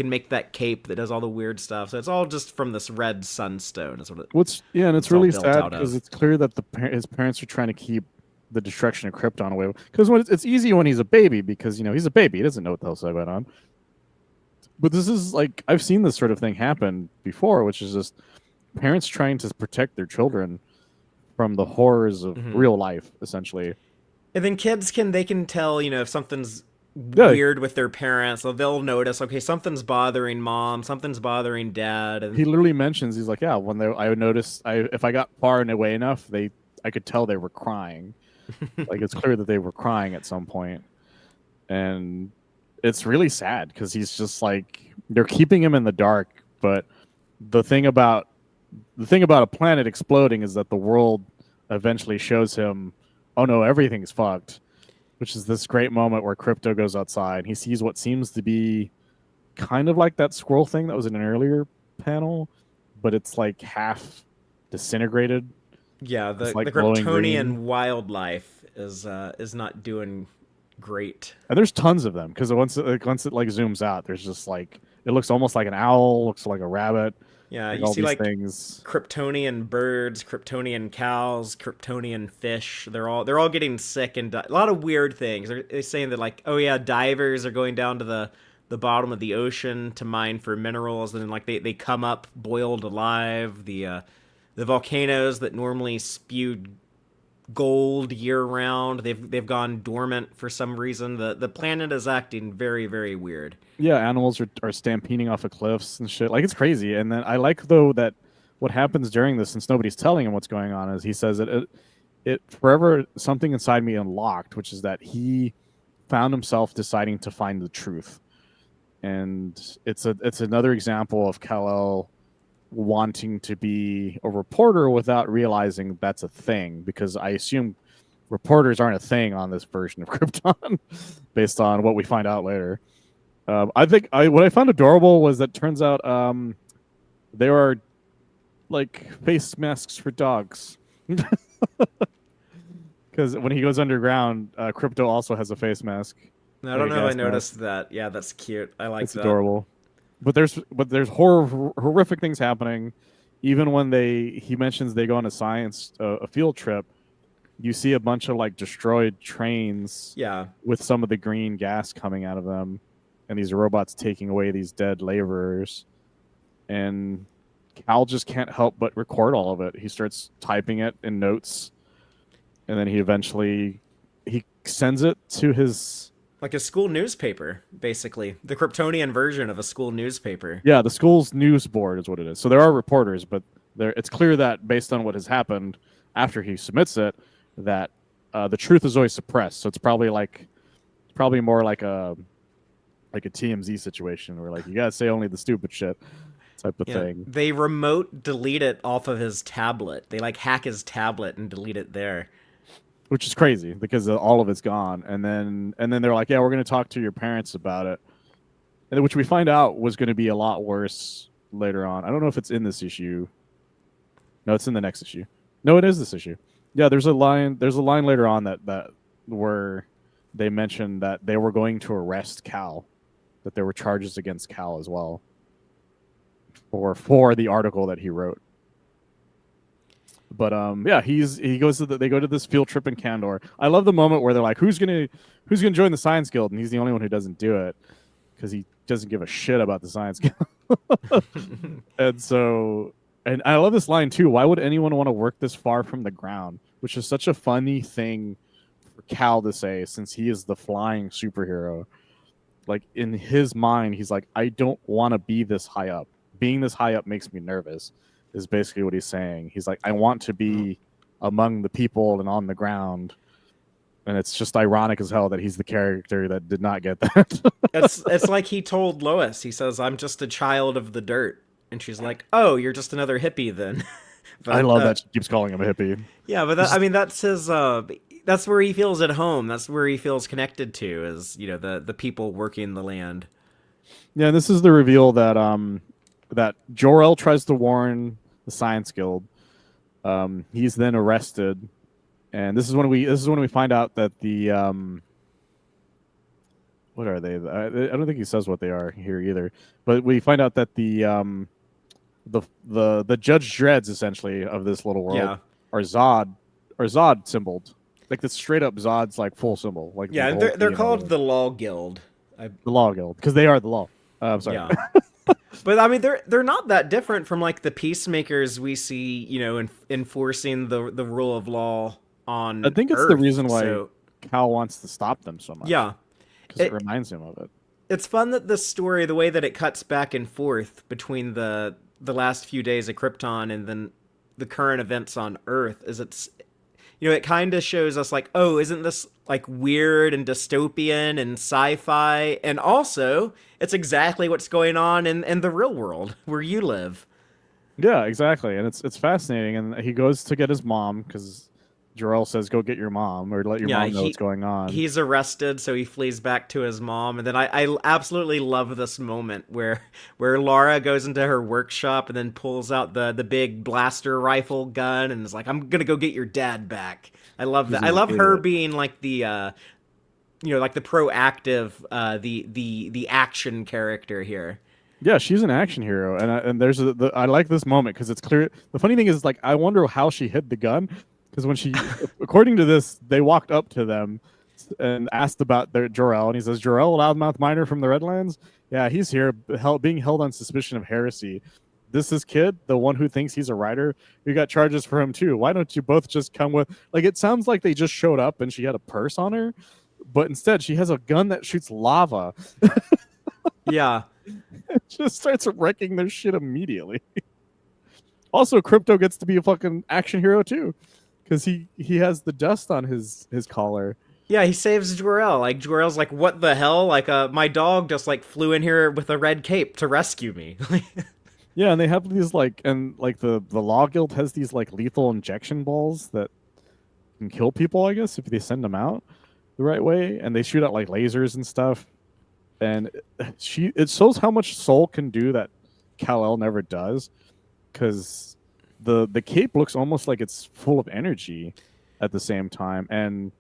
make that cape that does all the weird stuff. So it's all just from this red sunstone. Is what And it's it's all really built sad out because of. it's clear that his parents are trying to keep the destruction of Krypton away. Because when it's easy when he's a baby, because he's a baby, he doesn't know what the hell's going on. But this is like I've seen this sort of thing happen before, which is just parents trying to protect their children from the horrors of real life, essentially. And then kids can tell, if something's Yeah, weird with their parents, so they'll notice, okay, something's bothering mom, something's bothering dad, he and literally mentions he's like, yeah, I would notice if I got far away enough, I could tell they were crying. Like it's clear that they were crying at some point, and it's really sad because he's just like they're keeping him in the dark. But the thing about a planet exploding is that the world eventually shows him, oh no, everything's fucked. Which is this great moment where Crypto goes outside. He sees what seems to be kind of like that squirrel thing that was in an earlier panel, but it's like half disintegrated. yeah, It's the like the glowing Kryptonian green. wildlife is not doing great. And there's tons of them because once it like zooms out, there's just like it looks almost like an owl, looks like a rabbit, Yeah, like you all see these like things. Kryptonian birds, Kryptonian cows, Kryptonian fish. They're all getting sick and a lot of weird things. They're saying that like, oh yeah, divers are going down to the bottom of the ocean to mine for minerals, and then like they come up boiled alive. The volcanoes that normally spew gold year round, they've gone dormant for some reason. The planet is acting very, very weird. Yeah, animals are stampeding off of cliffs and shit. Like it's crazy. And then I like though that what happens during this, since nobody's telling him what's going on, is he says that it forever something inside me unlocked, which is that he found himself deciding to find the truth. And it's another example of Kal-El wanting to be a reporter without realizing that's a thing, because I assume reporters aren't a thing on this version of Krypton based on what we find out later. I think what I found adorable was that turns out there are like face masks for dogs. Because when he goes underground, Crypto also has a face mask. I Like don't a know if I gas mask. noticed that. Yeah, that's cute. I like It's that. adorable. But there's horrific things happening. Even when he mentions they go on a field trip, you see a bunch of like destroyed trains Yeah. with some of the green gas coming out of them, and these robots taking away these dead laborers. And Cal just can't help but record all of it. He starts typing it in notes, and then he sends it to his Like a school newspaper, basically. The Kryptonian version of a school newspaper. the school's news board is what it is. So there are reporters, but it's clear that based on what has happened after he submits it, that the truth is always suppressed. So it's probably more like a TMZ situation where like you gotta say only the stupid shit type of Yeah. thing. They remote delete it off of his tablet. They like hack his tablet and delete it there. Which is crazy because all of it's gone. And then they're like, yeah, we're going to talk to your parents about it, and which we find out was going to be a lot worse later on. I don't know if it's in this issue. No, it's in the next issue. No, it is this issue. Yeah, there's a line later on that where they mentioned that they were going to arrest Cal, that there were charges against Cal as well for the article that he wrote. But yeah, they go to this field trip in Kandor. I love the moment where they're like, who's gonna join the Science Guild, and he's the only one who doesn't do it because he doesn't give a shit about the Science Guild. And I love this line too. Why would anyone want to work this far from the ground? Which is such a funny thing for Kal to say, since he is the flying superhero. Like in his mind, he's like, I don't want to be this high up. Being this high up makes me nervous, is basically what he's saying. He's like, I want to be among the people and on the ground. And it's just ironic as hell that he's the character that did not get that. It's like he told Lois, he says, I'm just a child of the dirt. And she's like, oh, you're just another hippie then. But, I love that she keeps calling him a hippie. Yeah, but that, I mean, that's his, that's where he feels at home. That's where he feels connected to, is, you know, the people working the land. Yeah, this is the reveal that that Jor-El tries to warn the Science Guild. He's then arrested, and this is when we find out that the what are they? I don't think he says what they are here either. But we find out that the Judge Dreads essentially of this little world are Zod symboled. Like the straight up Zod's like full symbol. Like yeah, they're called the Law Guild. The Law Guild, because they are the law. I'm sorry. Yeah. But I mean, they're not that different from like the peacemakers we see, you know, enforcing the rule of law on. I think it's Earth, the reason why so... Kal wants to stop them so much. Yeah, because it reminds him of it. It's fun that the story, the way that it cuts back and forth between the last few days of Krypton and then the current events on Earth, is it's, you know, it kind of shows us like, oh, isn't this like weird and dystopian and sci-fi? And also, it's exactly what's going on in the real world where you live. Yeah, exactly. And it's fascinating. And he goes to get his mom because Jor-El says, go get your mom, or let your mom know what's going on. He's arrested, so he flees back to his mom. And then I absolutely love this moment where Laura goes into her workshop and then pulls out the big blaster rifle gun and is like, I'm going to go get your dad back. I love that. I love her being like the, you know, like the proactive, the action character here. Yeah, she's an action hero, and there's I like this moment because it's clear. The funny thing is, like, I wonder how she hid the gun, because when she, according to this, they walked up to them and asked about their Jor-El, and he says, Jor-El, loudmouth miner from the Redlands? Yeah, he's here, being held on suspicion of heresy. This kid, the one who thinks he's a writer, we got charges for him too. Why don't you both just come with? Like, it sounds like they just showed up and she had a purse on her, but instead she has a gun that shoots lava. Yeah. It just starts wrecking their shit immediately. Also, Krypto gets to be a fucking action hero too, because he has the dust on his collar. Yeah, he saves Jor-El. Like, Jor-El's like, what the hell? Like, my dog just like flew in here with a red cape to rescue me. Yeah, and they have these like, and like the Law Guild has these like lethal injection balls that can kill people, I guess, if they send them out the right way, and they shoot out like lasers and stuff. And it shows how much Soul can do that Kal-El never does, because the cape looks almost like it's full of energy at the same time, and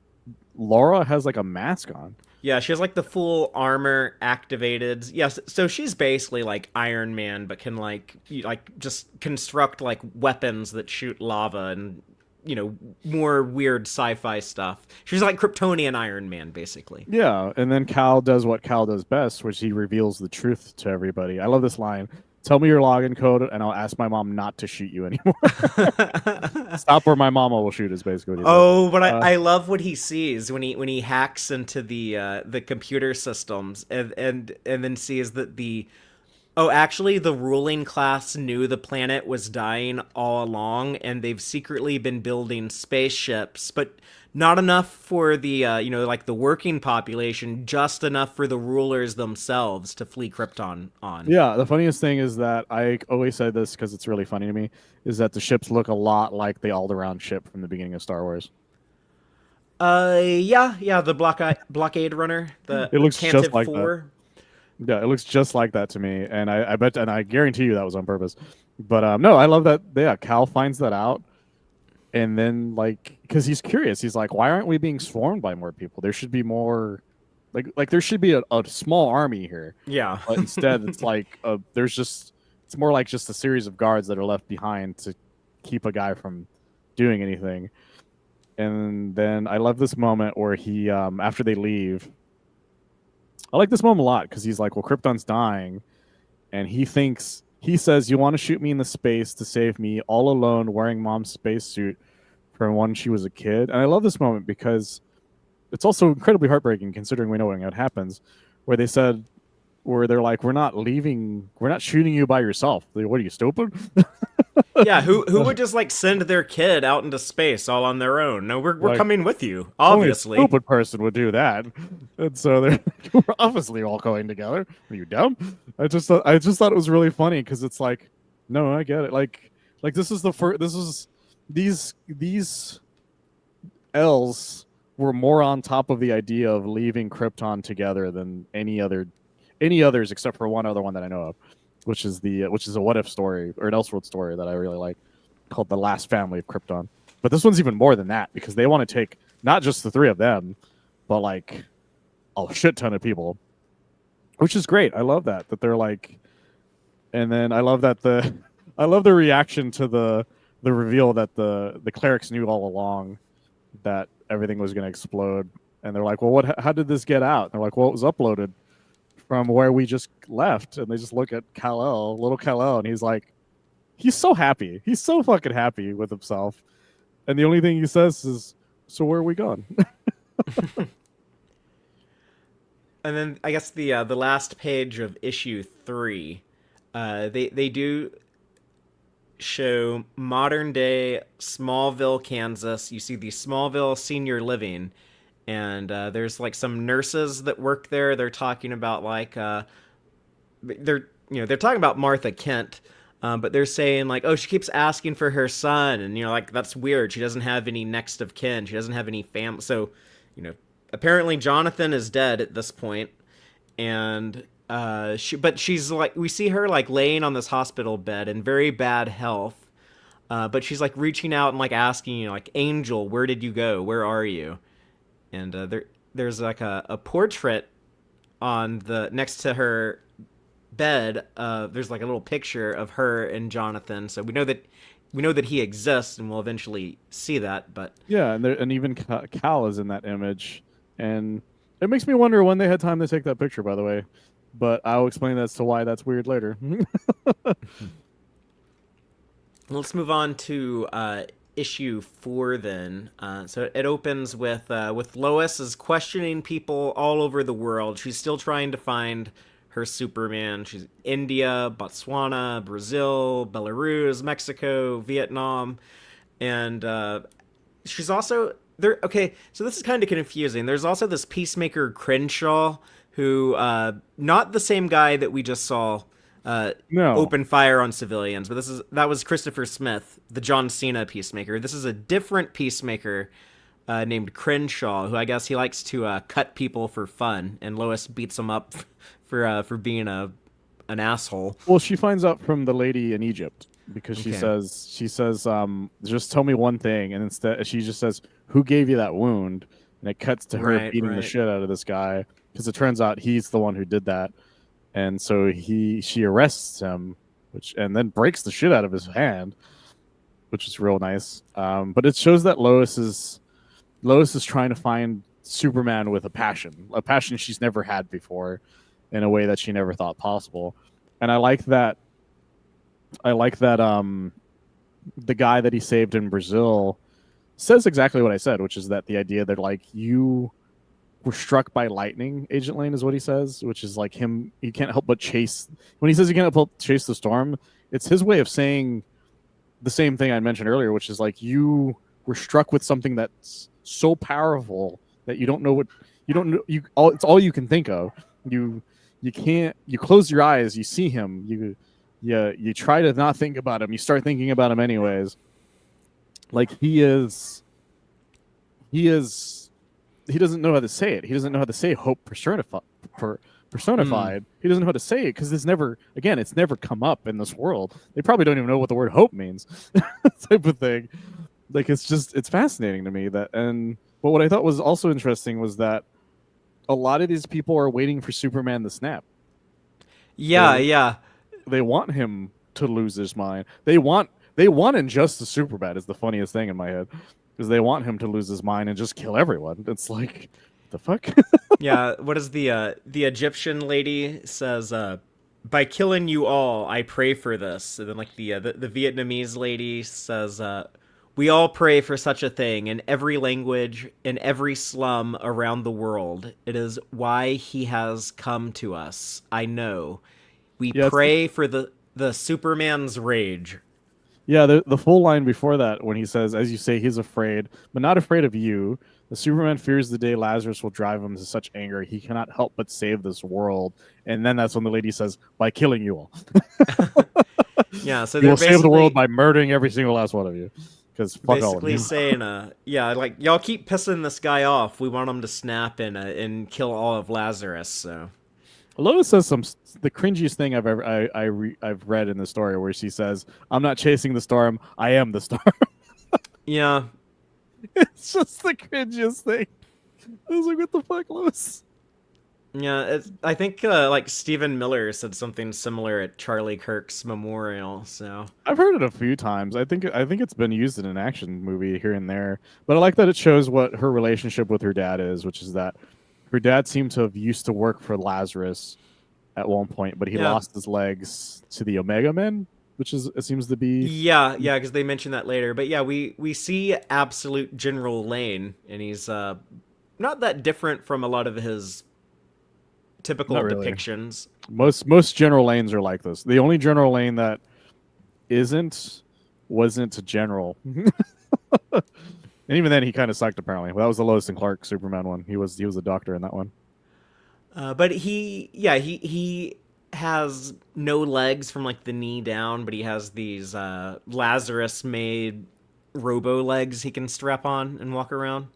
Laura has like a mask on. Yeah, she has like the full armor activated. Yes, so she's basically like Iron Man, but can like just construct like weapons that shoot lava and, you know, more weird sci-fi stuff. She's like Kryptonian Iron Man, basically. Yeah, and then Kal does what Kal does best, which he reveals the truth to everybody. I love this line. Tell me your login code, and I'll ask my mom not to shoot you anymore. Stop where my mama will shoot is basically what he does. But I love what he sees when he hacks into the computer systems and then sees that actually the ruling class knew the planet was dying all along, and they've secretly been building spaceships, but not enough for the like the working population, just enough for the rulers themselves to flee Krypton on. Yeah, the funniest thing is that I always say this because it's really funny to me, is that the ships look a lot like the Alderaan ship from the beginning of Star Wars. Yeah, the blockade runner. It looks Cantive just like 4. that. Yeah, it looks just like that to me, and I bet, and I guarantee you that was on purpose. But no, I love that. Yeah, Kal finds that out. And then, like, because he's curious, he's like, why aren't we being swarmed by more people? There should be more, like there should be a small army here. Yeah. But instead, it's like, it's more like just a series of guards that are left behind to keep a guy from doing anything. And then I love this moment where he, after they leave, I like this moment a lot because he's like, well, Krypton's dying. And he says, you want to shoot me in the space to save me all alone wearing mom's spacesuit from when she was a kid. And I love this moment because it's also incredibly heartbreaking considering we know what happens, where they said, where they're like, we're not leaving, we're not shooting you by yourself. Like, what are you, stupid? Yeah, who would just like send their kid out into space all on their own? No, we're Like, coming with you, only a obviously. stupid person would do that. And so they're we're obviously all going together. Are you dumb? I just thought it was really funny because it's like, no, I get it. Like this is the first. This is these L's were more on top of the idea of leaving Krypton together than any others except for one other one that I know of, which is a what if story or an Elseworld story that I really like called The Last Family of Krypton. But this one's even more than that because they want to take not just the three of them, but like a shit ton of people, which is great. I love that they're like, and then I love that I love the reaction to the reveal that the clerics knew all along that everything was going to explode, and they're like, well, how did this get out? And they're like, well, it was uploaded from where we just left, and they just look at Kal-El, little Kal-El, and he's so happy. He's so fucking happy with himself. And the only thing he says is, so where are we going? And then I guess the last page of issue 3, they do show modern day Smallville, Kansas. You see the Smallville senior living, and there's like some nurses that work there. They're talking about like they're talking about Martha Kent, but they're saying like, oh, she keeps asking for her son, and like that's weird. She doesn't have any next of kin. She doesn't have any family. So, apparently Jonathan is dead at this point, and but she's like, we see her like laying on this hospital bed in very bad health, but she's like reaching out and like asking, like, Angel, where did you go? Where are you? And there's like a portrait on the next to her bed. There's like a little picture of her and Jonathan, so we know that he exists, and we'll eventually see that. But yeah, and even Cal is in that image, and it makes me wonder when they had time to take that picture. By the way, but I'll explain as to why that's weird later. let's move on to issue 4 then. So it opens with Lois is questioning people all over the world. She's still trying to find her Superman. She's India, Botswana, Brazil, Belarus, Mexico, Vietnam, and she's also there. Okay, so this is kind of confusing. There's also this Peacemaker Crenshaw, who not the same guy that we just saw No, open fire on civilians, but that was Christopher Smith, the John Cena Peacemaker. This is a different Peacemaker named Crenshaw, who I guess he likes to cut people for fun, and Lois beats him up for being an asshole. well, she finds out from the lady in Egypt because she Okay. says, just tell me one thing, and instead she just says, who gave you that wound? And it cuts to her Right, beating the right. shit out of this guy because it turns out he's the one who did that, and so she arrests him, and then breaks the shit out of his hand, which is real nice. But it shows that Lois is trying to find Superman with a passion she's never had before, in a way that she never thought possible. And I like that. The guy that he saved in Brazil says exactly what I said, which is that the idea that like you were struck by lightning, Agent Lane is what he says, which is like him. He can't help but chase. When he says he can't help but chase the storm, it's his way of saying the same thing I mentioned earlier, which is like you were struck with something that's so powerful that you don't know what you don't know. It's all you can think of. You can't. You close your eyes. You see him. You try to not think about him. You start thinking about him anyways. Like he is. He doesn't know how to say it. He doesn't know how to say hope personified. He doesn't know how to say it because it's never come up in this world. They probably don't even know what the word hope means, type of thing. Like it's fascinating to me but what I thought was also interesting was that a lot of these people are waiting for Superman to snap. Yeah, They yeah. they want him to lose his mind. They want Injustice Superbad is the funniest thing in my head because they want him to lose his mind and just kill everyone. It's like the fuck. Yeah, what is the Egyptian lady says, by killing you all, I pray for this. And then like the Vietnamese lady says, We all pray for such a thing in every language, in every slum around the world. It is why he has come to us. I know. We Yeah, it's pray for the Superman's rage. yeah, the full line before that when he says, as you say, he's afraid, but not afraid of you. The Superman fears the day Lazarus will drive him to such anger he cannot help but save this world. And then that's when the lady says, by killing you all. Yeah, so You they're will save the world basically by murdering every single last one of you. Because fuck all of basically you. saying, yeah, like y'all keep pissing this guy off. We want him to snap and kill all of Lazarus. So Lois says the cringiest thing I've read in the story where she says, "I'm not chasing the storm. I am the storm." yeah, It's just the cringiest thing. I was like, "What the fuck, Lois?" yeah. I think like Stephen Miller said something similar at Charlie Kirk's memorial. So I've heard it a few times. I think it's been used in an action movie here and there. But I like that it shows what her relationship with her dad is, which is that her dad seemed to have used to work for Lazarus at one point, but he yeah, lost his legs to the Omega Men, which is it seems to be. yeah, because they mentioned that later. But yeah, we see Absolute General Lane, and he's not that different from a lot of his typical Not really. depictions. Most General Lanes are like this. The only General Lane that wasn't a general. And even then, he kind of sucked. Apparently, well, that was the Lois and Clark Superman one. He was a doctor in that one. But he has no legs from like the knee down, but he has these Lazarus made robo legs he can strap on and walk around.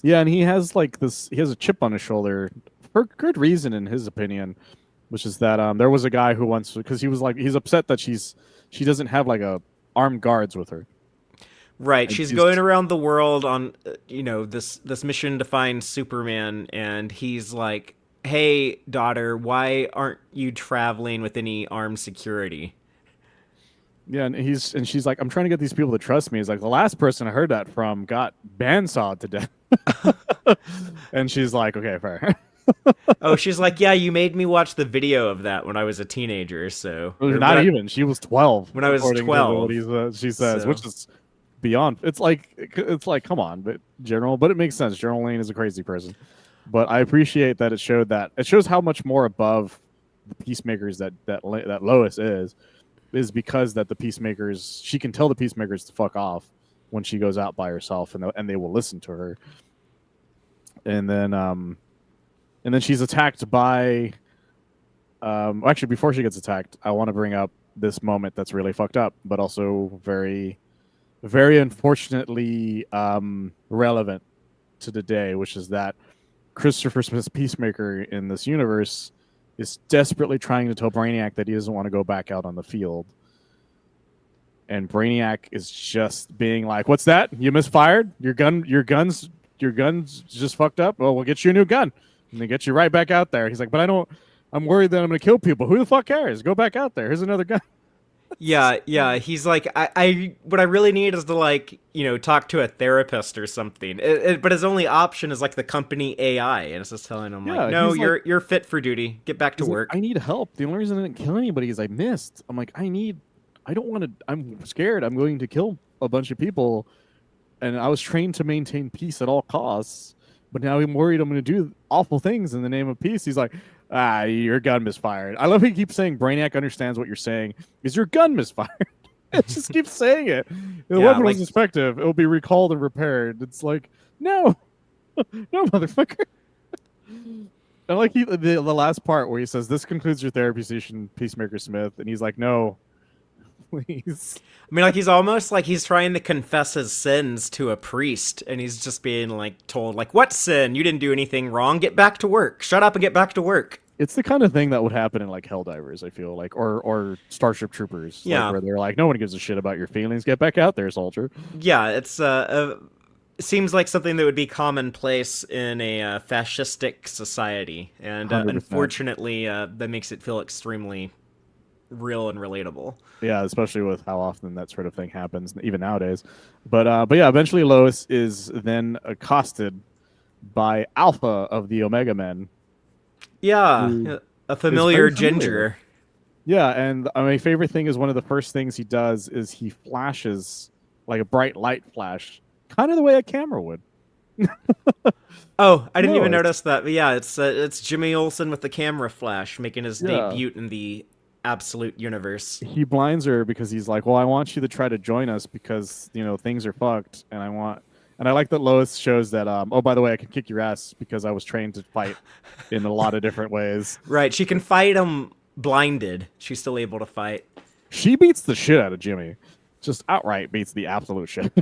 Yeah, and he has like this. He has a chip on his shoulder for good reason, in his opinion, which is that there was a guy who once because he's upset that she doesn't have like a armed guards with her. Right, And she's she's going around the world on this mission to find Superman, and he's like, "Hey, daughter, why aren't you traveling with any armed security?" Yeah, and she's like, I'm trying to get these people to trust me. He's like, the last person I heard that from got bandsawed to death. And she's like, okay, fair. Oh, she's like, "Yeah, you made me watch the video of that when I was a teenager." So, or Not even. She was 12 when I was according to 12. what she says, So. which is beyond. It's like, come on, but but it makes sense. General Lane is a crazy person. But I appreciate that it shows how much more above the peacemakers that Lois is because that the peacemakers she can tell the peacemakers to fuck off when she goes out by herself and they will listen to her. And then she's attacked by actually before she gets attacked, I want to bring up this moment that's really fucked up, but also very very unfortunately relevant to today, which is that Christopher Smith's Peacemaker in this universe is desperately trying to tell Brainiac that he doesn't want to go back out on the field. And Brainiac is just being like, "What's that? You misfired? Your gun's just fucked up? Well, we'll get you a new gun." And they get you right back out there. He's like, "But I'm worried that I'm going to kill people. Who the fuck cares? Go back out there. Here's another gun." Yeah. He's like, I what I really need is to like, talk to a therapist or something. But his only option is like the company AI, and it's just telling him Yeah, like, no, he's like- you're fit for duty. Get back to He's like, work. I need help. The only reason I didn't kill anybody is I missed. I'm like, I don't want to. I'm scared. I'm going to kill a bunch of people, and I was trained to maintain peace at all costs. But now I'm worried I'm going to do awful things in the name of peace. He's like, your gun misfired. I love how he keeps saying Brainiac understands what you're saying. Is your gun misfired? It just keeps saying it. The Yeah, weapon like- was defective. It will be recalled and repaired. It's like, no, no, motherfucker. I like the last part where he says, "This concludes your therapy session, Peacemaker Smith," and he's like, "No, please." I mean, like he's almost like he's trying to confess his sins to a priest, and he's just being like told, like, "What sin? You didn't do anything wrong. Get back to work. Shut up and get back to work." It's the kind of thing that would happen in like Helldivers, I feel like, or Starship Troopers, Yeah. where they're like, "No one gives a shit about your feelings. Get back out there, soldier." Yeah, it's seems like something that would be commonplace in a fascistic society, and 100%. unfortunately, that makes it feel extremely real and relatable. Yeah, especially with how often that sort of thing happens, even nowadays. But yeah, eventually Lois is then accosted by Alpha of the Omega Men. Yeah, Who a familiar very familiar. ginger. Yeah, and my favorite thing is one of the first things he does is he flashes like a bright light flash, kind of the way a camera would. Oh, I didn't even Lois. notice that. But yeah, it's Jimmy Olsen with the camera flash making his Yeah. debut in the absolute universe. He blinds her because he's like, well, I want you to try to join us because things are fucked, and I like that Lois shows that. Oh, by the way, I can kick your ass because I was trained to fight in a lot of different ways. Right, she can fight him blinded. She's still able to fight. She beats the shit out of Jimmy, just outright beats the absolute shit.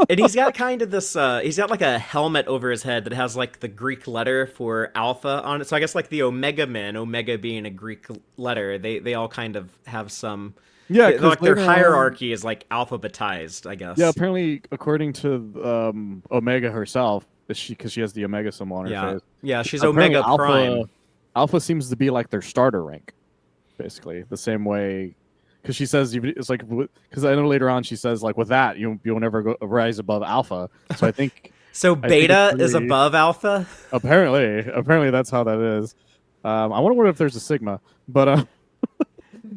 And he's got kind of this, he's got like a helmet over his head that has like the Greek letter for alpha on it. So I guess like the Omega Men, Omega being a Greek letter, they all kind of have some, Yeah, like their later on- hierarchy is like alphabetized, I guess. Yeah, apparently, according to Omega herself, because she has the Omega symbol on her Yeah, face. yeah, she's Apparently Omega Prime. Alpha seems to be like their starter rank, basically the same way. Because she says it's like, because I know later on she says like with that you'll never rise above Alpha. So I think So I think Beta it's is really- above Alpha? apparently that's how that is. I wonder if there's a Sigma, but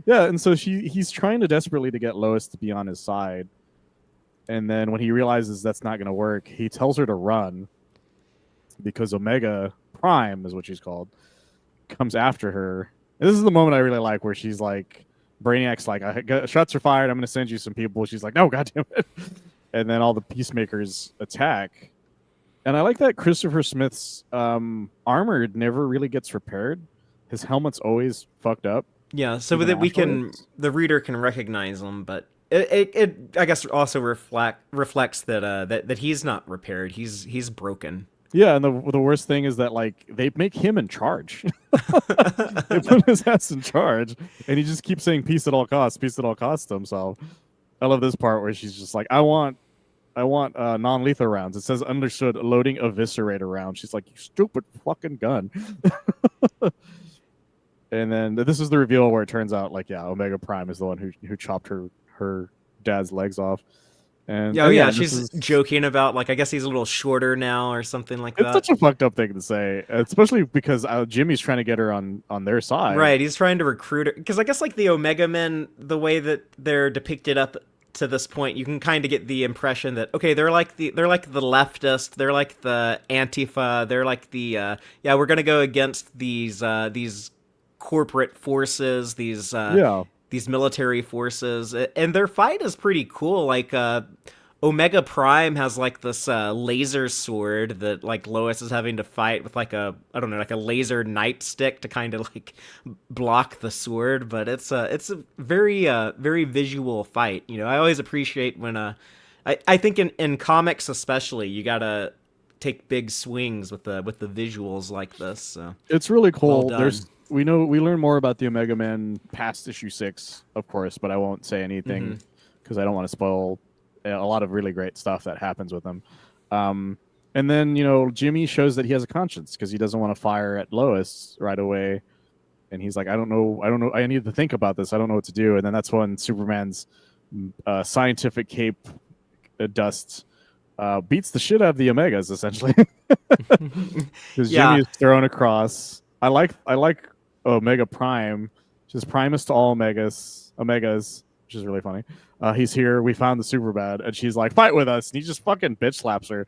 yeah. And so he's trying to desperately to get Lois to be on his side, and then when he realizes that's not going to work, he tells her to run because Omega Prime is what she's called comes after her. And this is the moment I really like where she's like. Brainiac's like, shots are fired. I'm going to send you some people. She's like, no, goddamn it. And then all the peacemakers attack. And I like that Christopher Smith's armor never really gets repaired. His helmet's always fucked up. Yeah, so Even that afterwards? the reader can recognize him, but it I guess also reflects that he's not repaired. He's broken. Yeah, and the worst thing is that like they make him in charge. They put his ass in charge, and he just keeps saying peace at all costs to himself. I love this part where she's just like, I want non-lethal rounds. It says understood, loading eviscerator round. She's like, you stupid fucking gun. And then this is the reveal where it turns out like, yeah, Omega Prime is the one who chopped her dad's legs off. And Oh yeah, this she's is- joking about like I guess he's a little shorter now or something like It's that. such a fucked up thing to say, especially because Jimmy's trying to get her on their side. Right, he's trying to recruit her because I guess like the Omega Men, the way that they're depicted up to this point, you can kind of get the impression that okay, they're like the leftist, they're like the Antifa, they're like the yeah, we're gonna go against these corporate forces, these military forces, and their fight is pretty cool. Like Omega Prime has like this laser sword that like Lois is having to fight with like a laser nightstick to kind of like block the sword. But it's a very very visual fight. I always appreciate when I think in comics especially you gotta take big swings with the visuals like this. So It's really cool. Well done. We learn more about the Omega Men past issue 6, of course, but I won't say anything because I don't want to spoil a lot of really great stuff that happens with them. And then Jimmy shows that he has a conscience because he doesn't want to fire at Lois right away, and he's like, I don't know, I need to think about this. I don't know what to do. And then that's when Superman's scientific cape dust beats the shit out of the Omegas essentially because Yeah. Jimmy is thrown across. I like Omega Prime, just Primus to all Omegas, which is really funny. He's here. We found the Superbad, and she's like, "Fight with us!" And he just fucking bitch slaps her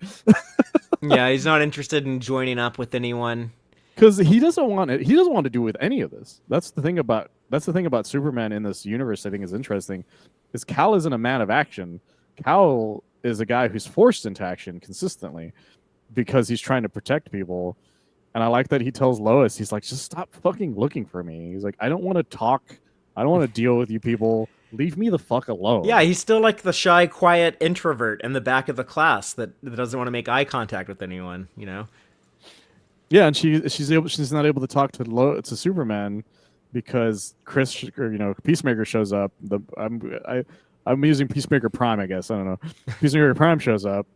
Yeah, he's not interested in joining up with anyone. because he doesn't want it. He doesn't want to do with any of this. That's the thing about Superman in this universe. I think is interesting. Is Kal isn't a man of action. Kal is a guy who's forced into action consistently because he's trying to protect people. And I like that he tells Lois, he's like, just stop fucking looking for me. He's like, I don't want to talk. I don't want to deal with you people. Leave me the fuck alone. Yeah, he's still like the shy, quiet introvert in the back of the class that doesn't want to make eye contact with anyone, Yeah, and she's not able to talk to Superman because Peacemaker shows up. I'm using Peacemaker Prime, I guess. I don't know. Peacemaker Prime shows up,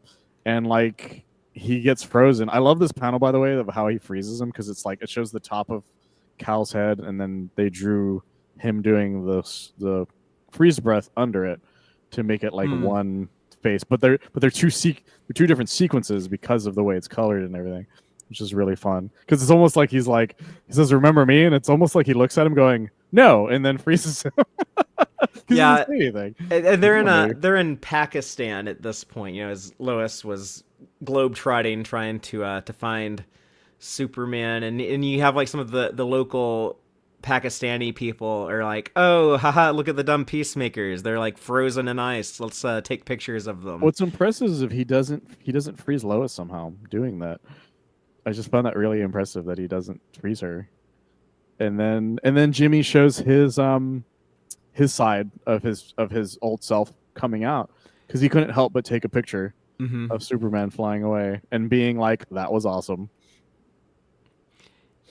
and like he gets frozen. I love this panel, by the way, of how he freezes him because it's like it shows the top of Cal's head, and then they drew him doing the freeze breath under it to make it like one face. But they're two different sequences because of the way it's colored and everything, which is really fun. Because it's almost like he says, "Remember me," and it's almost like he looks at him going, "No," and then freezes him. He doesn't Yeah, say anything. and Come on, baby. they're in Pakistan at this point. As Lois was globetrotting, trying to find Superman, and you have like some of the local Pakistani people are like, oh, haha, look at the dumb peacemakers. They're like frozen in ice. Let's take pictures of them. What's impressive is if he doesn't freeze Lois somehow doing that. I just found that really impressive that he doesn't freeze her. And then Jimmy shows his side of his old self coming out because he couldn't help but take a picture Hmm. of Superman flying away and being like, that was awesome.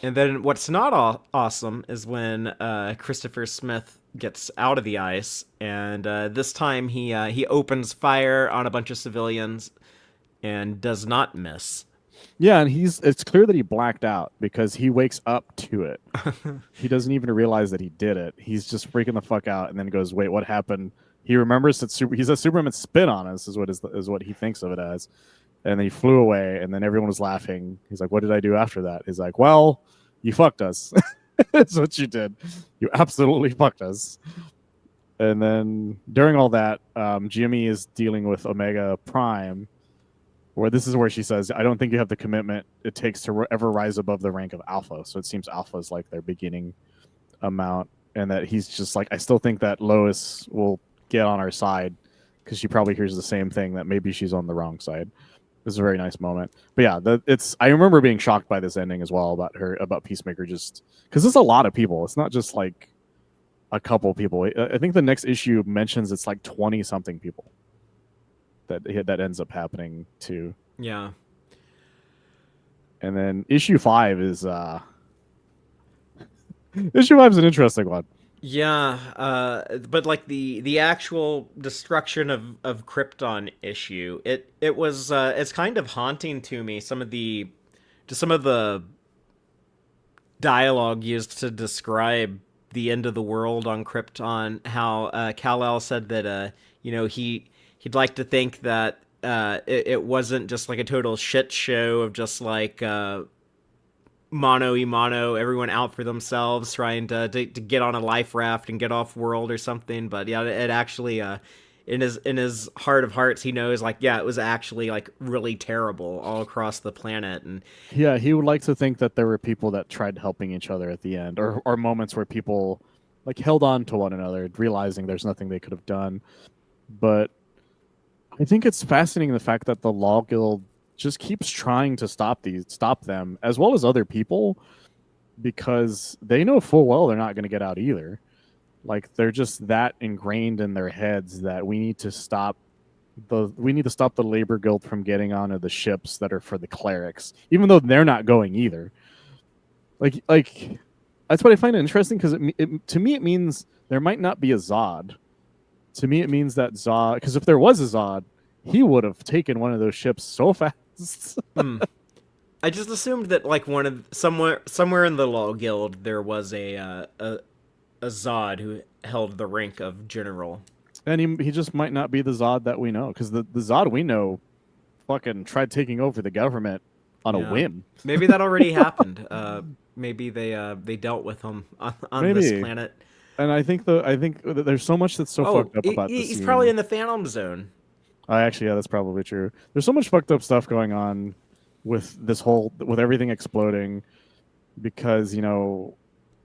And then what's not awesome is when Christopher Smith gets out of the ice, and this time he opens fire on a bunch of civilians and does not miss. Yeah, and it's clear that he blacked out because he wakes up to it. He doesn't even realize that he did it. He's just freaking the fuck out and then goes, wait, what happened? He remembers that he says Superman spit on us is what he thinks of it as. And then he flew away and then everyone was laughing. He's like, what did I do after that? He's like, well, you fucked us. That's what you did. You absolutely fucked us. And then during all that, Jimmy is dealing with Omega Prime, where this is where she says, I don't think you have the commitment it takes to ever rise above the rank of Alpha. So it seems Alpha is like their beginning amount. And that he's just like, I still think that Lois will get on our side because she probably hears the same thing, that maybe she's on the wrong side. This is a very nice moment. But yeah, I remember being shocked by this ending as well about Peacemaker, just because it's a lot of people. It's not just like a couple people. I think the next issue mentions it's like 20 something people that ends up happening too. Yeah. And then issue 5 is issue 5 is an interesting one. Yeah, but like the actual destruction of Krypton issue, it was it's kind of haunting to me. Some of the dialogue used to describe the end of the world on Krypton. How Kal-El said that he'd like to think that it wasn't just like a total shit show of just like mano y mano, everyone out for themselves, trying to get on a life raft and get off world or something. But yeah, it actually in his heart of hearts, he knows like, yeah, it was actually like really terrible all across the planet. And yeah, he would like to think that there were people that tried helping each other at the end, or moments where people like held on to one another, realizing there's nothing they could have done. But I think it's fascinating the fact that the Law Guild just keeps trying to stop them, as well as other people, because they know full well they're not going to get out either. Like, they're just that ingrained in their heads that we need to stop the Labor Guild from getting onto the ships that are for the clerics, even though they're not going either. Like that's what I find interesting, because to me it means there might not be a Zod. To me, it means that Zod, because if there was a Zod, he would have taken one of those ships so fast. I just assumed that like somewhere in the Law Guild there was a Zod who held the rank of general. And he just might not be the Zod that we know, because the Zod we know fucking tried taking over the government on a whim. Maybe that already happened. Maybe they dealt with him on this planet. And I think that there's so much that's so fucked up about this. He's probably in the Phantom Zone. Actually, yeah, that's probably true. There's so much fucked up stuff going on with with everything exploding, because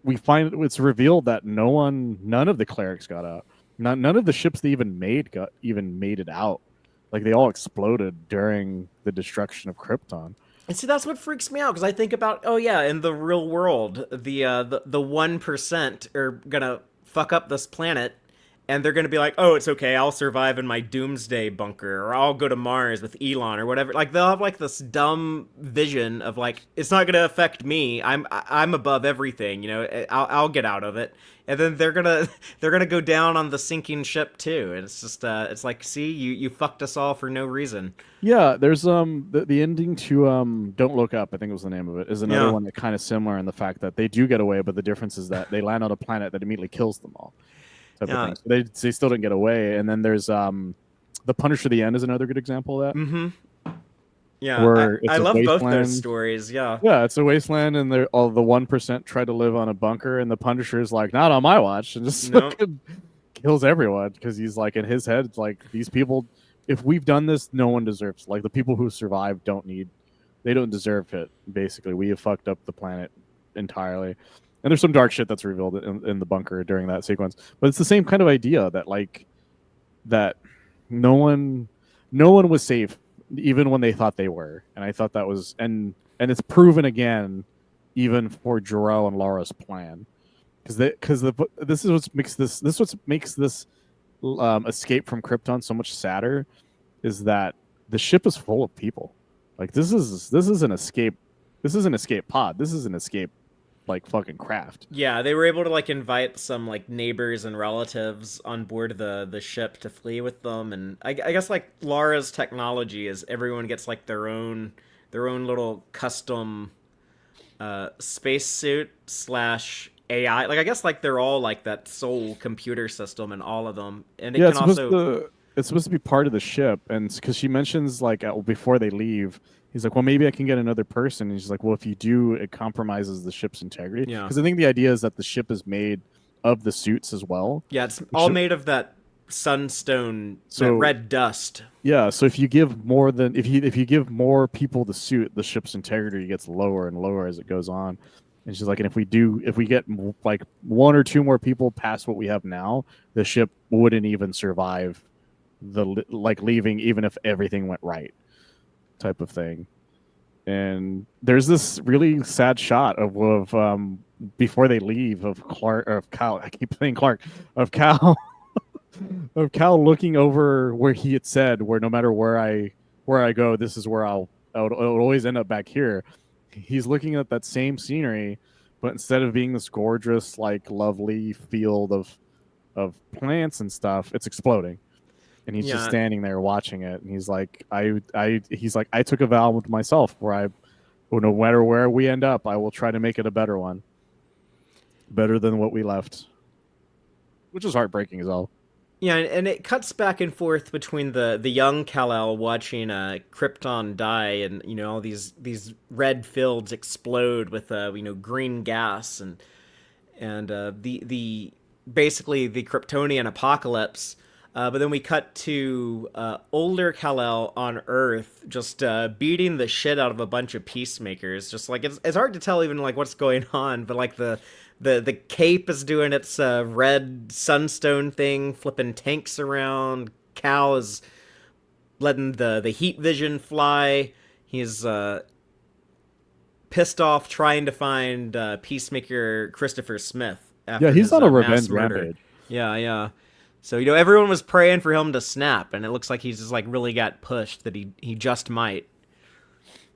we find it's revealed that none of the clerics got out. None of the ships they even made it out. Like, they all exploded during the destruction of Krypton. And see, that's what freaks me out, because I think about, oh yeah, in the real world, the 1% are gonna fuck up this planet, and they're gonna be like, oh, it's okay, I'll survive in my doomsday bunker, or I'll go to Mars with Elon, or whatever. Like, they'll have like this dumb vision of like, it's not gonna affect me. I'm above everything. I'll get out of it. And then they're gonna go down on the sinking ship too. And it's just it's like, see, you fucked us all for no reason. Yeah, there's the ending to Don't Look Up, I think was the name of it, is another one that kind of similar in the fact that they do get away, but the difference is that they land on a planet that immediately kills them all. Type of thing. So they still didn't get away. And then there's the Punisher: The End is another good example of that. Mm-hmm. Yeah, I love both those stories. Yeah, it's a wasteland, and all the 1% try to live on a bunker, and the Punisher's like, not on my watch, and just kills everyone because he's like in his head, it's like these people. If we've done this, no one deserves. Like the people who survive they don't deserve it. Basically, we have fucked up the planet entirely. And there's some dark shit that's revealed in the bunker during that sequence, but it's the same kind of idea that like that no one was safe even when they thought they were, and I thought that was and it's proven again even for Jor-El and Laura's plan because this is what makes this escape from Krypton so much sadder is that the ship is full of people. Like this is an escape. This is an escape pod. This is an escape like fucking craft. Yeah, they were able to like invite some like neighbors and relatives on board the ship to flee with them, and I guess like Laura's technology is everyone gets like their own little custom spacesuit slash AI. Like I guess like they're all like that soul computer system in all of them, and it can also. It's supposed to be part of the ship, and because she mentions like before they leave, he's like, well, maybe I can get another person, and she's like, well, if you do, it compromises the ship's integrity. Yeah, because I think the idea is that the ship is made of the suits as well. Yeah, it's all made of that sunstone, that red dust. Yeah, so if you give more than if you give more people the suit, the ship's integrity gets lower and lower as it goes on. And she's like, and if we get like one or two more people past what we have now, the ship wouldn't even survive leaving, even if everything went right, type of thing. And there's this really sad shot of before they leave of Kal. I keep saying Clark, of Kal. Of Kal looking over where he had said, where no matter where I go, this is where I'll always end up back here. He's looking at that same scenery, but instead of being this gorgeous, like lovely field of plants and stuff, it's exploding. And he's just standing there watching it, and he's like, I took a vow with myself where no matter where we end up, I will try to make it a better one, better than what we left, which is heartbreaking as well. Yeah, and it cuts back and forth between the young Kal-El watching Krypton die, and all these red fields explode with green gas, and the basically the Kryptonian apocalypse. But then we cut to older Kal-El on Earth just beating the shit out of a bunch of peacemakers. Just like it's hard to tell even like what's going on, but like the cape is doing its red sunstone thing, flipping tanks around. Kal is letting the heat vision fly. He's pissed off trying to find Peacemaker Christopher Smith. After he's on a revenge rampage. Yeah. So, everyone was praying for him to snap, and it looks like he's just, like, really got pushed, that he just might.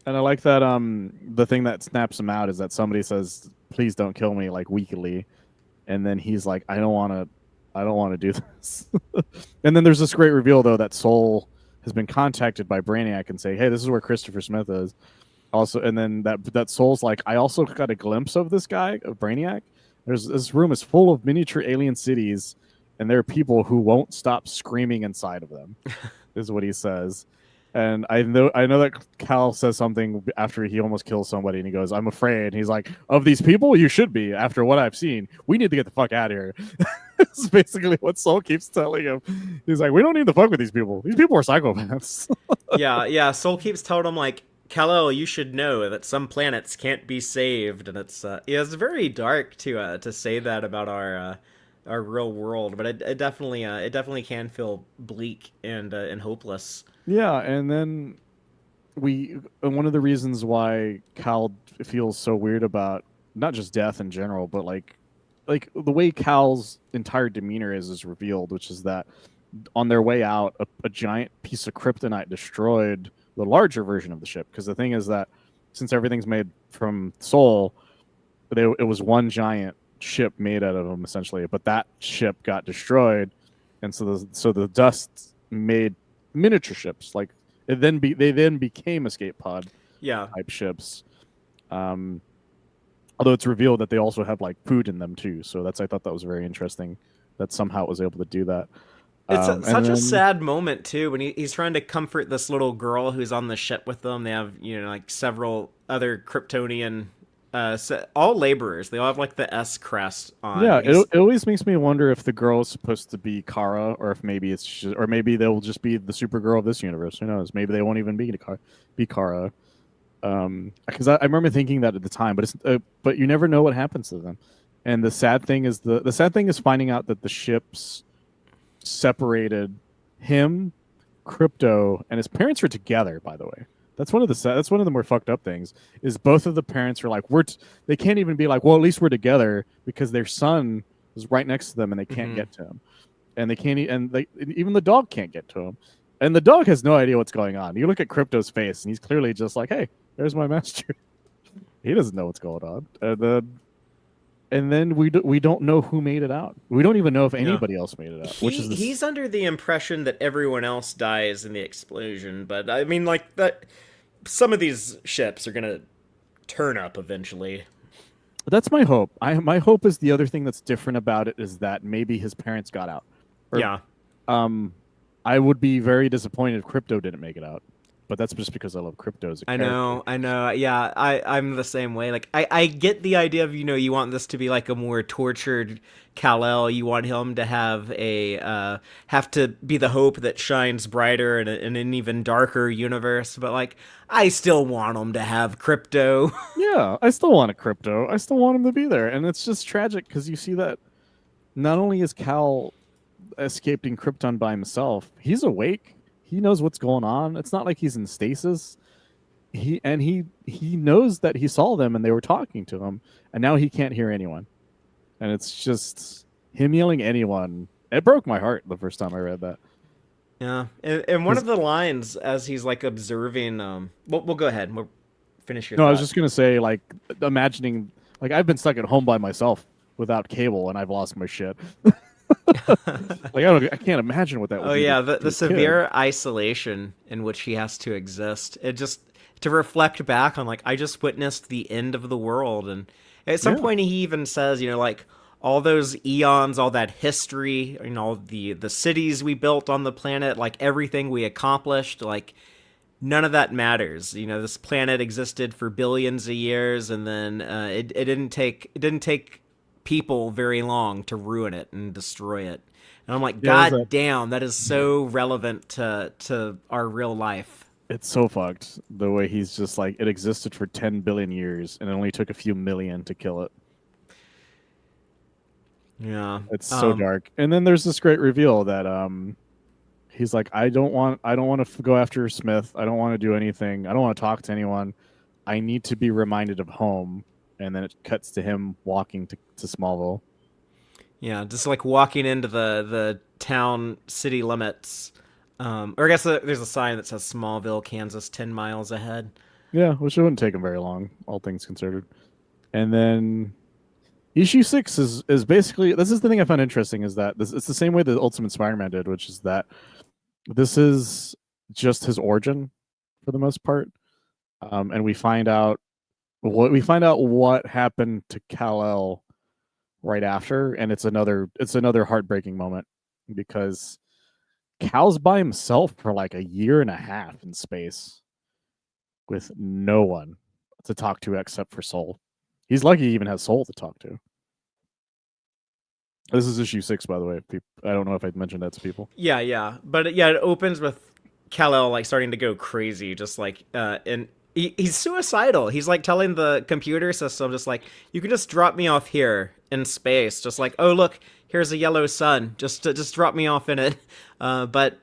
And I like that the thing that snaps him out is that somebody says, please don't kill me, like, weakly. And then he's like, I don't want to do this. And then there's this great reveal, though, that Soul has been contacted by Brainiac and say, hey, this is where Christopher Smith is. Also, and then that Soul's like, I also got a glimpse of this guy, of Brainiac. This room is full of miniature alien cities, and there are people who won't stop screaming inside of them, is what he says. And I know that Kal says something after he almost kills somebody, and he goes, I'm afraid. And he's like, of these people, you should be. After what I've seen, we need to get the fuck out of here. That's basically what Soul keeps telling him. He's like, we don't need to fuck with these people. These people are psychopaths. Yeah. Soul keeps telling him, like, Kal-El, you should know that some planets can't be saved. And it's very dark to say that about our real world, but it definitely can feel bleak and hopeless. Yeah, and then one of the reasons why Kal feels so weird about not just death in general, but like the way Kal's entire demeanor is revealed, which is that on their way out, a giant piece of kryptonite destroyed the larger version of the ship. Because the thing is that since everything's made from Soul, it was one giant ship made out of them essentially, but that ship got destroyed, and so the dust made miniature ships. Like they then became escape pod type ships. Although it's revealed that they also have like food in them too, so I thought that was very interesting that somehow it was able to do that. It's such a sad moment too when he's trying to comfort this little girl who's on the ship with them. They have like several other Kryptonian all laborers. They all have like the S crest on. Yeah, But he's it always makes me wonder if the girl is supposed to be Kara, or if maybe it's just, or maybe they'll just be the Supergirl of this universe. Who knows? Maybe they won't even be Kara. Because I remember thinking that at the time, but it's but you never know what happens to them. And the sad thing is the sad thing is finding out that the ships separated him, Crypto, and his parents are together. By the way, that's one of the more fucked up things. Is both of the parents are like they can't even be like, well, at least we're together, because their son is right next to them and they can't get to him, and they can't and they even the dog can't get to him, and the dog has no idea what's going on. You look at Crypto's face and he's clearly just like, hey, there's my master. He doesn't know what's going on, and then we don't know who made it out. We don't even know if yeah. anybody else made it out. Which is He's under the impression that everyone else dies in the explosion, but I mean, like that. Some of these ships are gonna turn up eventually. that's my hope. My hope is the other thing that's different about it is that maybe his parents got out. Or, Yeah, um, I would be very disappointed if Crypto didn't make it out, but that's just because I love Crypto as a character. I know. Yeah, I'm the same way. Like, I get the idea of you want this to be like a more tortured Kal-El. You want him to have have to be the hope that shines brighter in an even darker universe. But like, I still want him to have Crypto. Yeah, I still want a Crypto. I still want him to be there, and it's just tragic because you see that not only is Cal escaping Krypton by himself, he's awake. He knows what's going on. It's not like he's in stasis. He knows that he saw them and they were talking to him, and now he can't hear anyone. And it's just him yelling anyone. It broke my heart the first time I read that. Yeah, and one of the lines as he's like observing. We'll go ahead. We'll finish your No, I was thought. just gonna say, like, imagining, like, I've been stuck at home by myself without cable and I've lost my shit. Like, I can't imagine what that would Oh be yeah, to the a kid. severe isolation in which he has to exist. It just to reflect back on like I just witnessed the end of the world, and at some Yeah. point he even says, like all those eons, all that history, all the cities we built on the planet, like everything we accomplished, like none of that matters. This planet existed for billions of years, and then it didn't take people very long to ruin it and destroy it. And I'm like, Yeah, there's that. God damn, that is so relevant to our real life. It's so fucked the way he's just like, it existed for 10 billion years and it only took a few million to kill it. Yeah. It's so dark. And then there's this great reveal that he's like, I don't want to go after Smith. I don't want to do anything. I don't want to talk to anyone. I need to be reminded of home. And then it cuts to him walking to Smallville. Yeah, just like walking into the town city limits. Or I guess there's a sign that says Smallville, Kansas, 10 miles ahead. Yeah, which it wouldn't take him very long, all things considered. And then issue 6 is basically, this is the thing I found interesting, is that it's the same way that Ultimate Spider-Man did, which is that this is just his origin for the most part. And we find out what happened to Kal-El right after, and it's another heartbreaking moment because Cal's by himself for like a year and a half in space with no one to talk to except for Soul. He's lucky he even has Soul to talk to. This is issue 6, by the way. I don't know if I'd mentioned that to people. Yeah, yeah. But yeah, it opens with Kal-El like starting to go crazy, just like and he's suicidal. He's like telling the computer system, just like, you can just drop me off here in space, just like, oh look, here's a yellow sun, just drop me off in it. But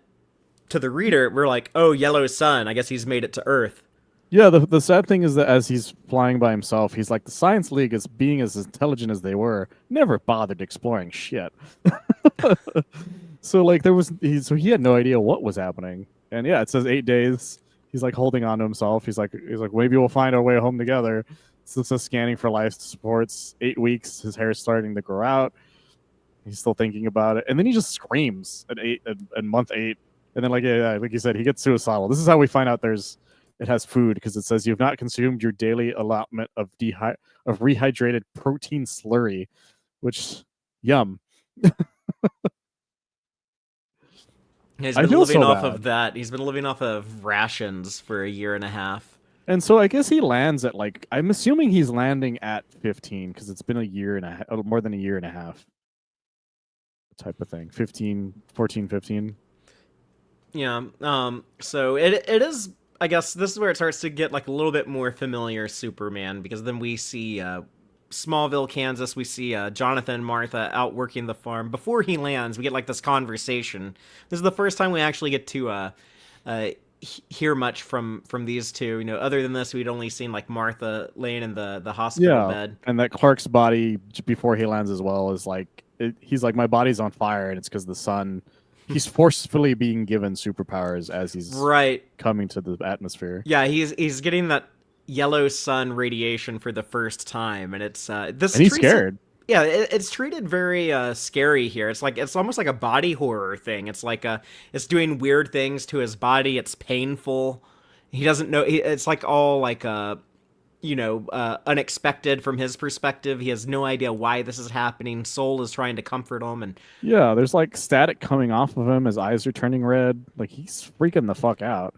to the reader, we're like, oh, yellow sun, I guess he's made it to Earth. Yeah, the sad thing is that as he's flying by himself, he's like, the Science League, as being as intelligent as they were, never bothered exploring shit. So like he had no idea what was happening. And yeah, it says 8 days. He's like holding on to himself. He's like maybe we'll find our way home together. So it says scanning for life supports. 8 weeks. His hair's starting to grow out. He's still thinking about it, and then he just screams at month 8. And then like you said, he gets suicidal. This is how we find out it has food, because it says you've not consumed your daily allotment of rehydrated protein slurry, which yum. He's I been feel living so off bad. of that. He's been living off of rations for a year and a half. And so I guess he lands at like I'm assuming he's landing at 15 because it's been a year and a half, more than a year and a half type of thing. 15, 14, 15. Yeah. So it is. I guess this is where it starts to get like a little bit more familiar Superman, because then we see Smallville, Kansas. We see Jonathan and Martha out working the farm. Before he lands, we get like this conversation. This is the first time we actually get to uh, hear much from these two. You know, other than this, we'd only seen like Martha laying in the hospital Yeah, bed. and that Clark's body before he lands as well is like he's like my body's on fire and it's because the sun. He's forcefully being given superpowers as he's Right. coming to the atmosphere. Yeah, he's getting that yellow sun radiation for the first time, and it's this And he's treats it. scared. Yeah, it's treated very scary here. It's like it's almost like a body horror thing. It's like it's doing weird things to his body. It's painful. He doesn't know. It's like all like unexpected from his perspective. He has no idea why this is happening. Soul is trying to comfort him, and Yeah, there's like static coming off of him. His eyes are turning red. Like he's freaking the fuck out.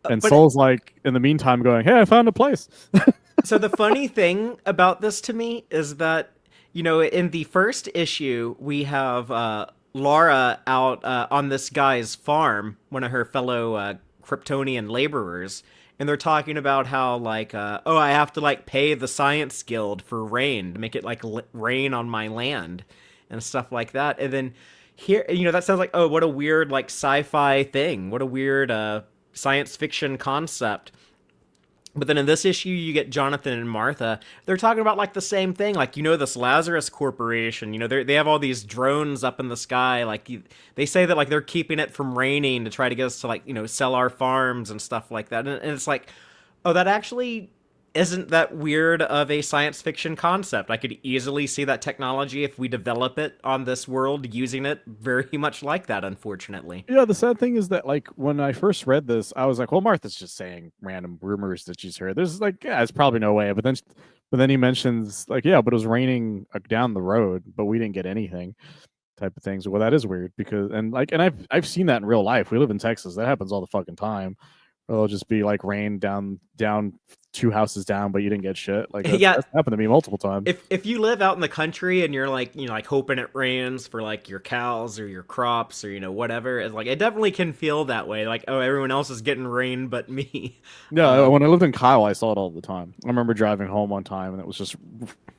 And but Soul's like in the meantime going, "Hey, I found a place." so the funny thing about this to me is that, in the first issue, we have Laura out on this guy's farm, one of her fellow Kryptonian laborers, and they're talking about how, like, oh, I have to, like, pay the Science Guild for rain to make it, like, rain on my land and stuff like that. And then here, that sounds like, oh, what a weird, like, sci-fi thing. What a weird science fiction concept. But then in this issue, you get Jonathan and Martha. They're talking about like the same thing, like this Lazarus Corporation. They have all these drones up in the sky. Like they say that like they're keeping it from raining to try to get us to like sell our farms and stuff like that. And it's like, oh, that actually isn't that weird of a science fiction concept. I could easily see that technology if we develop it on this world, using it very much like that. Unfortunately. Yeah, the sad thing is that like when I first read this, I was like, "Well, Martha's just saying random rumors that she's heard." There's like, yeah, it's probably no way. But then he mentions like, yeah, but it was raining down the road, but we didn't get anything, type of things. Well, that is weird because and I've seen that in real life. We live in Texas. That happens all the fucking time. It'll just be like rain down 2 houses down, but you didn't get shit. Like Yeah, that's happened to me multiple times. if you live out in the country and you're like like hoping it rains for like your cows or your crops or whatever, it's like it definitely can feel that way. Like, oh, everyone else is getting rain but me. Yeah, when I lived in Kyle, I saw it all the time. I remember driving home one time and it was just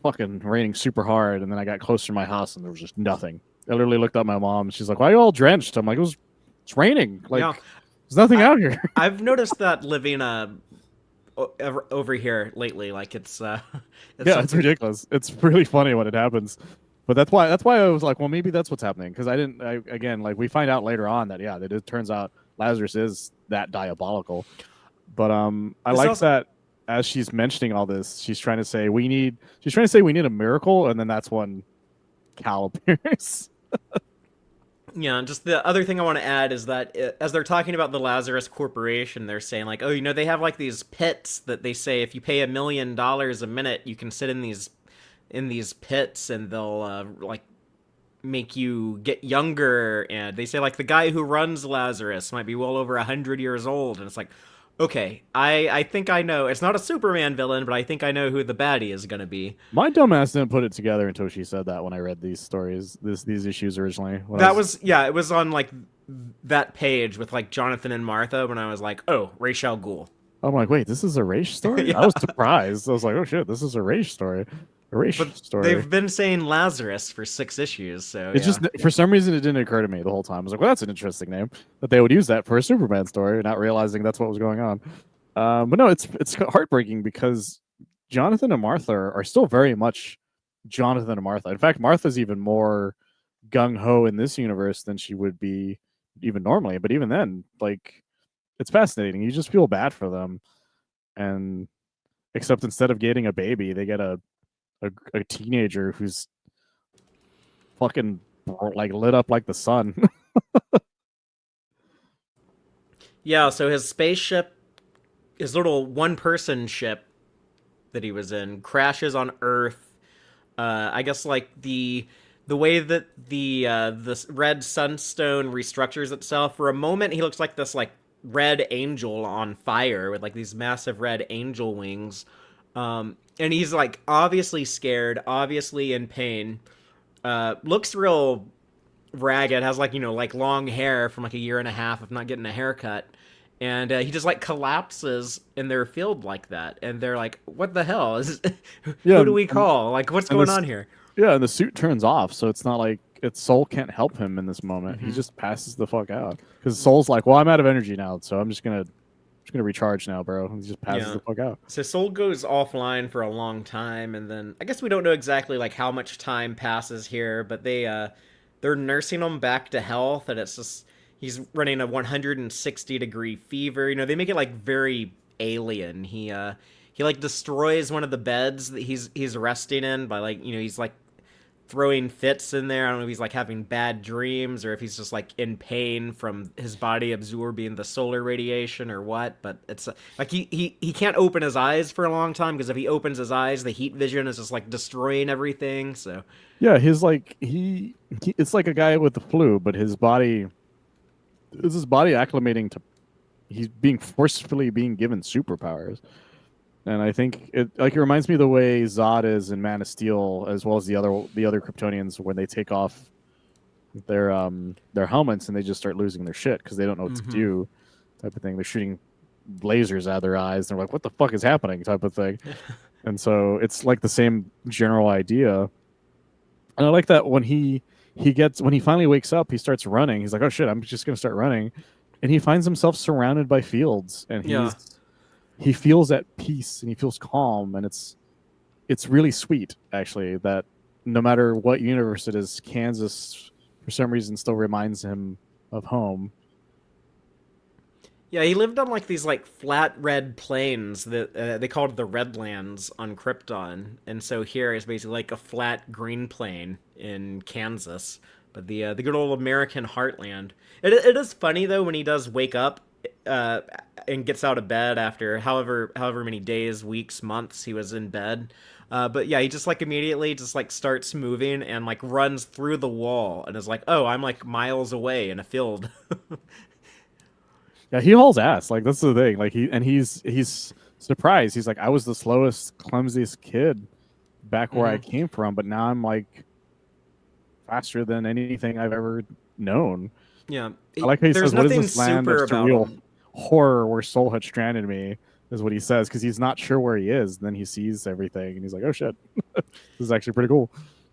fucking raining super hard, and then I got closer to my house and there was just nothing. I literally looked at my mom and she's like, "Why are you all drenched?" I'm like, it's raining. Like Yeah, there's nothing out here. I've noticed that living over here lately. Like it's Yeah, it's something. ridiculous. It's really funny when it happens. But that's why I was like, well, maybe that's what's happening because again, like we find out later on that yeah, that it turns out Lazarus is that diabolical. But I It's like also, that as she's mentioning all this, she's trying to say we need a miracle, and then that's when Cal appears. yeah. Just the other thing I want to add is that as they're talking about the Lazarus Corporation, they're saying like, oh, they have like these pits that they say if you pay $1 million a minute, you can sit in these pits and they'll like make you get younger. And they say like the guy who runs Lazarus might be well over 100 years old, and it's like, okay, I think I know. It's not a Superman villain, but I think I know who the baddie is gonna be. My dumbass didn't put it together until she said that when I read these stories, these issues originally. Yeah, it was on like that page with like Jonathan and Martha when I was like, oh, Ra's al Ghul. I'm like, wait, this is a race story? Yeah. I was surprised. I was like, oh shit, this is a race story. A race But story. they've been saying Lazarus for 6 issues, so It yeah. just for some reason it didn't occur to me the whole time. I was like, well, that's an interesting name that they would use that for a Superman story, not realizing that's what was going on. But no, it's heartbreaking because Jonathan and Martha are still very much Jonathan and Martha. In fact, Martha's even more gung ho in this universe than she would be even normally. But even then, like, it's fascinating. You just feel bad for them, and except instead of getting a baby, they get a teenager who's fucking like lit up like the sun. Yeah, so his spaceship, his little one-person ship that he was in, crashes on Earth. I guess like the way that the red sunstone restructures itself. For a moment, he looks like this like red angel on fire with like these massive red angel wings. And he's like obviously scared, obviously in pain. Looks real ragged, has like, like long hair from like a year and a half of not getting a haircut. And he just like collapses in their field like that. And they're like, what the hell? Yeah, Who do we call? Like, what's and going this on here? yeah, and the suit turns off, so it's not like its soul can't help him in this moment. He Mm-hmm. just passes the fuck out because soul's like, well, I'm out of energy now, so I'm just gonna recharge now, bro. And he just passes Yeah. the fuck out. So Soul goes offline for a long time, and then I guess we don't know exactly like how much time passes here, but they're nursing him back to health, and it's just he's running a 160-degree fever. They make it like very alien. He like destroys one of the beds that he's resting in by like he's like throwing fits in there. I don't know if he's like having bad dreams or if he's just like in pain from his body absorbing the solar radiation or what. But it's like he can't open his eyes for a long time because if he opens his eyes, the heat vision is just like destroying everything. So Yeah, his like it's like a guy with the flu, but his body acclimating to he's being forcefully being given superpowers. And I think it reminds me of the way Zod is in Man of Steel, as well as the other Kryptonians when they take off their helmets and they just start losing their shit because they don't know what to do, type of thing. They're shooting lasers out of their eyes. They're like, "What the fuck is happening?" type of thing. And so it's like the same general idea. And I like that when he finally wakes up, he starts running. He's like, "Oh shit, I'm just gonna start running," and he finds himself surrounded by fields, and yeah. he feels at peace and he feels calm, and it's really sweet actually that no matter what universe it is, Kansas for some reason still reminds him of home. Yeah, he lived on like these like flat red plains that they called the Redlands on Krypton, and so here is basically like a flat green plain in Kansas, but the good old American heartland. It is funny though when he does wake up uh, and gets out of bed after however many days, weeks, months he was in bed. But yeah, he just like immediately just like starts moving and like runs through the wall and is like, oh, I'm like miles away in a field. Yeah, he hauls ass. Like that's the thing. Like he's surprised. He's like, I was the slowest, clumsiest kid back where I came from, but now I'm like faster than anything I've ever known. Yeah, I like how he there's says, "What is nothing this land of super about surreal him. horror where soul had stranded me?" Is what he says because he's not sure where he is. And then he sees everything and he's like, "Oh shit, this is actually pretty cool."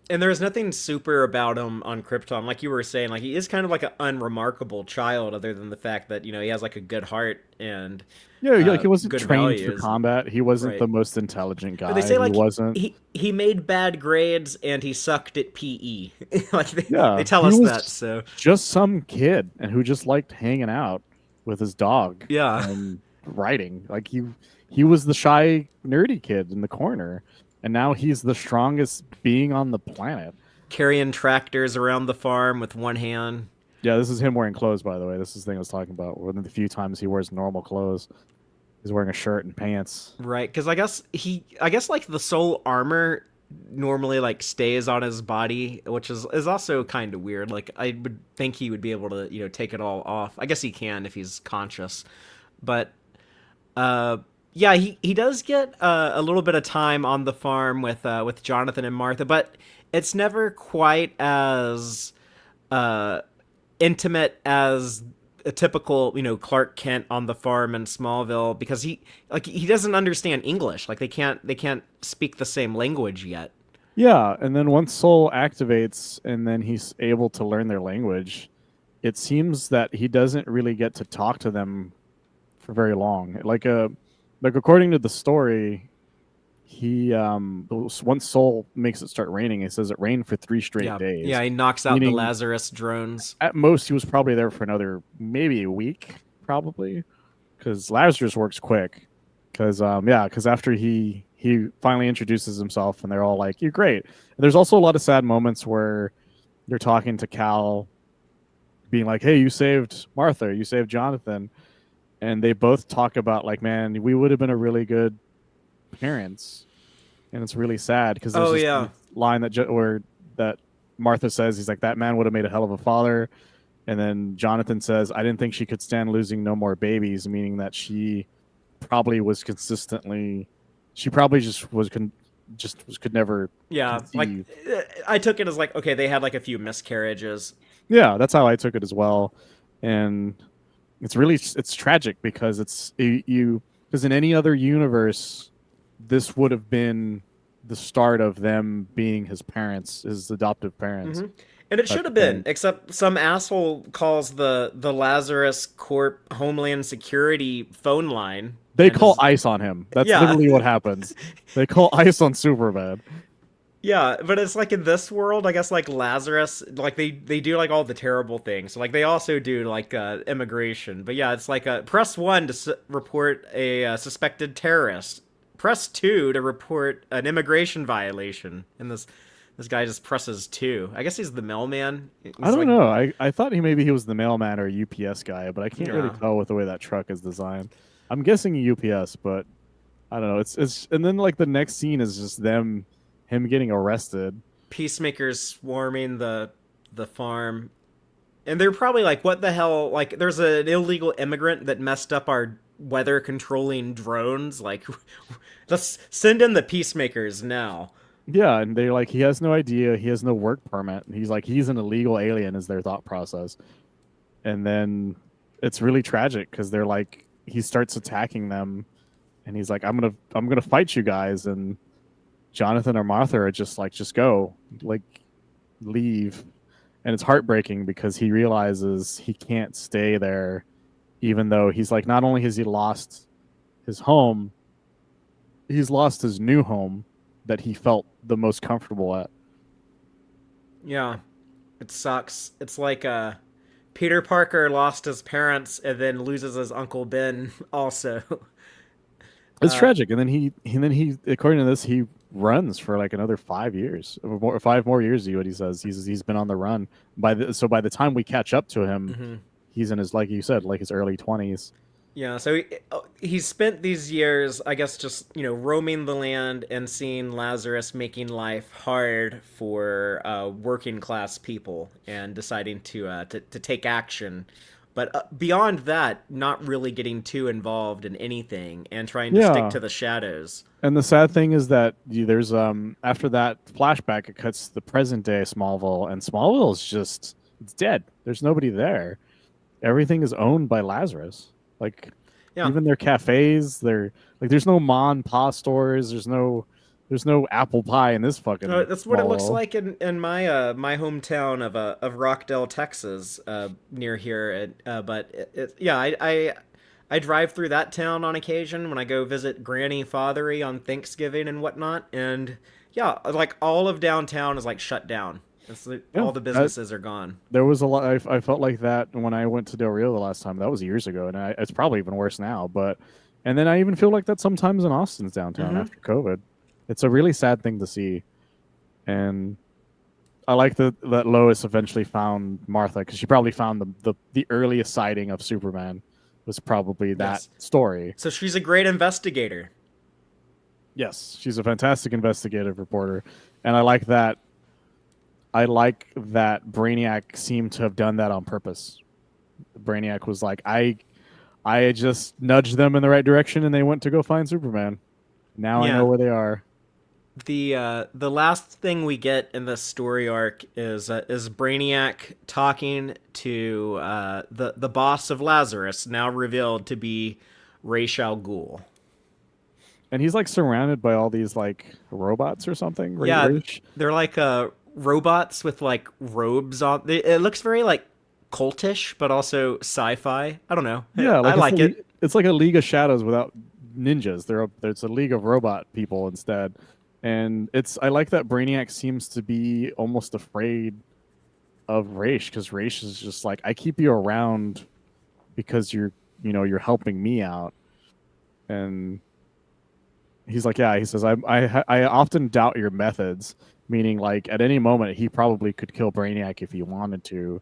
And there's nothing super about him on Krypton, like you were saying. Like he is kind of like an unremarkable child, other than the fact that he has like a good heart and Yeah, like he wasn't good trained for values. combat. He wasn't Right. the most intelligent guy. But they say like he wasn't. he made bad grades and he sucked at PE. Like they Yeah, tell he us was that. So just some kid and who just liked hanging out with his dog yeah, and writing. Like he was the shy, nerdy kid in the corner, and now he's the strongest being on the planet. carrying tractors around the farm with one hand. Yeah, this is him wearing clothes, by the way. This is the thing I was talking about. One of the few times he wears normal clothes. He's wearing a shirt and pants. Right, because I guess like the soul armor normally like stays on his body, which is also kind of weird. Like I would think he would be able to take it all off. I guess he can if he's conscious, but yeah, he does get a little bit of time on the farm with Jonathan and Martha, but it's never quite as intimate as a typical Clark Kent on the farm in Smallville because he doesn't understand English. Like they can't speak the same language yet. Yeah, and then once Soul activates and then he's able to learn their language, it seems that he doesn't really get to talk to them for very long. Like according to the story, he once Soul makes it start raining, it says it rained for 3 straight Yeah, days. yeah. He knocks out the Meaning- Lazarus drones. At most, he was probably there for another maybe a week, probably, because Lazarus works quick. Because after he finally introduces himself, and they're all like, "You're great." And there's also a lot of sad moments where you're talking to Kal, being like, "Hey, you saved Martha, you saved Jonathan," and they both talk about like, "Man, we would have been a really good parents," and it's really sad because there's this line that Martha says, he's like, "That man would have made a hell of a father," And then Jonathan says, I didn't think she could stand losing no more babies, meaning that she probably was consistently, she probably could never Yeah, like conceive. I took it as like, okay, they had like a few miscarriages. Yeah, that's how I took it as well. And it's tragic because because in any other universe, this would have been the start of them being his parents, his adoptive parents. And it should Type have of been, thing. except some asshole calls the Lazarus Corp Homeland Security phone line They and call is ice on him. That's yeah. literally what happens. They call ice on Superman. Yeah, but it's like in this world, I guess like Lazarus, like they do like all the terrible things. So, like they also do like immigration. But yeah, it's like press 1 to report a suspected terrorist. Press 2 to report an immigration violation. And this guy just presses 2. I guess he's the mailman. He's I don't like know. I thought he was the mailman or a UPS guy, but I can't really yeah, tell with the way that truck is designed. I'm guessing a UPS, but I don't know. It's and then like the next scene is just him getting arrested. peacemakers swarming the farm. And they're probably like, what the hell? Like, there's an illegal immigrant that messed up our weather controlling drones. Like, let's send in the peacemakers now. Yeah, and they're like he has no idea, he has no work permit. And he's like he's an illegal alien is their thought process. And then it's really tragic because they're like he starts attacking them and he's like I'm gonna fight you guys, and Jonathan or Martha are just like just go, like leave. And it's heartbreaking because he realizes he can't stay there, even though he's like not only has he lost his home, he's lost his new home that he felt the most comfortable at. Yeah, it sucks. It's like Peter Parker lost his parents and then loses his Uncle Ben also. It's tragic. And then he according to this he runs for like another 5 years, or 5 more years. What he says he's been on the run by the time we catch up to him, Mhm. he's in his like you said like his early 20s. Yeah, so he spent these years, I guess, just roaming the land and seeing Lazarus making life hard for working class people, and deciding to take action. But beyond that, not really getting too involved in anything and trying to stick Yeah. to the shadows. And the sad thing is that there's after that flashback, it cuts to the present day Smallville, and Smallville is just it's dead. There's nobody there. Everything is owned by Lazarus. Like Yeah, even their cafes, they're like there's no ma and pa stores. There's no apple pie in this fucking that's what it looks Smallville. like in my hometown of Rockdale, Texas, near here. But yeah, I drive through that town on occasion when I go visit Granny Fatheree on Thanksgiving and whatnot. And yeah, like all of downtown is like shut down. It's like, Yeah, all the businesses are gone. there was a lot. I felt like that when I went to Del Rio the last time. That was years ago, and it's probably even worse now. But and then I even feel like that sometimes in Austin's downtown Hmm. after COVID. It's a really sad thing to see, and I like that Lois eventually found Martha because she probably found the earliest sighting of Superman was probably that Yes. story. So she's a great investigator. Yes, she's a fantastic investigative reporter, and I like that. I like that Brainiac seemed to have done that on purpose. Brainiac was like, I just nudged them in the right direction, and they went to go find Superman. Now I Yeah. know where they are. The last thing we get in this story arc is Brainiac talking to the boss of Lazarus, now revealed to be Ra's al Ghul. And he's like surrounded by all these like robots or something. Yeah, they're like robots with like robes on. It looks very like cultish, but also sci-fi. I don't know. Yeah, I like like it. it's like a League of Shadows without ninjas. It's a league of robot people instead. And I like that Brainiac seems to be almost afraid of Raish because Raish is just like I keep you around because you're helping me out. And he's like, yeah, he says I often doubt your methods, meaning like at any moment he probably could kill Brainiac if he wanted to,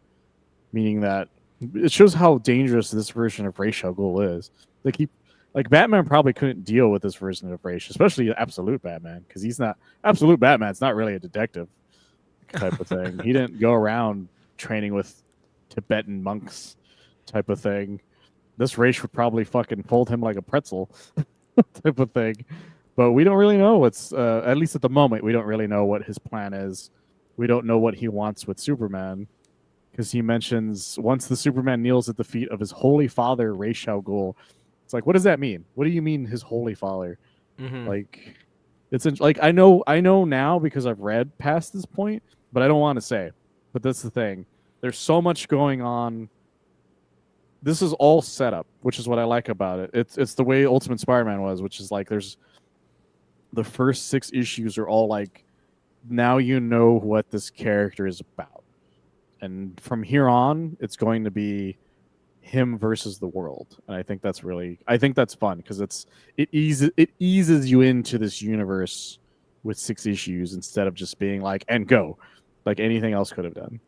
meaning that it shows how dangerous this version of Ra's al Ghul is. Like Batman probably couldn't deal with this version of Ra's, especially Absolute Batman, because he's not Absolute Batman's not really a detective type of thing. He didn't go around training with Tibetan monks type of thing. This race would probably fucking fold him like a pretzel type of thing. But we don't really know what's, at least at the moment, we don't really know what his plan is. We don't know what he wants with Superman. Because he mentions once the Superman kneels at the feet of his holy father, Ra's al Ghul. It's like, what does that mean? What do you mean his holy father? Mm-hmm. Like, like I know now because I've read past this point, but I don't want to say. But that's the thing. There's so much going on. This is all set up, which is what I like about it. It's the way Ultimate Spider-Man was, which is like there's the first 6 issues are all like now you know what this character is about. And from here on, it's going to be him versus the world. And I think that's fun because it eases you into this universe with 6 issues instead of just being like and go like anything else could have done.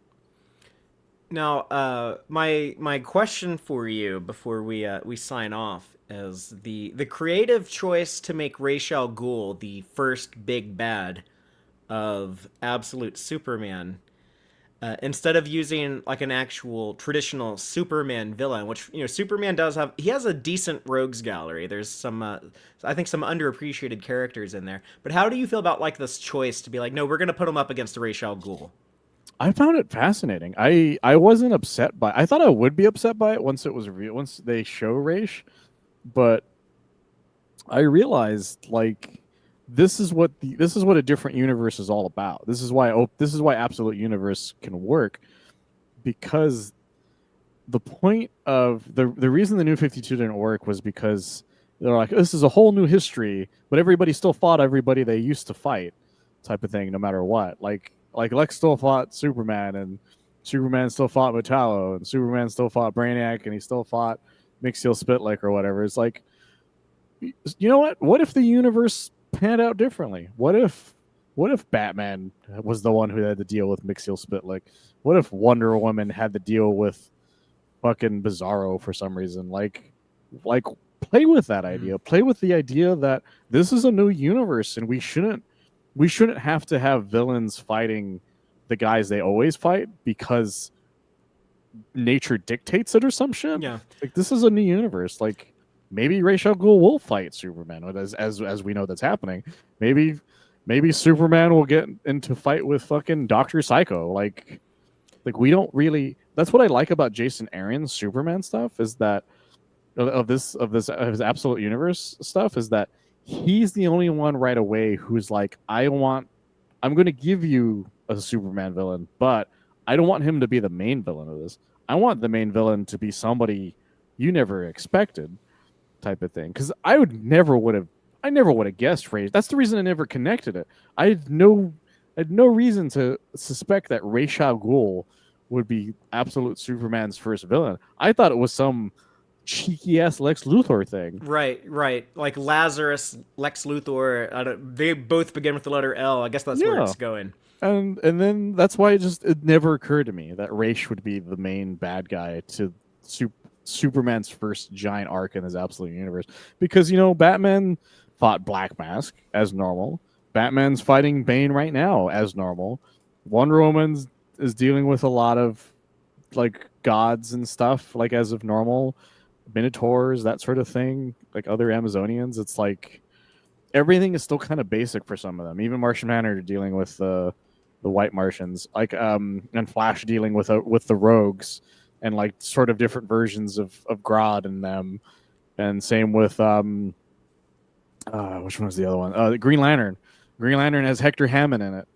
Now, my question for you before we sign off is the creative choice to make Ra's al Ghul the first big bad of Absolute Superman. Instead of using like an actual traditional Superman villain, which Superman does have, he has a decent rogues gallery. There's some, I think, some underappreciated characters in there. But how do you feel about like this choice to be like, no, we're gonna put him up against Ra's al Ghul? I found it fascinating. I wasn't upset by. I thought I would be upset by it once it was revealed, once they show Raish, but I realized like this is what a different universe is all about. This is why Absolute Universe can work because the point of the reason the New 52 didn't work was because they're like this is a whole new history, but everybody still fought everybody they used to fight, type of thing, no matter what. Like Lex still fought Superman, and Superman still fought Metallo, and Superman still fought Brainiac, and he still fought Mixil Spitlick or whatever. It's like, you know what? What if the universe panned out differently? What if Batman was the one who had to deal with Mixil Spitlick? What if Wonder Woman had to deal with fucking Bizarro for some reason? Like play with that idea. Play with the idea that this is a new universe, and we shouldn't have to have villains fighting the guys they always fight because nature dictates it or some shit. Yeah. Like this is a new universe. Like maybe Ra's al Ghul will fight Superman as we know that's happening. Maybe Superman will get into fight with fucking Dr. Psycho. Like we don't really. That's what I like about Jason Aaron's Superman stuff is that of his Absolute Universe stuff is that he's the only one right away who's like, I'm going to give you a Superman villain, but I don't want him to be the main villain of this. I want the main villain to be somebody you never expected, type of thing. Because I never would have guessed Ra's. That's the reason I never connected it. I had no reason to suspect that Ra's al Ghul would be Absolute Superman's first villain. I thought it was some cheeky ass Lex Luthor thing. Right. Like Lazarus, Lex Luthor. They both begin with the letter L. I guess that's where it's going. And then that's why it never occurred to me that Ra's would be the main bad guy to Superman's first giant arc in his Absolute Universe. Because Batman fought Black Mask as normal. Batman's fighting Bane right now as normal. Wonder Woman is dealing with a lot of like gods and stuff like as of normal. Minotaurs, that sort of thing, like other Amazonians. It's like everything is still kind of basic for some of them. Even Martian Manhunter dealing with the White Martians, like and Flash dealing with the Rogues, and like sort of different versions of Grodd in them. And same with which one was the other one? Green Lantern. Green Lantern has Hector Hammond in it,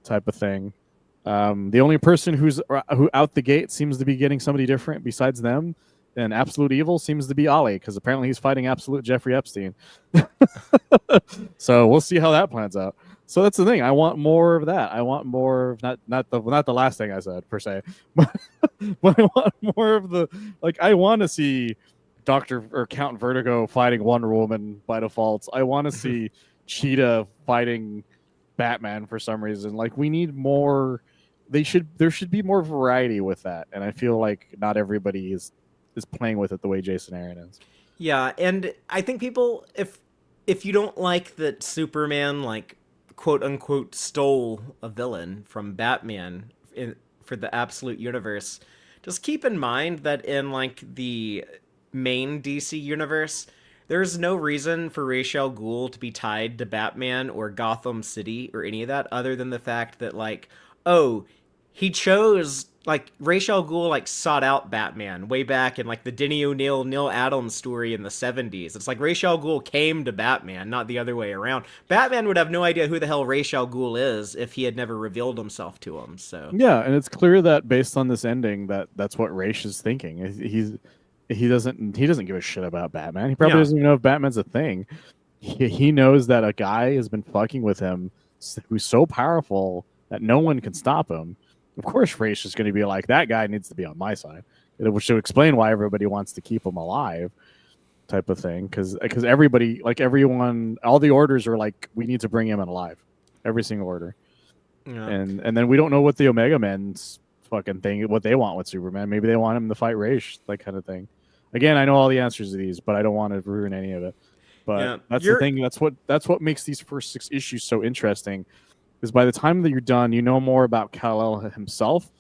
type of thing. The only person who out the gate seems to be getting somebody different besides them and Absolute Evil seems to be Ollie, because apparently he's fighting Absolute Jeffrey Epstein. So we'll see how that plans out. So that's the thing. I want more of that. I want more of not the last thing I said per se, but I want more of the I want to see Doctor or Count Vertigo fighting Wonder Woman by default. I want to see Cheetah fighting Batman for some reason. We need more. There should be more variety with that, and I feel like not everybody is playing with it the way Jason Aaron is. Yeah, and I think people, if you don't like that Superman quote unquote stole a villain from Batman for the Absolute Universe, just keep in mind that in like the main DC universe, there's no reason for Ra's al Ghul to be tied to Batman or Gotham City or any of that, other than the fact that like, oh, he chose like Ra's al Ghul like sought out Batman way back in like the Denny O'Neil Neil Adams story in the 70s. It's like Ra's al Ghul came to Batman, not the other way around. Batman would have no idea who the hell Ra's al Ghul is if he had never revealed himself to him. So Yeah, and it's clear that based on this ending, that's what Raish is thinking. He doesn't give a shit about Batman. He probably yeah, doesn't even know if Batman's a thing. He knows that a guy has been fucking with him who's so powerful that no one can stop him. Of course, Raish is going to be like, that guy needs to be on my side, which should explain why everybody wants to keep him alive, type of thing. Because everybody, like everyone, all the orders are like, we need to bring him in alive, every single order. yeah. And then we don't know what the Omega Men's fucking thing, what they want with Superman. Maybe they want him to fight Raish, that kind of thing. Again, I know all the answers to these, but I don't want to ruin any of it. But Yeah, that's the thing. That's what makes these first 6 issues so interesting. Is by the time that you're done, you know more about Kal-El himself,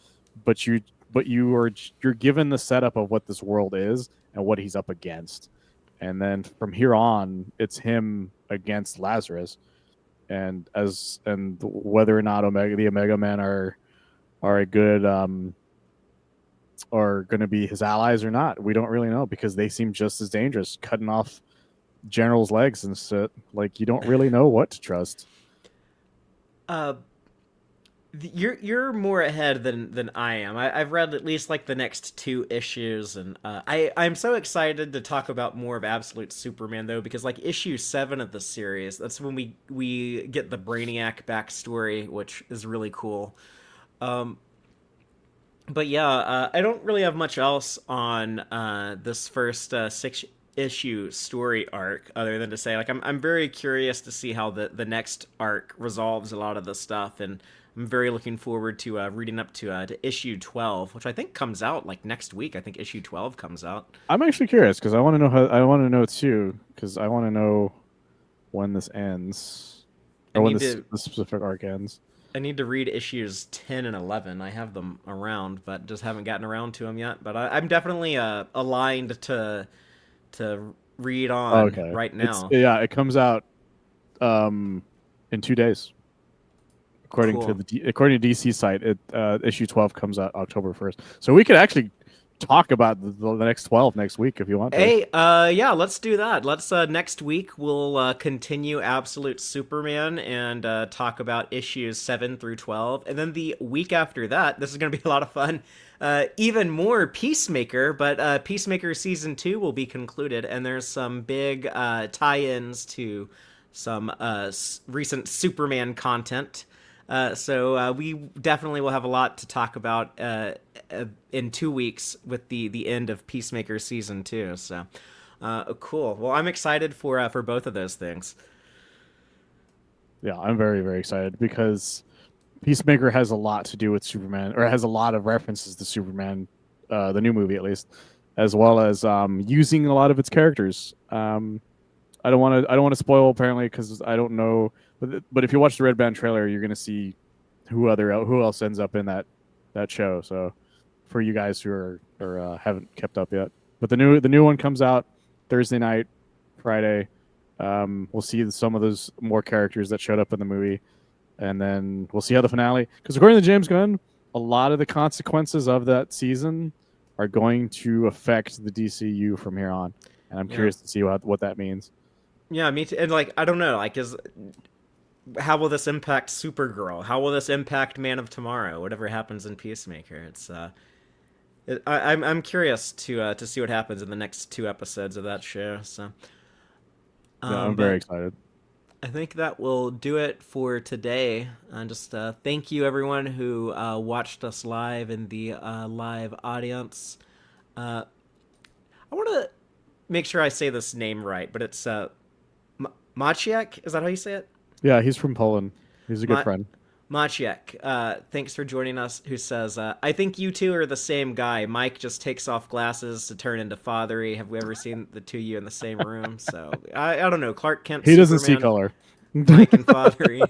but you're given the setup of what this world is and what he's up against, and then from here on, it's him against Lazarus, and whether or not the Omega Men are a good are going to be his allies or not, we don't really know, because they seem just as dangerous, cutting off generals' legs and shit. Like, you don't really know what to trust. Uh, you're more ahead than I am. I've read at least like the next 2 issues, and I'm so excited to talk about more of Absolute Superman though, because like issue 7 of the series, that's when we get the Brainiac backstory, which is really cool. But yeah, I don't really have much else on this first 6 issue story arc, other than to say like I'm very curious to see how the next arc resolves a lot of the stuff, and I'm very looking forward to reading up to issue 12, which I think comes out like next week. I think issue 12 comes out. I'm actually curious because I want to know too, because I want to know when this ends, or when the specific arc ends. I need to read issues 10 and 11. I have them around, but just haven't gotten around to them yet. But I'm definitely aligned to read on right now. It comes out in 2 days. According Cool. according to DC site, issue 12 comes out October 1st. So we could actually talk about the next 12 next week if you want to. Hey, yeah, let's do that. Let's next week we'll continue Absolute Superman and talk about issues 7 through 12, and then the week after that, this is going to be a lot of fun. Even more Peacemaker, but Peacemaker season 2 will be concluded, and there's some big tie-ins to some recent Superman content. So we definitely will have a lot to talk about in 2 weeks with the end of Peacemaker season 2. So cool. Well, I'm excited for both of those things. Yeah, I'm very, very excited because Peacemaker has a lot to do with Superman, or has a lot of references to Superman, the new movie at least, as well as using a lot of its characters. I don't want to spoil apparently because I don't know. But if you watch the Red Band trailer, you're gonna see who else ends up in that show. So for you guys who are haven't kept up yet, but the new one comes out Thursday night, Friday. We'll see some of those more characters that showed up in the movie, and then we'll see how the finale. Because according to James Gunn, a lot of the consequences of that season are going to affect the DCU from here on, and I'm curious to see what that means. Yeah, me too. And like, I don't know, like, how will this impact Supergirl? How will this impact Man of Tomorrow? Whatever happens in Peacemaker, I'm curious to see what happens in the next 2 episodes of that show. So, yeah, I'm very excited. I think that will do it for today. Just thank you everyone who watched us live in the live audience. I want to make sure I say this name right, but it's Maciek. Is that how you say it? Yeah, he's from Poland. He's a good friend. Maciek, thanks for joining us, who says, I think you two are the same guy. Mike just takes off glasses to turn into Fatheree. Have we ever seen the 2 of you in the same room? So, I don't know. Clark Kent, he doesn't see color. Mike and Fatheree.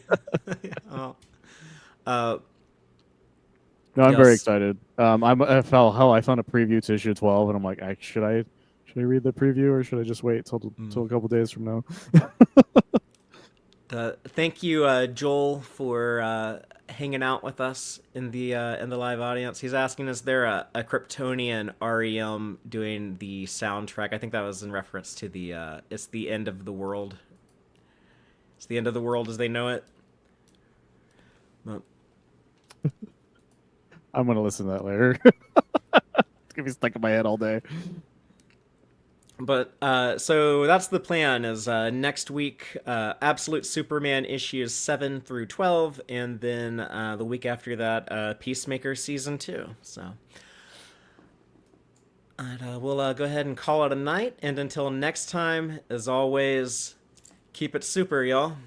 No, I'm very Yes. excited. I found a preview to issue 12, and I'm like, should I read the preview or should I just wait till a couple days from now? Thank you, Joel, for hanging out with us in the live audience. He's asking, is there a Kryptonian REM doing the soundtrack? I think that was in reference to the it's the end of the world. It's the end of the world as they know it. But, I'm gonna listen to that later. It's gonna be stuck in my head all day. So that's the plan. Is next week, Absolute Superman issues 7 through 12, and then the week after that, Peacemaker season 2. So. And we'll go ahead and call it a night. And until next time, as always, keep it super, y'all.